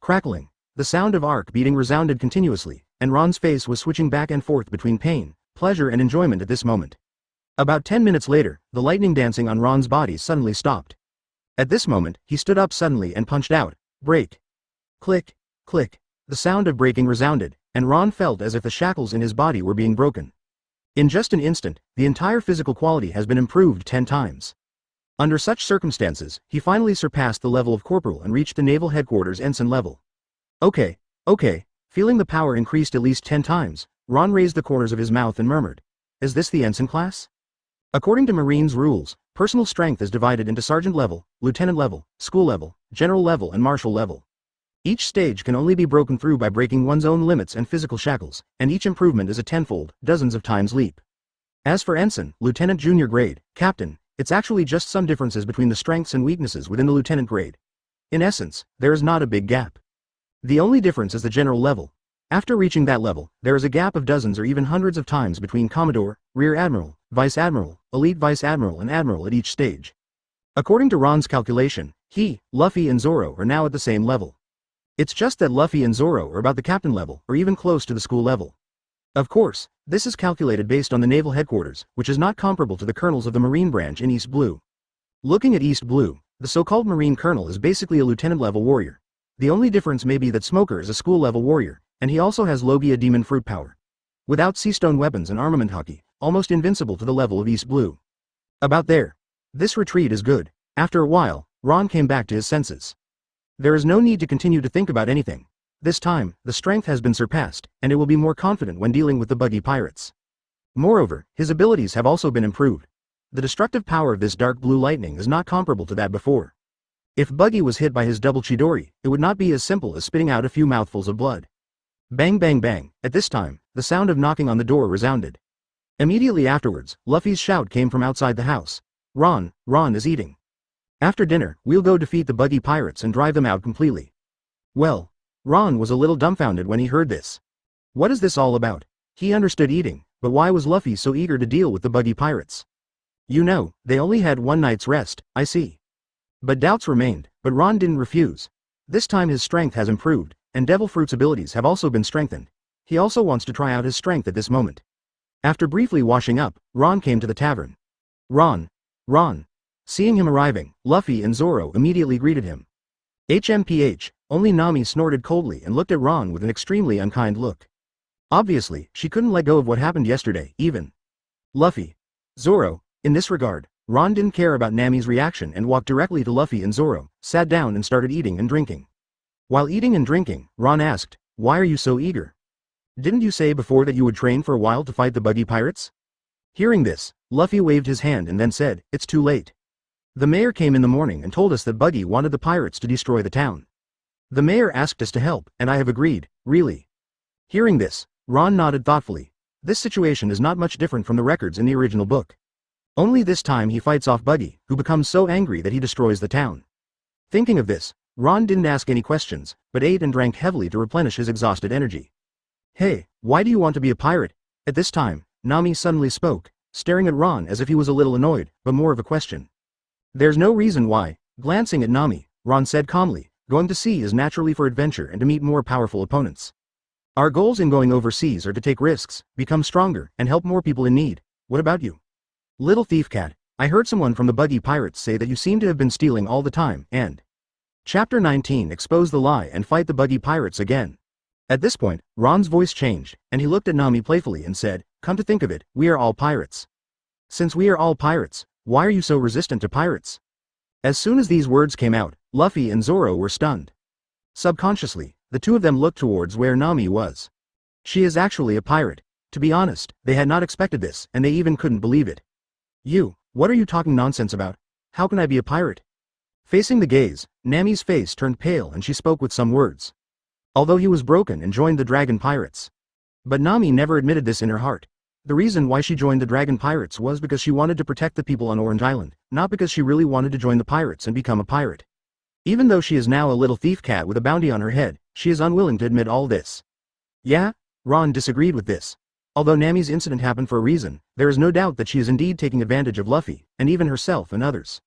Crackling. The sound of arc beating resounded continuously, and Ron's face was switching back and forth between pain, pleasure and enjoyment at this moment. About 10 minutes later, the lightning dancing on Ron's body suddenly stopped. At this moment, he stood up suddenly and punched out. Break. Click, click. The sound of breaking resounded, and Ron felt as if the shackles in his body were being broken. In just an instant, the entire physical quality has been improved 10 times. Under such circumstances, he finally surpassed the level of corporal and reached the naval headquarters ensign level. Okay. Feeling the power increased at least 10 times, Ron raised the corners of his mouth and murmured, "Is this the ensign class?" According to Marines rules, personal strength is divided into sergeant level, lieutenant level, school level, general level and marshal level. Each stage can only be broken through by breaking one's own limits and physical shackles, and each improvement is a tenfold, dozens of times leap. As for ensign, lieutenant junior grade, captain, it's actually just some differences between the strengths and weaknesses within the lieutenant grade. In essence, there is not a big gap. The only difference is the general level. After reaching that level, there is a gap of dozens or even hundreds of times between commodore, rear admiral, vice admiral, elite vice admiral and admiral at each stage. According to Ron's calculation, he, Luffy and Zoro are now at the same level. It's just that Luffy and Zoro are about the captain level, or even close to the school level. Of course, this is calculated based on the naval headquarters, which is not comparable to the colonels of the Marine branch in East Blue. Looking at East Blue, the so-called Marine colonel is basically a lieutenant-level warrior. The only difference may be that Smoker is a school-level warrior, and he also has Logia demon fruit power. Without sea stone weapons and armament hockey, almost invincible to the level of East Blue. About there. This retreat is good. After a while, Ron came back to his senses. There is no need to continue to think about anything. This time, the strength has been surpassed, and it will be more confident when dealing with the Buggy pirates. Moreover, his abilities have also been improved. The destructive power of this dark blue lightning is not comparable to that before. If Buggy was hit by his double Chidori, it would not be as simple as spitting out a few mouthfuls of blood. Bang bang bang. At this time, the sound of knocking on the door resounded. Immediately afterwards, Luffy's shout came from outside the house. Ron is eating. After dinner, we'll go defeat the Buggy pirates and drive them out completely. Well, Ron was a little dumbfounded when he heard this. What is this all about? He understood eating, but why was Luffy so eager to deal with the Buggy pirates? You know, they only had one night's rest, I see. But doubts remained, but Ron didn't refuse. This time his strength has improved, and Devil Fruit's abilities have also been strengthened. He also wants to try out his strength at this moment. After briefly washing up, Ron came to the tavern. Ron. Seeing him arriving, Luffy and Zoro immediately greeted him. HMPH, only Nami snorted coldly and looked at Ron with an extremely unkind look. Obviously, she couldn't let go of what happened yesterday, even. Luffy. Zoro, in this regard, Ron didn't care about Nami's reaction and walked directly to Luffy and Zoro, sat down and started eating and drinking. While eating and drinking, Ron asked, "Why are you so eager? Didn't you say before that you would train for a while to fight the Buggy pirates?" Hearing this, Luffy waved his hand and then said, "It's too late. The mayor came in the morning and told us that Buggy wanted the pirates to destroy the town. The mayor asked us to help, and I have agreed, really." Hearing this, Ron nodded thoughtfully. This situation is not much different from the records in the original book. Only this time he fights off Buggy, who becomes so angry that he destroys the town. Thinking of this, Ron didn't ask any questions, but ate and drank heavily to replenish his exhausted energy. "Hey, why do you want to be a pirate?" At this time, Nami suddenly spoke, staring at Ron as if he was a little annoyed, but more of a question. "There's no reason why." Glancing at Nami, Ron said calmly, "Going to sea is naturally for adventure and to meet more powerful opponents. Our goals in going overseas are to take risks, become stronger, and help more people in need. What about you?" "Little thief cat, I heard someone from the Buggy pirates say that you seem to have been stealing all the time, and..." Chapter 19 Expose the lie and fight the Buggy pirates again. At this point, Ron's voice changed, and he looked at Nami playfully and said, "Come to think of it, we are all pirates. Since we are all pirates, why are you so resistant to pirates?" As soon as these words came out, Luffy and Zoro were stunned. Subconsciously, the two of them looked towards where Nami was. She is actually a pirate. To be honest, they had not expected this, and they even couldn't believe it. What are you talking nonsense about? How can I be a pirate?" Facing the gaze, Nami's face turned pale and she spoke with some words. Although he was broken and joined the dragon pirates. But Nami never admitted this in her heart. The reason why she joined the dragon pirates was because she wanted to protect the people on Orange Island, not because she really wanted to join the pirates and become a pirate. Even though she is now a little thief cat with a bounty on her head, she is unwilling to admit all this. Yeah? Ron disagreed with this. Although Nami's incident happened for a reason, there is no doubt that she is indeed taking advantage of Luffy, and even herself and others.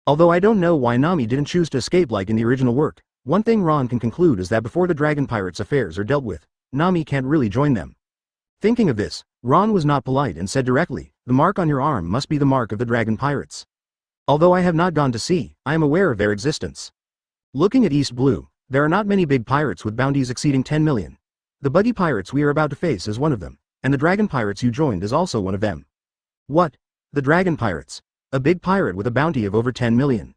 Although I don't know why Nami didn't choose to escape like in the original work, one thing Ron can conclude is that before the dragon pirates' affairs are dealt with, Nami can't really join them. Thinking of this, Ron was not polite and said directly, "The mark on your arm must be the mark of the dragon pirates. Although I have not gone to sea, I am aware of their existence. Looking at East Blue, there are not many big pirates with bounties exceeding 10 million. The Buggy pirates we are about to face is one of them, and the dragon pirates you joined is also one of them." "What? The dragon pirates? A big pirate with a bounty of over 10 million.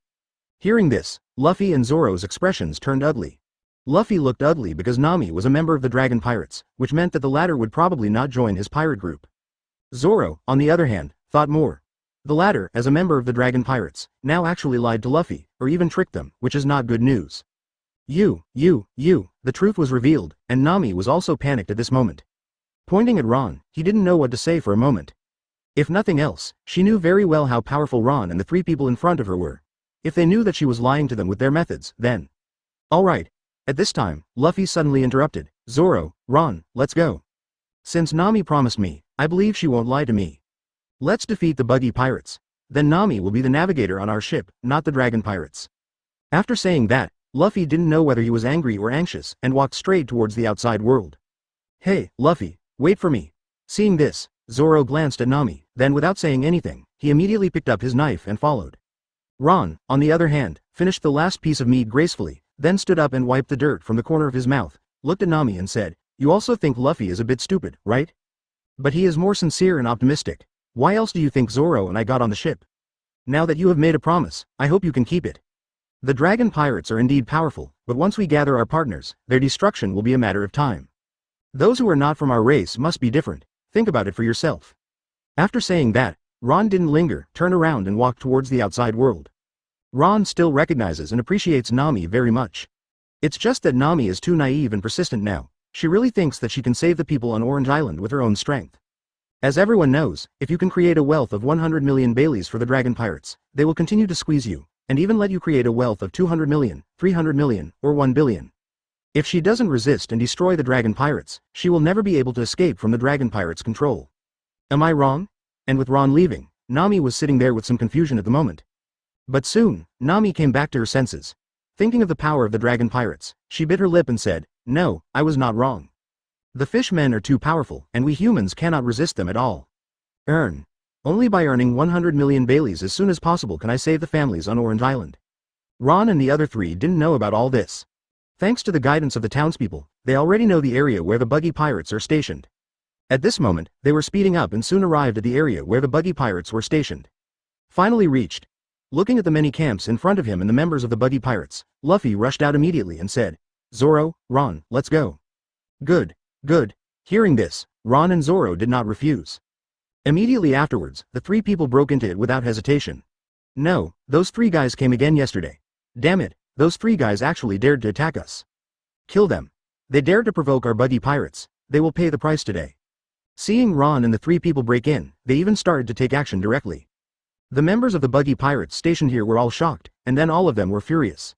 Hearing this, Luffy and Zoro's expressions turned ugly. Luffy looked ugly because Nami was a member of the dragon pirates, which meant that the latter would probably not join his pirate group. Zoro, on the other hand, thought more. The latter, as a member of the dragon pirates, now actually lied to Luffy, or even tricked them, which is not good news. The truth was revealed, and Nami was also panicked at this moment. Pointing at Ron, he didn't know what to say for a moment. If nothing else, she knew very well how powerful Ron and the three people in front of her were. If they knew that she was lying to them with their methods, then... Alright. At this time, Luffy suddenly interrupted. "Zoro, Ron, let's go. Since Nami promised me, I believe she won't lie to me. Let's defeat the Buggy pirates. Then Nami will be the navigator on our ship, not the dragon pirates." After saying that, Luffy didn't know whether he was angry or anxious, and walked straight towards the outside world. "Hey, Luffy, wait for me." Seeing this, Zoro glanced at Nami, then without saying anything, he immediately picked up his knife and followed. Ron, on the other hand, finished the last piece of meat gracefully, then stood up and wiped the dirt from the corner of his mouth, looked at Nami and said, "You also think Luffy is a bit stupid, right?" But he is more sincere and optimistic. Why else do you think Zoro and I got on the ship? Now that you have made a promise, I hope you can keep it. The dragon pirates are indeed powerful, but once we gather our partners, their destruction will be a matter of time. Those who are not from our race must be different. Think about it for yourself. After saying that, Ron didn't linger, turned around and walked towards the outside world. Ron still recognizes and appreciates Nami very much. It's just that Nami is too naive and persistent now. She really thinks that she can save the people on Orange Island with her own strength. As everyone knows, if you can create a wealth of 100 million Baileys for the dragon pirates, they will continue to squeeze you, and even let you create a wealth of 200 million, 300 million, or 1 billion. If she doesn't resist and destroy the dragon pirates, she will never be able to escape from the dragon pirates' control. Am I wrong? And with Ron leaving, Nami was sitting there with some confusion at the moment. But soon, Nami came back to her senses. Thinking of the power of the dragon pirates, she bit her lip and said, "No, I was not wrong. The fishmen are too powerful, and we humans cannot resist them at all. Only by earning 100 million Baileys as soon as possible can I save the families on Orange Island." Ron and the other three didn't know about all this. Thanks to the guidance of the townspeople, they already know the area where the Buggy pirates are stationed. At this moment, they were speeding up and soon arrived at the area where the Buggy pirates were stationed. Finally reached. Looking at the many camps in front of him and the members of the Buggy pirates, Luffy rushed out immediately and said, "Zoro, Ron, let's go." Good. Hearing this, Ron and Zoro did not refuse. Immediately afterwards, the three people broke into it without hesitation. No, those three guys came again yesterday. Damn it, those three guys actually dared to attack us. Kill them. They dared to provoke our Buggy pirates. They will pay the price today. Seeing Ron and the three people break in, they even started to take action directly. The members of the Buggy pirates stationed here were all shocked, and then all of them were furious.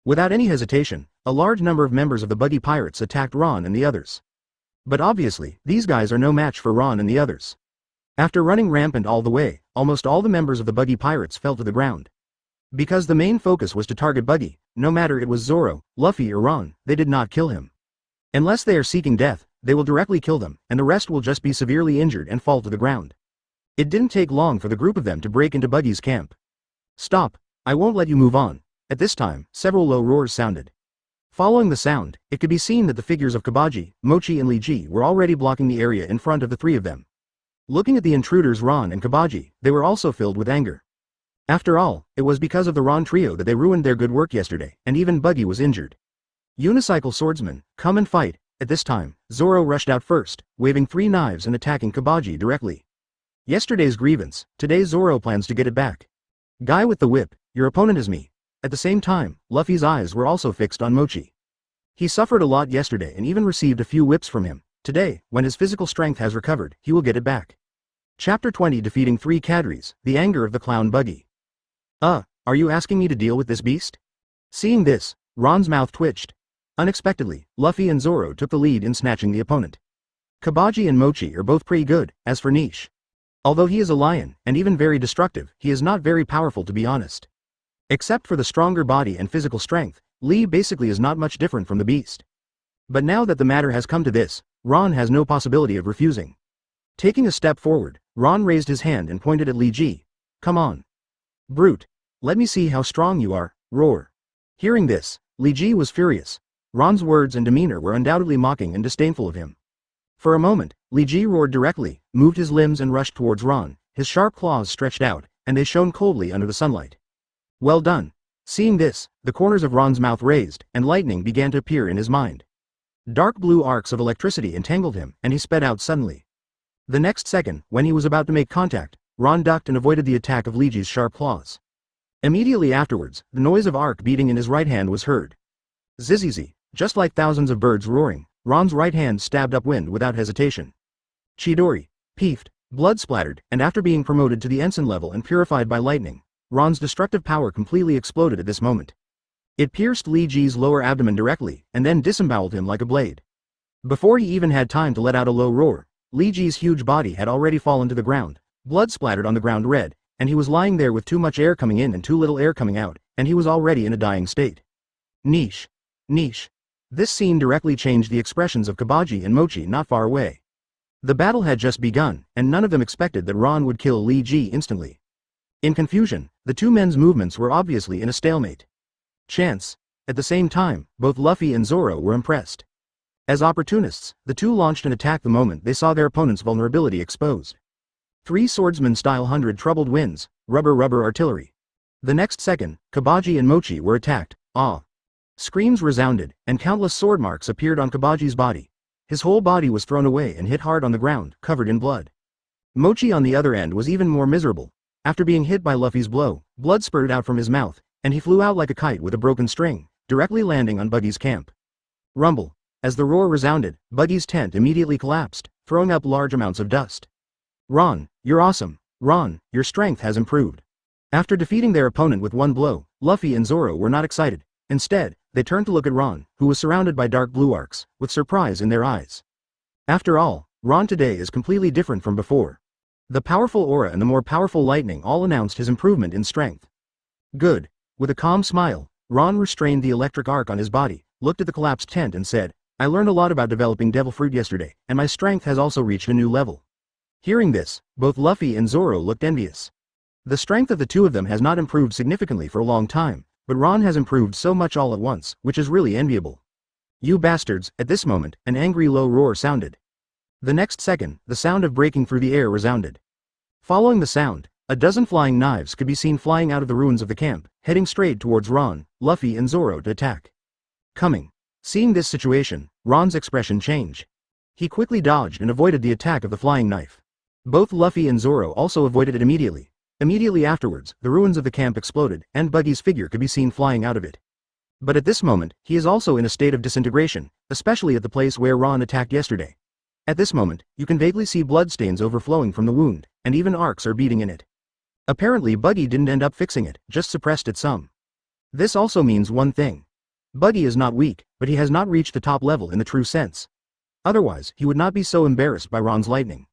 Without any hesitation, a large number of members of the Buggy pirates attacked Ron and the others. But obviously, these guys are no match for Ron and the others. After running rampant all the way, almost all the members of the Buggy pirates fell to the ground. Because the main focus was to target Buggy, no matter it was Zoro, Luffy or Ron, they did not kill him. Unless they are seeking death, they will directly kill them, and the rest will just be severely injured and fall to the ground. It didn't take long for the group of them to break into Buggy's camp. "Stop, I won't let you move on." At this time, several low roars sounded. Following the sound, it could be seen that the figures of Kabaji, Mochi and Liji were already blocking the area in front of the three of them. Looking at the intruders Ron and Kabaji, they were also filled with anger. After all, it was because of the Ron trio that they ruined their good work yesterday, and even Buggy was injured. Unicycle swordsman, come and fight. At this time, Zoro rushed out first, waving 3 knives and attacking Kabaji directly. Yesterday's grievance, today Zoro plans to get it back. Guy with the whip, your opponent is me. At the same time, Luffy's eyes were also fixed on Mochi. He suffered a lot yesterday and even received a few whips from him. Today, when his physical strength has recovered, he will get it back. Chapter 20 Defeating 3 Cadres, The Anger of the Clown Buggy. Are you asking me to deal with this beast? Seeing this, Ron's mouth twitched. Unexpectedly, Luffy and Zoro took the lead in snatching the opponent. Kabaji and Mochi are both pretty good. As for Niche, although he is a lion, and even very destructive, he is not very powerful to be honest. Except for the stronger body and physical strength, Lee basically is not much different from the beast. But now that the matter has come to this, Ron has no possibility of refusing. Taking a step forward, Ron raised his hand and pointed at Liji. "Come on. Brute. Let me see how strong you are." Roar. Hearing this, Liji was furious. Ron's words and demeanor were undoubtedly mocking and disdainful of him. For a moment, Liji roared directly, moved his limbs and rushed towards Ron, his sharp claws stretched out, and they shone coldly under the sunlight. Well done. Seeing this, the corners of Ron's mouth raised, and lightning began to appear in his mind. Dark blue arcs of electricity entangled him, and he sped out suddenly. The next second, when he was about to make contact, Ron ducked and avoided the attack of Liji's sharp claws. Immediately afterwards, the noise of arc beating in his right hand was heard. Zzzz, just like thousands of birds roaring, Ron's right hand stabbed upwind without hesitation. Chidori, peeved, blood splattered, and after being promoted to the ensign level and purified by lightning, Ron's destructive power completely exploded at this moment. It pierced Liji's lower abdomen directly, and then disemboweled him like a blade. Before he even had time to let out a low roar, Liji's huge body had already fallen to the ground, blood splattered on the ground red, and he was lying there with too much air coming in and too little air coming out, and he was already in a dying state. Niche. This scene directly changed the expressions of Kabaji and Mochi not far away. The battle had just begun, and none of them expected that Ron would kill Liji instantly. In confusion, the two men's movements were obviously in a stalemate. Chance. At the same time, both Luffy and Zoro were impressed. As opportunists, the two launched an attack the moment they saw their opponent's vulnerability exposed. 3 swordsman-style 100 troubled winds, rubber artillery. The next second, Kabaji and Mochi were attacked. Ah! Screams resounded, and countless sword marks appeared on Kabaji's body. His whole body was thrown away and hit hard on the ground, covered in blood. Mochi on the other end was even more miserable. After being hit by Luffy's blow, blood spurted out from his mouth, and he flew out like a kite with a broken string, directly landing on Buggy's camp. Rumble. As the roar resounded, Buggy's tent immediately collapsed, throwing up large amounts of dust. Ron, you're awesome. Ron, your strength has improved. After defeating their opponent with one blow, Luffy and Zoro were not excited. Instead, they turned to look at Ron, who was surrounded by dark blue arcs, with surprise in their eyes. After all, Ron today is completely different from before. The powerful aura and the more powerful lightning all announced his improvement in strength. Good. With a calm smile, Ron restrained the electric arc on his body, looked at the collapsed tent and said, I learned a lot about developing devil fruit yesterday, and my strength has also reached a new level. Hearing this, both Luffy and Zoro looked envious. The strength of the two of them has not improved significantly for a long time, but Ron has improved so much all at once, which is really enviable. You bastards! At this moment, an angry low roar sounded. The next second, the sound of breaking through the air resounded. Following the sound, a dozen flying knives could be seen flying out of the ruins of the camp, heading straight towards Ron, Luffy and Zoro to attack. Coming. Seeing this situation, Ron's expression changed. He quickly dodged and avoided the attack of the flying knife. Both Luffy and Zoro also avoided it immediately. Immediately afterwards, the ruins of the camp exploded, and Buggy's figure could be seen flying out of it. But at this moment, he is also in a state of disintegration, especially at the place where Ron attacked yesterday. At this moment, you can vaguely see bloodstains overflowing from the wound, and even arcs are beating in it. Apparently Buggy didn't end up fixing it, just suppressed it some. This also means one thing. Buggy is not weak, but he has not reached the top level in the true sense. Otherwise, he would not be so embarrassed by Ron's lightning.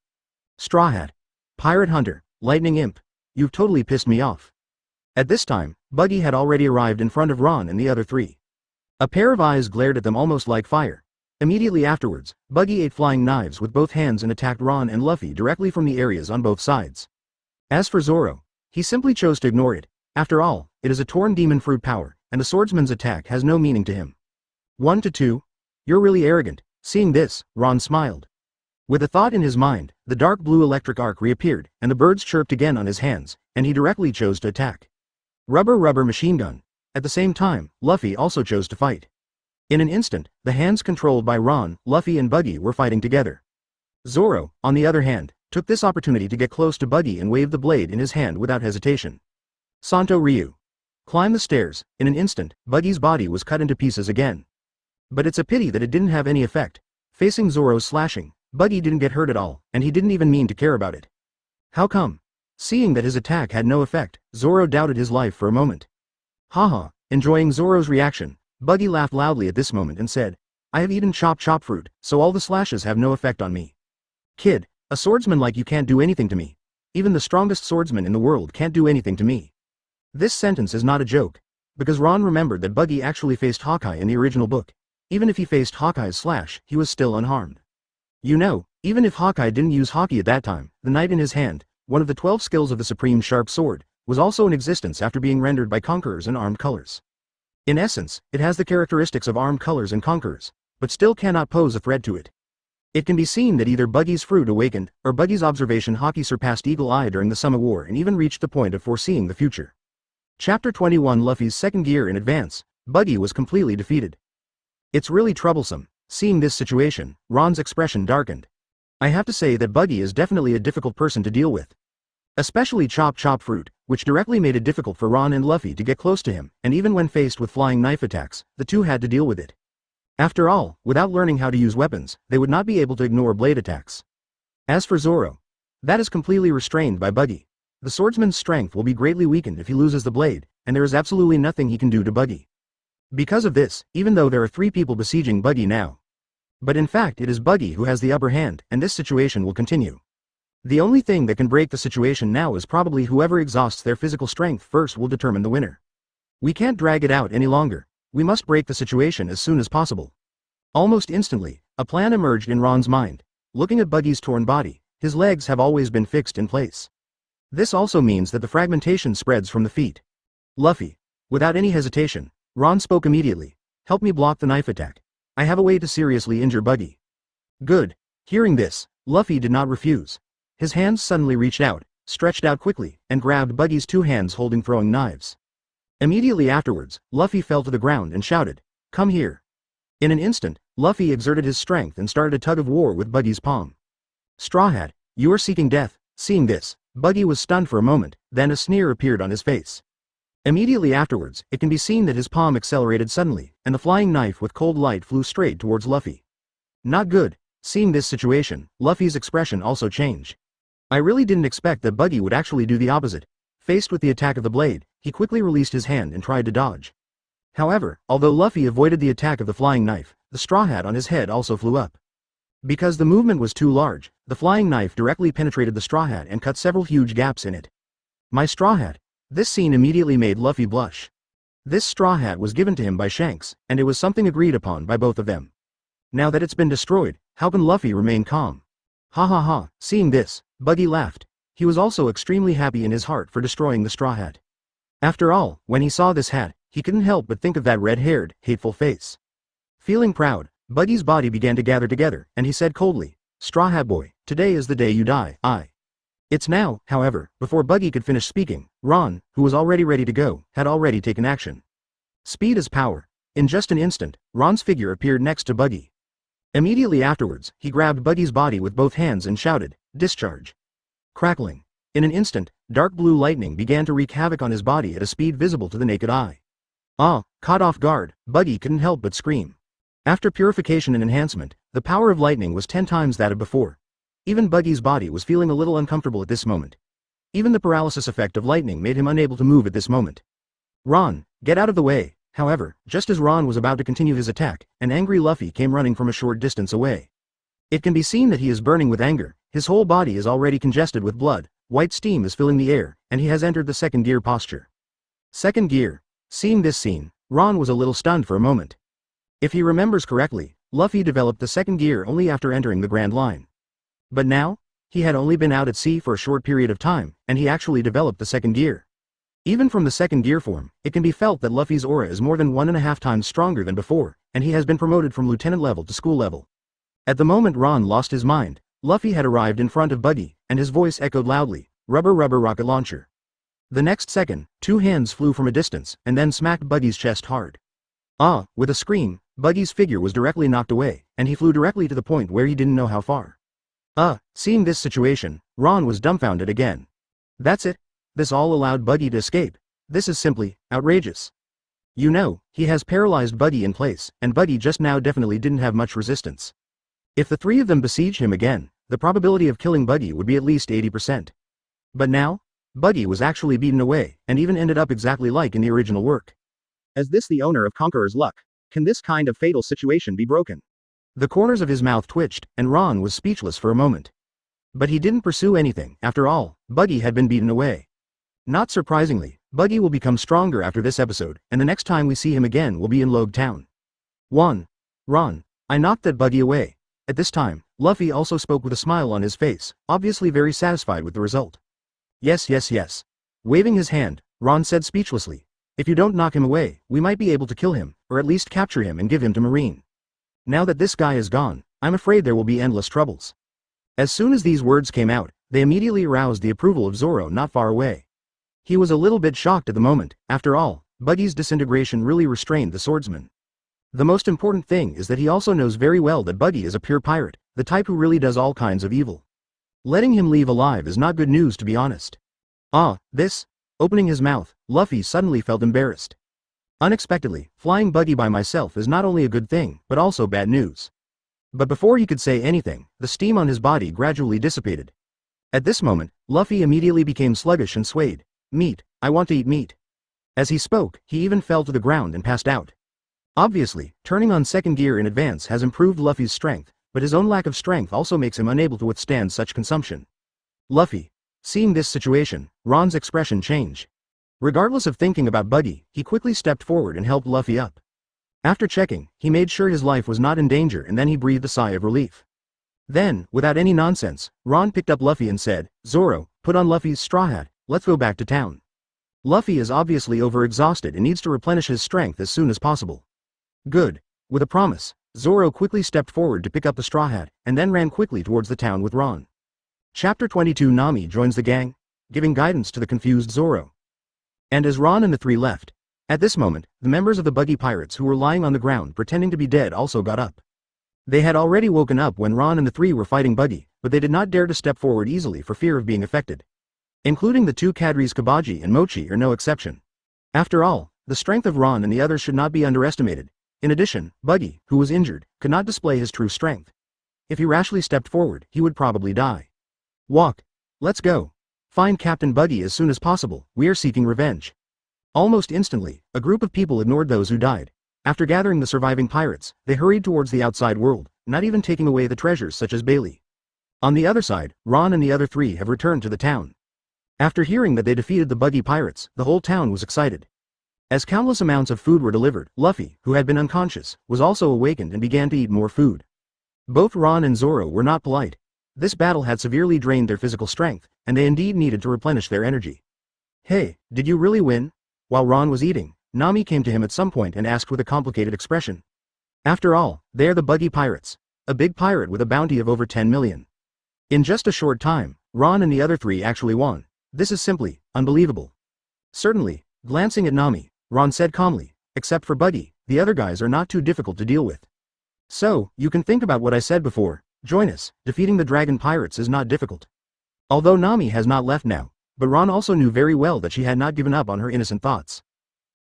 Straw Hat. Pirate Hunter, Lightning Imp. You've totally pissed me off. At this time, Buggy had already arrived in front of Ron and the other three. A pair of eyes glared at them almost like fire. Immediately afterwards, Buggy ate flying knives with both hands and attacked Ron and Luffy directly from the areas on both sides. As for Zoro, he simply chose to ignore it. After all, it is a torn demon fruit power, and a swordsman's attack has no meaning to him. 1 to 2. You're really arrogant. Seeing this, Ron smiled. With a thought in his mind, the dark blue electric arc reappeared, and the birds chirped again on his hands, and he directly chose to attack. Rubber machine gun. At the same time, Luffy also chose to fight. In an instant, the hands controlled by Ron, Luffy and Buggy were fighting together. Zoro, on the other hand, took this opportunity to get close to Buggy and waved the blade in his hand without hesitation. Santo Ryu. Climb the stairs. In an instant, Buggy's body was cut into pieces again. But it's a pity that it didn't have any effect. Facing Zoro's slashing, Buggy didn't get hurt at all, and he didn't even mean to care about it. How come? Seeing that his attack had no effect, Zoro doubted his life for a moment. Haha, enjoying Zoro's reaction, Buggy laughed loudly at this moment and said, I have eaten chop fruit, so all the slashes have no effect on me. Kid, a swordsman like you can't do anything to me. Even the strongest swordsman in the world can't do anything to me. This sentence is not a joke, because Ron remembered that Buggy actually faced Hawkeye in the original book. Even if he faced Hawkeye's slash, he was still unharmed. You know, even if Hawkeye didn't use Haki at that time, the knight in his hand, one of the 12 skills of the Supreme Sharp Sword, was also in existence after being rendered by conquerors and armed colors. In essence, it has the characteristics of armed colors and conquerors, but still cannot pose a threat to it. It can be seen that either Buggy's fruit awakened, or Buggy's observation Haki surpassed Eagle Eye during the Summer War and even reached the point of foreseeing the future. Chapter 21 Luffy's second gear in advance. Buggy was completely defeated. It's really troublesome. Seeing this situation, Ron's expression darkened. I have to say that Buggy is definitely a difficult person to deal with. Especially chop fruit, which directly made it difficult for Ron and Luffy to get close to him, and even when faced with flying knife attacks, the two had to deal with it. After all, without learning how to use weapons, they would not be able to ignore blade attacks. As for Zoro, that is completely restrained by Buggy. The swordsman's strength will be greatly weakened if he loses the blade, and there is absolutely nothing he can do to Buggy. Because of this, even though there are 3 people besieging Buggy now. But in fact it is Buggy who has the upper hand, and this situation will continue. The only thing that can break the situation now is probably whoever exhausts their physical strength first will determine the winner. We can't drag it out any longer. We must break the situation as soon as possible. Almost instantly, a plan emerged in Ron's mind. Looking at Buggy's torn body, his legs have always been fixed in place. This also means that the fragmentation spreads from the feet. Luffy. Without any hesitation, Ron spoke immediately. Help me block the knife attack. I have a way to seriously injure Buggy. Good. Hearing this, Luffy did not refuse. His hands suddenly reached out, stretched out quickly, and grabbed Buggy's two hands holding throwing knives. Immediately afterwards, Luffy fell to the ground and shouted, "Come here." In an instant, Luffy exerted his strength and started a tug of war with Buggy's palm. Straw Hat, you are seeking death. Seeing this, Buggy was stunned for a moment, then a sneer appeared on his face. Immediately afterwards, it can be seen that his palm accelerated suddenly, and the flying knife with cold light flew straight towards Luffy. Not good. Seeing this situation, Luffy's expression also changed. I really didn't expect that Buggy would actually do the opposite. Faced with the attack of the blade, he quickly released his hand and tried to dodge. However, although Luffy avoided the attack of the flying knife, the straw hat on his head also flew up. Because the movement was too large, the flying knife directly penetrated the straw hat and cut several huge gaps in it. My straw hat. This scene immediately made Luffy blush. This straw hat was given to him by Shanks, and it was something agreed upon by both of them. Now that it's been destroyed, how can Luffy remain calm? Ha ha ha. Seeing this, Buggy laughed. He was also extremely happy in his heart for destroying the straw hat. After all, when he saw this hat, he couldn't help but think of that red-haired, hateful face. Feeling proud, Buggy's body began to gather together, and he said coldly, "Straw Hat Boy, today is the day you die, It's now, however, before Buggy could finish speaking, Ron, who was already ready to go, had already taken action. Speed is power. In just an instant, Ron's figure appeared next to Buggy. Immediately afterwards, he grabbed Buggy's body with both hands and shouted, "Discharge." Crackling. In an instant, dark blue lightning began to wreak havoc on his body at a speed visible to the naked eye. Caught off guard, Buggy couldn't help but scream. After purification and enhancement, the power of lightning was 10 times that of before. Even Buggy's body was feeling a little uncomfortable at this moment. Even the paralysis effect of lightning made him unable to move at this moment. "Ron, get out of the way." However, just as Ron was about to continue his attack, an angry Luffy came running from a short distance away. It can be seen that he is burning with anger, his whole body is already congested with blood, white steam is filling the air, and he has entered the second gear posture. Second gear. Seeing this scene, Ron was a little stunned for a moment. If he remembers correctly, Luffy developed the second gear only after entering the Grand Line. But now, he had only been out at sea for a short period of time, and he actually developed the second gear. Even from the second gear form, it can be felt that Luffy's aura is more than 1.5 times stronger than before, and he has been promoted from lieutenant level to school level. At the moment Ron lost his mind, Luffy had arrived in front of Buggy, and his voice echoed loudly, "Rubber rubber rocket launcher." The next second, two hands flew from a distance, and then smacked Buggy's chest hard. With a scream, Buggy's figure was directly knocked away, and he flew directly to the point where he didn't know how far. Seeing this situation, Ron was dumbfounded again. That's it? This all allowed Buggy to escape? This is simply outrageous. You know, he has paralyzed Buggy in place, and Buggy just now definitely didn't have much resistance. If the three of them besiege him again, the probability of killing Buggy would be at least 80%. But now, Buggy was actually beaten away, and even ended up exactly like in the original work. Is this the owner of Conqueror's luck? Can this kind of fatal situation be broken? The corners of his mouth twitched, and Ron was speechless for a moment. But he didn't pursue anything. After all, Buggy had been beaten away. Not surprisingly, Buggy will become stronger after this episode, and the next time we see him again will be in Logue Town. Ron, I knocked that Buggy away. At this time, Luffy also spoke with a smile on his face, obviously very satisfied with the result. Yes. Waving his hand, Ron said speechlessly, "If you don't knock him away, we might be able to kill him, or at least capture him and give him to Marine. Now that this guy is gone, I'm afraid there will be endless troubles." As soon as these words came out, they immediately aroused the approval of Zoro not far away. He was a little bit shocked at the moment. After all, Buggy's disintegration really restrained the swordsman. The most important thing is that he also knows very well that Buggy is a pure pirate, the type who really does all kinds of evil. Letting him leave alive is not good news, to be honest. Opening his mouth, Luffy suddenly felt embarrassed. Unexpectedly, flying Buggy by myself is not only a good thing, but also bad news. But before he could say anything, the steam on his body gradually dissipated. At this moment, Luffy immediately became sluggish and swayed. "Meat, I want to eat meat." As he spoke, he even fell to the ground and passed out. Obviously, turning on second gear in advance has improved Luffy's strength, but his own lack of strength also makes him unable to withstand such consumption. Luffy. Seeing this situation, Ron's expression changed. Regardless of thinking about Buggy, he quickly stepped forward and helped Luffy up. After checking, he made sure his life was not in danger, and then he breathed a sigh of relief. Then, without any nonsense, Ron picked up Luffy and said, "Zoro, put on Luffy's straw hat, let's go back to town." Luffy is obviously overexhausted and needs to replenish his strength as soon as possible. Good. With a promise, Zoro quickly stepped forward to pick up the straw hat, and then ran quickly towards the town with Ron. Chapter 22 Nami joins the gang, giving guidance to the confused Zoro. And as Ron and the three left, at this moment, the members of the Buggy pirates who were lying on the ground pretending to be dead also got up. They had already woken up when Ron and the three were fighting Buggy, but they did not dare to step forward easily for fear of being affected. Including the two cadres Kabaji and Mochi are no exception. After all, the strength of Ron and the others should not be underestimated. In addition, Buggy, who was injured, could not display his true strength. If he rashly stepped forward, he would probably die. Walk. Let's go. Find Captain Buggy as soon as possible, we are seeking revenge. Almost instantly, a group of people ignored those who died. After gathering the surviving pirates, they hurried towards the outside world, not even taking away the treasures such as Bailey. On the other side, Ron and the other three have returned to the town. After hearing that they defeated the Buggy pirates, the whole town was excited. As countless amounts of food were delivered, Luffy, who had been unconscious, was also awakened and began to eat more food. Both Ron and Zoro were not polite. This battle had severely drained their physical strength, and they indeed needed to replenish their energy. Hey, did you really win? While Ron was eating, Nami came to him at some point and asked with a complicated expression. After all, they are the Buggy pirates, a big pirate with a bounty of over 10 million. In just a short time, Ron and the other three actually won. This is simply unbelievable. Certainly, glancing at Nami, Ron said calmly, except for Buggy, the other guys are not too difficult to deal with. So, you can think about what I said before, join us, defeating the dragon pirates is not difficult. Although Nami has not left now, but Ron also knew very well that she had not given up on her innocent thoughts.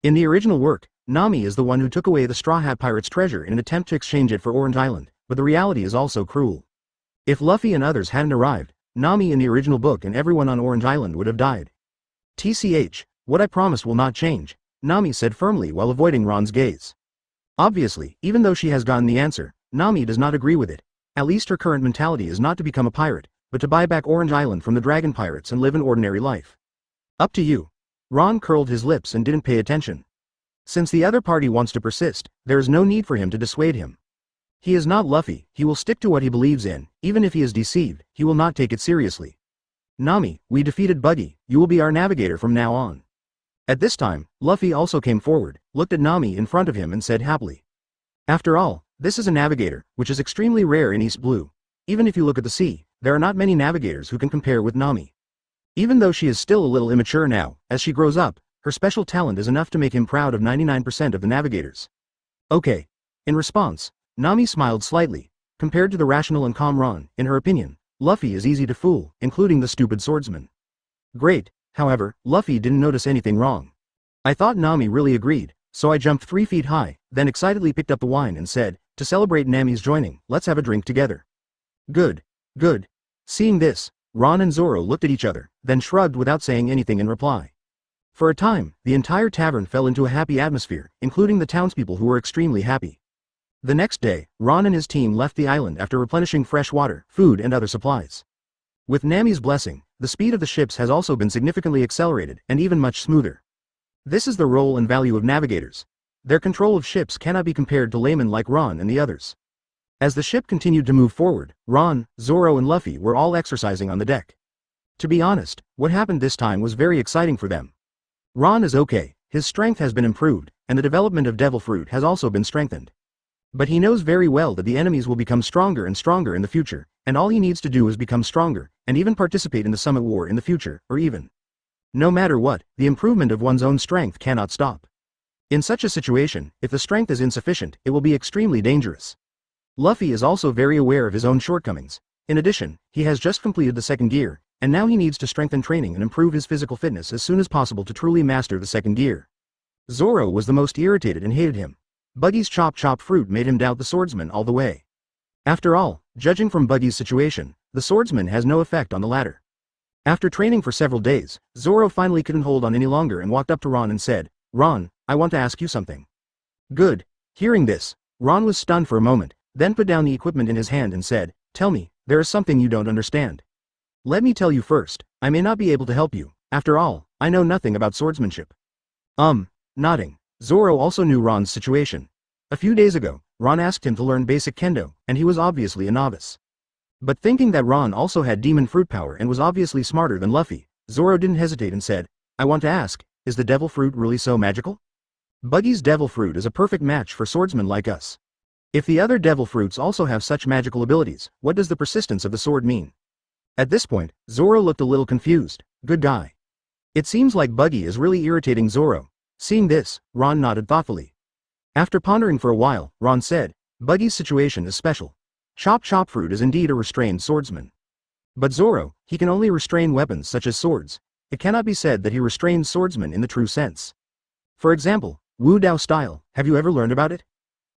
In the original work, Nami is the one who took away the Straw Hat Pirate's treasure in an attempt to exchange it for Orange Island, but the reality is also cruel. If Luffy and others hadn't arrived, Nami in the original book and everyone on Orange Island would have died. TCH, what I promised will not change, Nami said firmly while avoiding Ron's gaze. Obviously, even though she has gotten the answer, Nami does not agree with it. At least her current mentality is not to become a pirate, but to buy back Orange Island from the dragon pirates and live an ordinary life. Up to you. Ron curled his lips and didn't pay attention. Since the other party wants to persist, there is no need for him to dissuade him. He is not Luffy, he will stick to what he believes in, even if he is deceived, he will not take it seriously. Nami, we defeated Buggy, you will be our navigator from now on. At this time, Luffy also came forward, looked at Nami in front of him and said happily. After all, this is a navigator, which is extremely rare in East Blue. Even if you look at the sea, there are not many navigators who can compare with Nami. Even though she is still a little immature now, as she grows up, her special talent is enough to make him proud of 99% of the navigators. Okay. In response, Nami smiled slightly. Compared to the rational and calm Ron, in her opinion, Luffy is easy to fool, including the stupid swordsman. Great, however, Luffy didn't notice anything wrong. I thought Nami really agreed, so I jumped 3 feet high, then excitedly picked up the wine and said, to celebrate Nami's joining, let's have a drink together. Good. Good. Seeing this, Ron and Zoro looked at each other, then shrugged without saying anything in reply. For a time, the entire tavern fell into a happy atmosphere, including the townspeople who were extremely happy. The next day, Ron and his team left the island after replenishing fresh water, food and other supplies. With Nami's blessing, the speed of the ships has also been significantly accelerated and even much smoother. This is the role and value of navigators. Their control of ships cannot be compared to laymen like Ron and the others. As the ship continued to move forward, Ron, Zoro and Luffy were all exercising on the deck. To be honest, what happened this time was very exciting for them. Ron is okay, his strength has been improved, and the development of Devil Fruit has also been strengthened. But he knows very well that the enemies will become stronger and stronger in the future, and all he needs to do is become stronger, and even participate in the Summit War in the future, or even. No matter what, the improvement of one's own strength cannot stop. In such a situation, if the strength is insufficient, it will be extremely dangerous. Luffy is also very aware of his own shortcomings. In addition, he has just completed the second gear, and now he needs to strengthen training and improve his physical fitness as soon as possible to truly master the second gear. Zoro was the most irritated and hated him. Buggy's chop fruit made him doubt the swordsman all the way. After all, judging from Buggy's situation, the swordsman has no effect on the latter. After training for several days, Zoro finally couldn't hold on any longer and walked up to Ron and said, Ron, I want to ask you something. Good. Hearing this, Ron was stunned for a moment, then put down the equipment in his hand and said, tell me, there is something you don't understand. Let me tell you first, I may not be able to help you, after all, I know nothing about swordsmanship. Nodding. Zoro also knew Ron's situation. A few days ago, Ron asked him to learn basic kendo, and he was obviously a novice. But thinking that Ron also had demon fruit power and was obviously smarter than Luffy, Zoro didn't hesitate and said, I want to ask, is the devil fruit really so magical? Buggy's devil fruit is a perfect match for swordsmen like us. If the other devil fruits also have such magical abilities, what does the persistence of the sword mean? At this point, Zoro looked a little confused. Good guy. It seems like Buggy is really irritating Zoro. Seeing this, Ron nodded thoughtfully. After pondering for a while, Ron said, Buggy's situation is special. Chop Chop Fruit is indeed a restrained swordsman. But Zoro, he can only restrain weapons such as swords. It cannot be said that he restrains swordsmen in the true sense. For example, Wu Dao style, have you ever learned about it?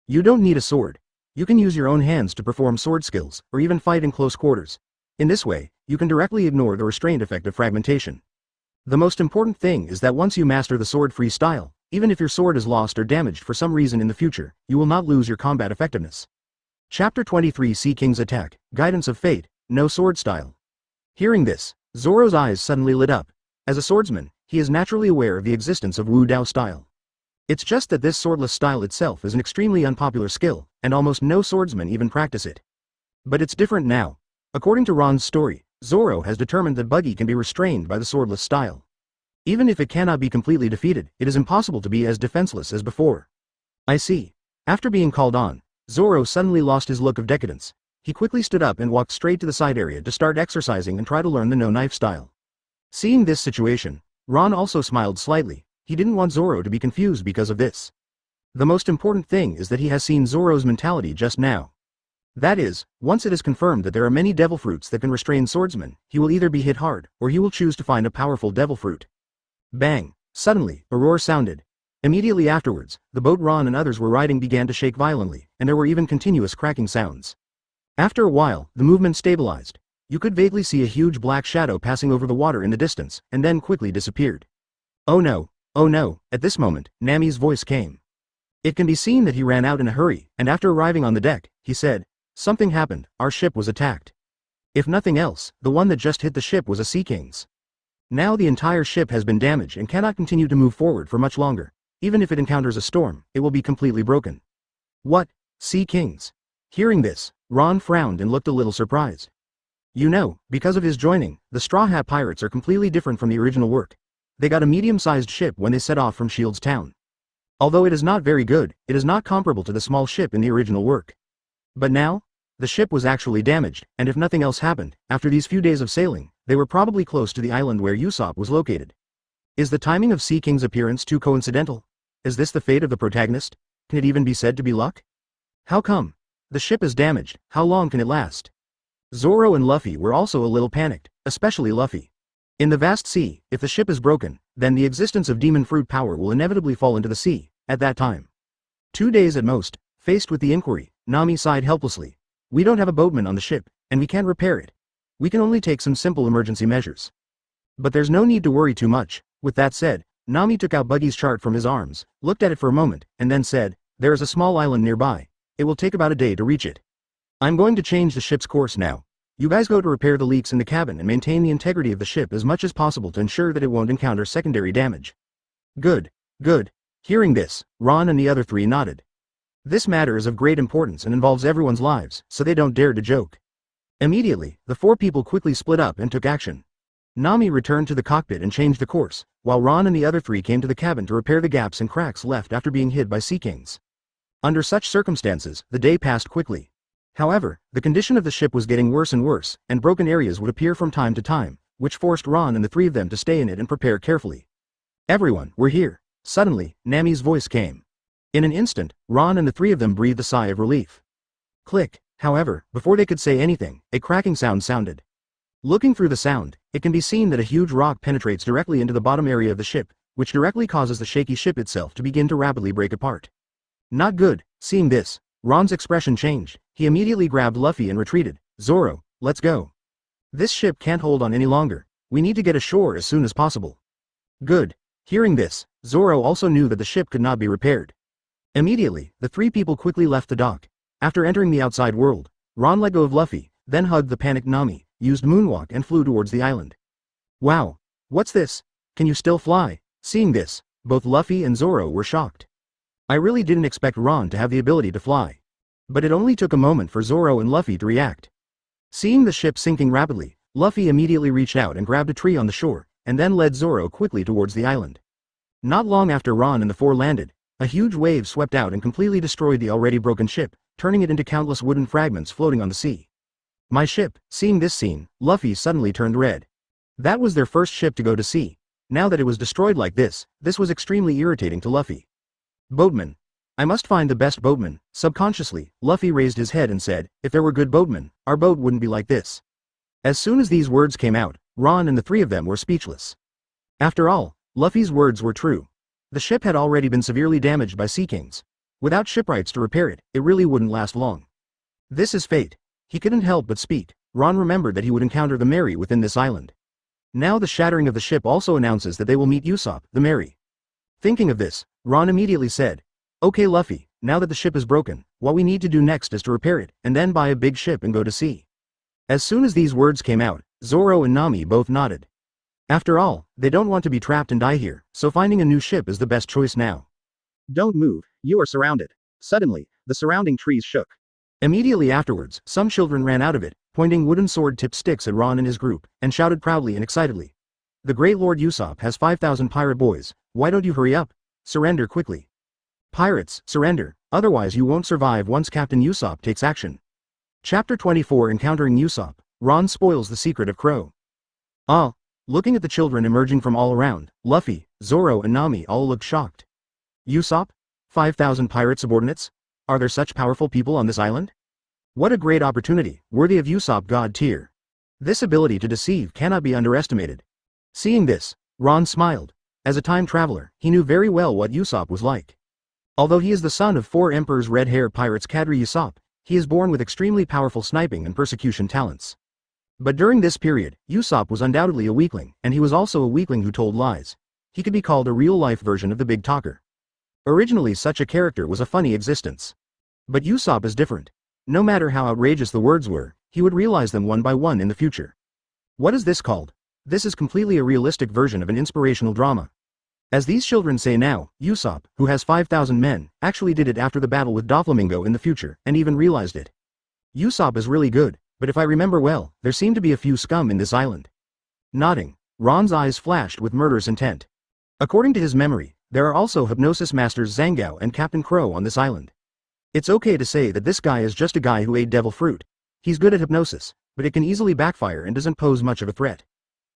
You don't need a sword. You can use your own hands to perform sword skills, or even fight in close quarters. In this way, you can directly ignore the restrained effect of fragmentation. The most important thing is that once you master the sword-free style, even if your sword is lost or damaged for some reason in the future, you will not lose your combat effectiveness. Chapter 23 Sea King's Attack, Guidance of Fate, No Sword Style. Hearing this, Zoro's eyes suddenly lit up. As a swordsman, he is naturally aware of the existence of Wu Dao style. It's just that this swordless style itself is an extremely unpopular skill, and almost no swordsmen even practice it. But it's different now. According to Ron's story, Zoro has determined that Buggy can be restrained by the swordless style. Even if it cannot be completely defeated, it is impossible to be as defenseless as before. I see. After being called on, Zoro suddenly lost his look of decadence. He quickly stood up and walked straight to the side area to start exercising and try to learn the no-knife style. Seeing this situation, Ron also smiled slightly. He didn't want Zoro to be confused because of this. The most important thing is that he has seen Zoro's mentality just now. That is, once it is confirmed that there are many devil fruits that can restrain swordsmen, he will either be hit hard, or he will choose to find a powerful devil fruit. Bang! Suddenly, a roar sounded. Immediately afterwards, the boat Ron and others were riding began to shake violently, and there were even continuous cracking sounds. After a while, the movement stabilized. You could vaguely see a huge black shadow passing over the water in the distance, and then quickly disappeared. Oh no! Oh no! At this moment, Nami's voice came. It can be seen that he ran out in a hurry, and after arriving on the deck, he said, Something happened, our ship was attacked. If nothing else, the one that just hit the ship was a Sea King's. Now the entire ship has been damaged and cannot continue to move forward for much longer. Even if it encounters a storm, it will be completely broken. What? Sea Kings? Hearing this, Ron frowned and looked a little surprised. You know, because of his joining, the Straw Hat Pirates are completely different from the original work. They got a medium-sized ship when they set off from Shield's town. Although it is not very good, it is not comparable to the small ship in the original work. But now, the ship was actually damaged, and if nothing else happened, after these few days of sailing, they were probably close to the island where Usopp was located. Is the timing of Sea King's appearance too coincidental? Is this the fate of the protagonist? Can it even be said to be luck? How come? The ship is damaged, how long can it last? Zoro and Luffy were also a little panicked, especially Luffy. In the vast sea, if the ship is broken, then the existence of demon fruit power will inevitably fall into the sea, at that time. 2 days at most. Faced with the inquiry, Nami sighed helplessly. We don't have a boatman on the ship, and we can't repair it. We can only take some simple emergency measures. But there's no need to worry too much. With that said, Nami took out Buggy's chart from his arms, looked at it for a moment, and then said, There is a small island nearby. It will take about a day to reach it. I'm going to change the ship's course now. You guys go to repair the leaks in the cabin and maintain the integrity of the ship as much as possible to ensure that it won't encounter secondary damage. Good, good. Hearing this, Ron and the other three nodded. This matter is of great importance and involves everyone's lives, so they don't dare to joke. Immediately, the 4 people quickly split up and took action. Nami returned to the cockpit and changed the course, while Ron and the other 3 came to the cabin to repair the gaps and cracks left after being hit by Sea Kings. Under such circumstances, the day passed quickly. However, the condition of the ship was getting worse and worse, and broken areas would appear from time to time, which forced Ron and the 3 of them to stay in it and prepare carefully. Everyone, we're here. Suddenly, Nami's voice came. In an instant, Ron and the 3 of them breathed a sigh of relief. Click. However, before they could say anything, a cracking sound sounded. Looking through the sound, it can be seen that a huge rock penetrates directly into the bottom area of the ship, which directly causes the shaky ship itself to begin to rapidly break apart. Not good. Seeing this, Ron's expression changed. He immediately grabbed Luffy and retreated. Zoro, let's go. This ship can't hold on any longer. We need to get ashore as soon as possible. Good. Hearing this, Zoro also knew that the ship could not be repaired. Immediately, the 3 people quickly left the dock. After entering the outside world, Ron let go of Luffy, then hugged the panicked Nami, used moonwalk and flew towards the island. Wow. What's this? Can you still fly? Seeing this, both Luffy and Zoro were shocked. I really didn't expect Ron to have the ability to fly. But it only took a moment for Zoro and Luffy to react. Seeing the ship sinking rapidly, Luffy immediately reached out and grabbed a tree on the shore, and then led Zoro quickly towards the island. Not long after Ron and the 4 landed, a huge wave swept out and completely destroyed the already broken ship, turning it into countless wooden fragments floating on the sea. My ship. Seeing this scene, Luffy suddenly turned red. That was their first ship to go to sea. Now that it was destroyed like this was extremely irritating to Luffy. Boatman. I must find the best boatman. Subconsciously, Luffy raised his head and said, if there were good boatmen, our boat wouldn't be like this. As soon as these words came out, Ron and the three of them were speechless. After all, Luffy's words were true. The ship had already been severely damaged by sea kings. Without shipwrights to repair it, it really wouldn't last long. This is fate. He couldn't help but speak. Ron remembered that he would encounter the Mary within this island. Now the shattering of the ship also announces that they will meet Usopp, the Mary. Thinking of this, Ron immediately said, okay Luffy, now that the ship is broken, what we need to do next is to repair it, and then buy a big ship and go to sea. As soon as these words came out, Zoro and Nami both nodded. After all, they don't want to be trapped and die here, so finding a new ship is the best choice now. Don't move, you are surrounded. Suddenly, the surrounding trees shook. Immediately afterwards, some children ran out of it, pointing wooden sword-tipped sticks at Ron and his group, and shouted proudly and excitedly. The great Lord Usopp has 5,000 pirate boys, why don't you hurry up? Surrender quickly. Pirates, surrender, otherwise you won't survive once Captain Usopp takes action. Chapter 24 Encountering Usopp, Ron spoils the secret of Crow. Looking at the children emerging from all around, Luffy, Zoro and Nami all looked shocked. Usopp? 5,000 pirate subordinates? Are there such powerful people on this island? What a great opportunity, worthy of Usopp God tier. This ability to deceive cannot be underestimated. Seeing this, Ron smiled. As a time traveler, he knew very well what Usopp was like. Although he is the son of 4 emperors' red-haired pirates Cadre Usopp, he is born with extremely powerful sniping and persecution talents. But during this period, Usopp was undoubtedly a weakling, and he was also a weakling who told lies. He could be called a real-life version of the Big Talker. Originally such a character was a funny existence. But Usopp is different. No matter how outrageous the words were, he would realize them one by one in the future. What is this called? This is completely a realistic version of an inspirational drama. As these children say now, Usopp, who has 5,000 men, actually did it after the battle with Doflamingo in the future, and even realized it. Usopp is really good, but if I remember well, there seem to be a few scum in this island. Nodding, Ron's eyes flashed with murderous intent. According to his memory, there are also hypnosis masters Zangao and Captain Crow on this island. It's okay to say that this guy is just a guy who ate devil fruit. He's good at hypnosis, but it can easily backfire and doesn't pose much of a threat.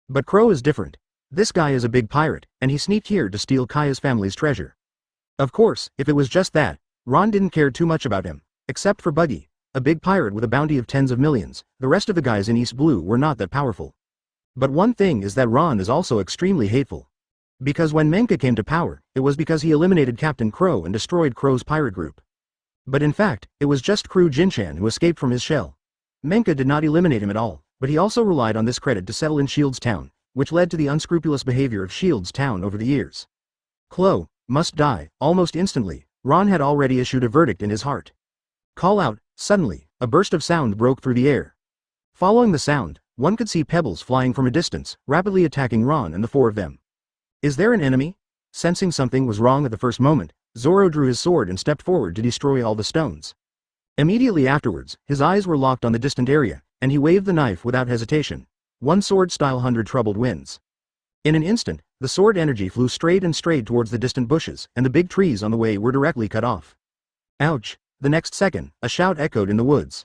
But Crow is different. This guy is a big pirate, and he sneaked here to steal Kaya's family's treasure. Of course, if it was just that, Ron didn't care too much about him, except for Buggy, a big pirate with a bounty of tens of millions. The rest of the guys in East Blue were not that powerful. But one thing is that Ron is also extremely hateful. Because when Menka came to power, it was because he eliminated Captain Crow and destroyed Crow's pirate group. But in fact, it was just Crew Jinchan who escaped from his shell. Menka did not eliminate him at all, but he also relied on this credit to settle in Shields Town, which led to the unscrupulous behavior of Shields Town over the years. Clo must die. Almost instantly, Ron had already issued a verdict in his heart. Call out. Suddenly, a burst of sound broke through the air. Following the sound, one could see pebbles flying from a distance, rapidly attacking Ron and the 4 of them. Is there an enemy? Sensing something was wrong at the first moment, Zoro drew his sword and stepped forward to destroy all the stones. Immediately afterwards, his eyes were locked on the distant area, and he waved the knife without hesitation. One sword-style 100 troubled winds. In an instant, the sword energy flew straight towards the distant bushes, and the big trees on the way were directly cut off. Ouch! The next second, a shout echoed in the woods.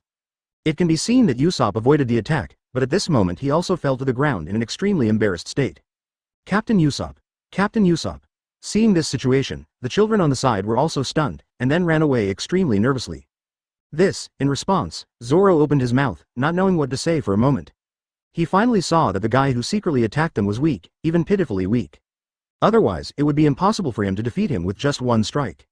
It can be seen that Usopp avoided the attack, but at this moment he also fell to the ground in an extremely embarrassed state. Captain Usopp! Captain Usopp! Seeing this situation, the children on the side were also stunned, and then ran away extremely nervously. In response, Zoro opened his mouth, not knowing what to say for a moment. He finally saw that the guy who secretly attacked them was weak, even pitifully weak. Otherwise, it would be impossible for him to defeat him with just one strike.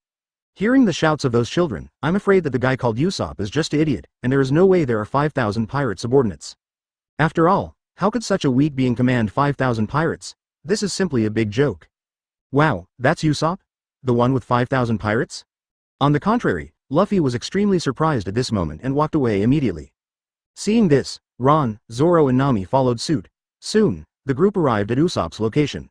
Hearing the shouts of those children, I'm afraid that the guy called Usopp is just an idiot, and there is no way there are 5,000 pirate subordinates. After all, how could such a weak being command 5,000 pirates? This is simply a big joke. Wow, that's Usopp? The one with 5,000 pirates? On the contrary, Luffy was extremely surprised at this moment and walked away immediately. Seeing this, Ron, Zoro and Nami followed suit. Soon, the group arrived at Usopp's location.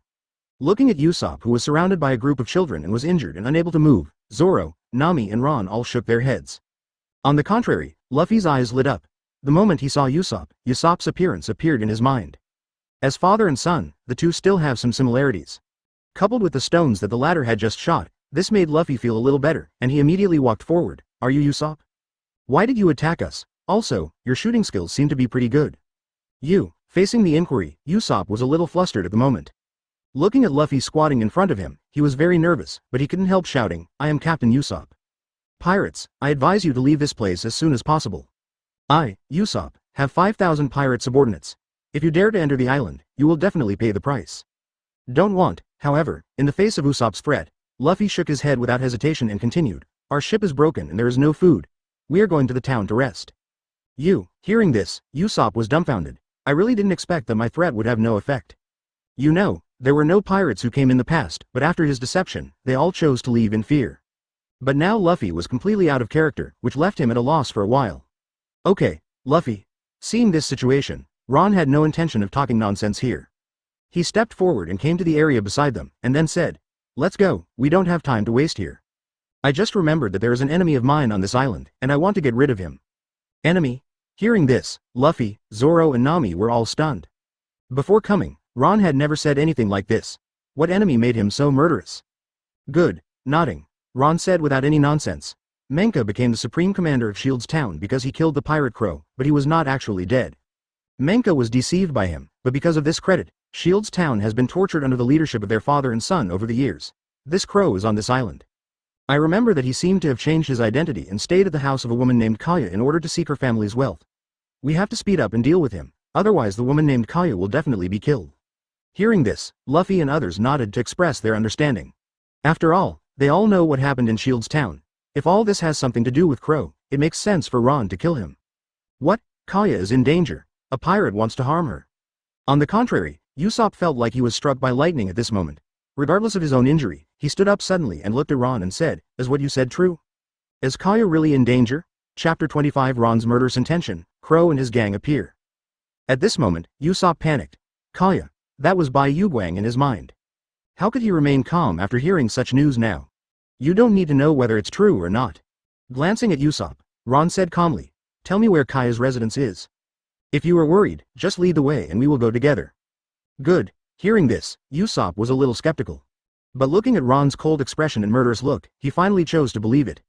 Looking at Usopp, who was surrounded by a group of children and was injured and unable to move, Zoro, Nami and Ron all shook their heads. On the contrary, Luffy's eyes lit up. The moment he saw Usopp's appearance appeared in his mind. As father and son, the two still have some similarities. Coupled with the stones that the latter had just shot, this made Luffy feel a little better, and he immediately walked forward. Are you Usopp? Why did you attack us? Also, your shooting skills seem to be pretty good. Facing the inquiry, Usopp was a little flustered at the moment. Looking at Luffy squatting in front of him, he was very nervous, but he couldn't help shouting, I am Captain Usopp. Pirates, I advise you to leave this place as soon as possible. I, Usopp, have 5,000 pirate subordinates. If you dare to enter the island, you will definitely pay the price. However, in the face of Usopp's threat, Luffy shook his head without hesitation and continued, our ship is broken and there is no food. We are going to the town to rest. Hearing this, Usopp was dumbfounded. I really didn't expect that my threat would have no effect. There were no pirates who came in the past, but after his deception, they all chose to leave in fear. But now Luffy was completely out of character, which left him at a loss for a while. Okay, Luffy. Seeing this situation, Ron had no intention of talking nonsense here. He stepped forward and came to the area beside them, and then said, let's go, we don't have time to waste here. I just remembered that there is an enemy of mine on this island, and I want to get rid of him. Enemy? Hearing this, Luffy, Zoro and Nami were all stunned. Before coming, Ron had never said anything like this. What enemy made him so murderous? Good, nodding. Ron said without any nonsense. Menka became the supreme commander of Shield's town because he killed the pirate crow, but he was not actually dead. Menka was deceived by him, but because of this credit, Shield's town has been tortured under the leadership of their father and son over the years. This crow is on this island. I remember that he seemed to have changed his identity and stayed at the house of a woman named Kaya in order to seek her family's wealth. We have to speed up and deal with him, otherwise the woman named Kaya will definitely be killed. Hearing this, Luffy and others nodded to express their understanding. After all, they all know what happened in Shield's town. If all this has something to do with Crow, it makes sense for Ron to kill him. What? Kaya is in danger. A pirate wants to harm her. On the contrary, Usopp felt like he was struck by lightning at this moment. Regardless of his own injury, he stood up suddenly and looked at Ron and said, is what you said true? Is Kaya really in danger? Chapter 25 Ron's murderous intention, Crow and his gang appear. At this moment, Usopp panicked. Kaya. That was Bai Yuguang in his mind. How could he remain calm after hearing such news now? You don't need to know whether it's true or not. Glancing at Usopp, Ron said calmly, tell me where Kaya's residence is. If you are worried, just lead the way and we will go together. Good. Hearing this, Usopp was a little skeptical. But looking at Ron's cold expression and murderous look, he finally chose to believe it.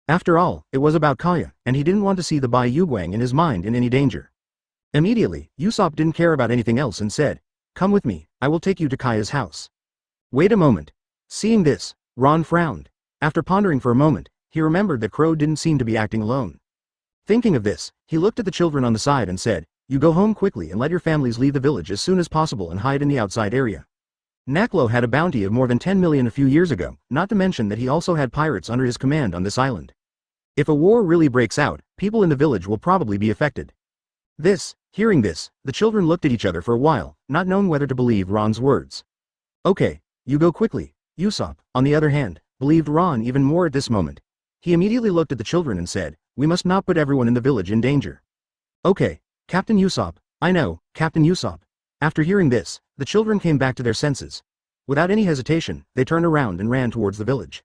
After all, it was about Kaya, and he didn't want to see the Bai Yuguang in his mind in any danger. Immediately, Usopp didn't care about anything else and said, come with me, I will take you to Kaya's house. Wait a moment. Seeing this, Ron frowned. After pondering for a moment, he remembered that Crow didn't seem to be acting alone. Thinking of this, he looked at the children on the side and said, you go home quickly and let your families leave the village as soon as possible and hide in the outside area. Naklo had a bounty of more than 10 million a few years ago, not to mention that he also had pirates under his command on this island. If a war really breaks out, people in the village will probably be affected. Hearing this, the children looked at each other for a while, not knowing whether to believe Ron's words. Okay, you go quickly. Usopp, on the other hand, believed Ron even more at this moment. He immediately looked at the children and said, we must not put everyone in the village in danger. Okay, Captain Usopp, I know, Captain Usopp. After hearing this, the children came back to their senses. Without any hesitation, they turned around and ran towards the village.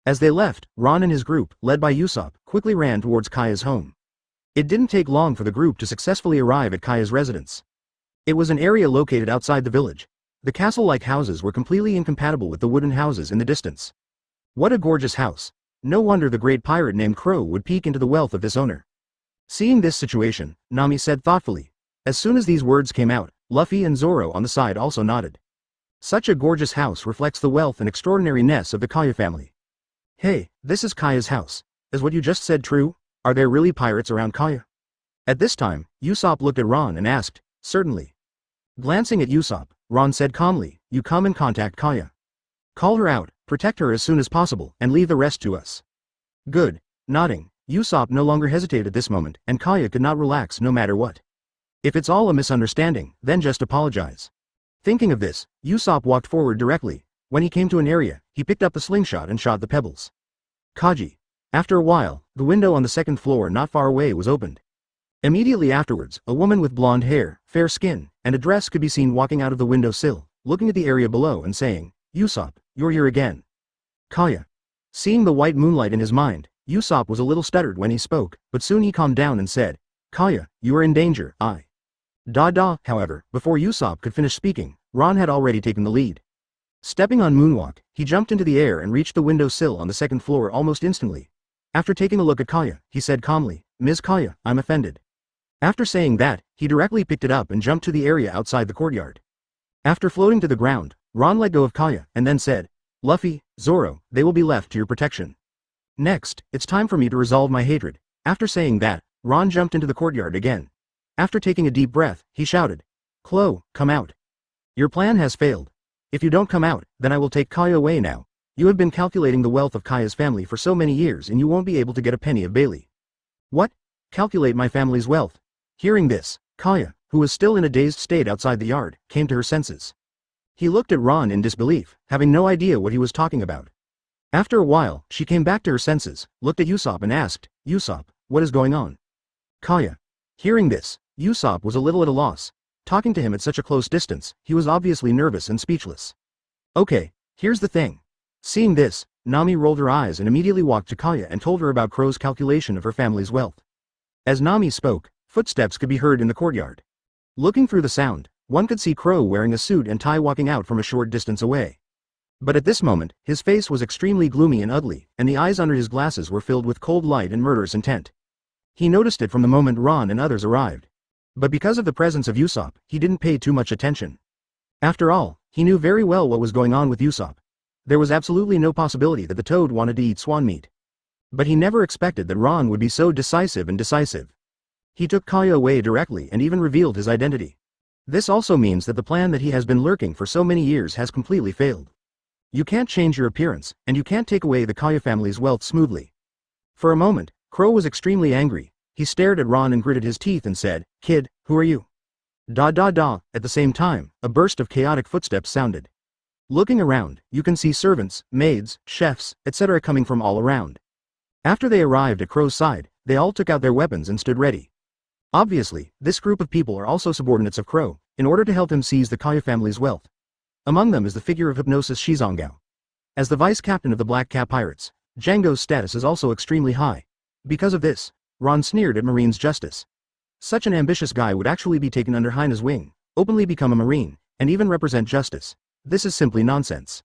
As they left, Ron and his group, led by Usopp, quickly ran towards Kaya's home. It didn't take long for the group to successfully arrive at Kaya's residence. It was an area located outside the village. The castle-like houses were completely incompatible with the wooden houses in the distance. What a gorgeous house. No wonder the great pirate named Crow would peek into the wealth of this owner. Seeing this situation, Nami said thoughtfully. As soon as these words came out, Luffy and Zoro on the side also nodded. Such a gorgeous house reflects the wealth and extraordinariness of the Kaya family. Hey, this is Kaya's house. Is what you just said true? Are there really pirates around Kaya? At this time, Usopp looked at Ron and asked, certainly. Glancing at Usopp, Ron said calmly, you come and contact Kaya. Call her out, protect her as soon as possible, and leave the rest to us. Good. Nodding, Usopp no longer hesitated at this moment, and Kaya could not relax no matter what. If it's all a misunderstanding, then just apologize. Thinking of this, Usopp walked forward directly. When he came to an area, he picked up the slingshot and shot the pebbles. Kaji. After a while, the window on the second floor not far away was opened. Immediately afterwards, a woman with blonde hair, fair skin, and a dress could be seen walking out of the window sill, looking at the area below and saying, Usopp, you're here again. Kaya. Seeing the white moonlight in his mind, Usopp was a little stuttered when he spoke, but soon he calmed down and said, Kaya, you are in danger, However, before Usopp could finish speaking, Ron had already taken the lead. Stepping on Moonwalk, he jumped into the air and reached the window sill on the second floor almost instantly. After taking a look at Kaya, he said calmly, "Ms. Kaya, I'm offended." After saying that, he directly picked it up and jumped to the area outside the courtyard. After floating to the ground, Ron let go of Kaya and then said, "Luffy, Zoro, they will be left to your protection. Next, it's time for me to resolve my hatred." After saying that, Ron jumped into the courtyard again. After taking a deep breath, he shouted, "Chloe, come out. Your plan has failed. If you don't come out, then I will take Kaya away now. You have been calculating the wealth of Kaya's family for so many years and you won't be able to get a penny of Bailey." "What? Calculate my family's wealth?" Hearing this, Kaya, who was still in a dazed state outside the yard, came to her senses. He looked at Ron in disbelief, having no idea what he was talking about. After a while, she came back to her senses, looked at Usopp and asked, "Usopp, what is going on?" Kaya. Hearing this, Usopp was a little at a loss. Talking to him at such a close distance, he was obviously nervous and speechless. "Okay, here's the thing." Seeing this, Nami rolled her eyes and immediately walked to Kaya and told her about Crow's calculation of her family's wealth. As Nami spoke, footsteps could be heard in the courtyard. Looking through the sound, one could see Crow wearing a suit and tie walking out from a short distance away. But at this moment, his face was extremely gloomy and ugly, and the eyes under his glasses were filled with cold light and murderous intent. He noticed it from the moment Ron and others arrived. But because of the presence of Usopp, he didn't pay too much attention. After all, he knew very well what was going on with Usopp. There was absolutely no possibility that the toad wanted to eat swan meat. But he never expected that Ron would be so decisive and decisive. He took Kaya away directly and even revealed his identity. This also means that the plan that he has been lurking for so many years has completely failed. You can't change your appearance, and you can't take away the Kaya family's wealth smoothly. For a moment, Crow was extremely angry. He stared at Ron and gritted his teeth and said, "Kid, who are you?" Da da da. At the same time, a burst of chaotic footsteps sounded. Looking around, you can see servants, maids, chefs, etc. coming from all around. After they arrived at Crow's side, they all took out their weapons and stood ready. Obviously, this group of people are also subordinates of Crow, in order to help him seize the Kaya family's wealth. Among them is the figure of Hypnosis Shizongao. As the vice captain of the Black Cap Pirates, Django's status is also extremely high. Because of this, Ron sneered at Marine's justice. Such an ambitious guy would actually be taken under Hina's wing, openly become a Marine, and even represent justice. This is simply nonsense.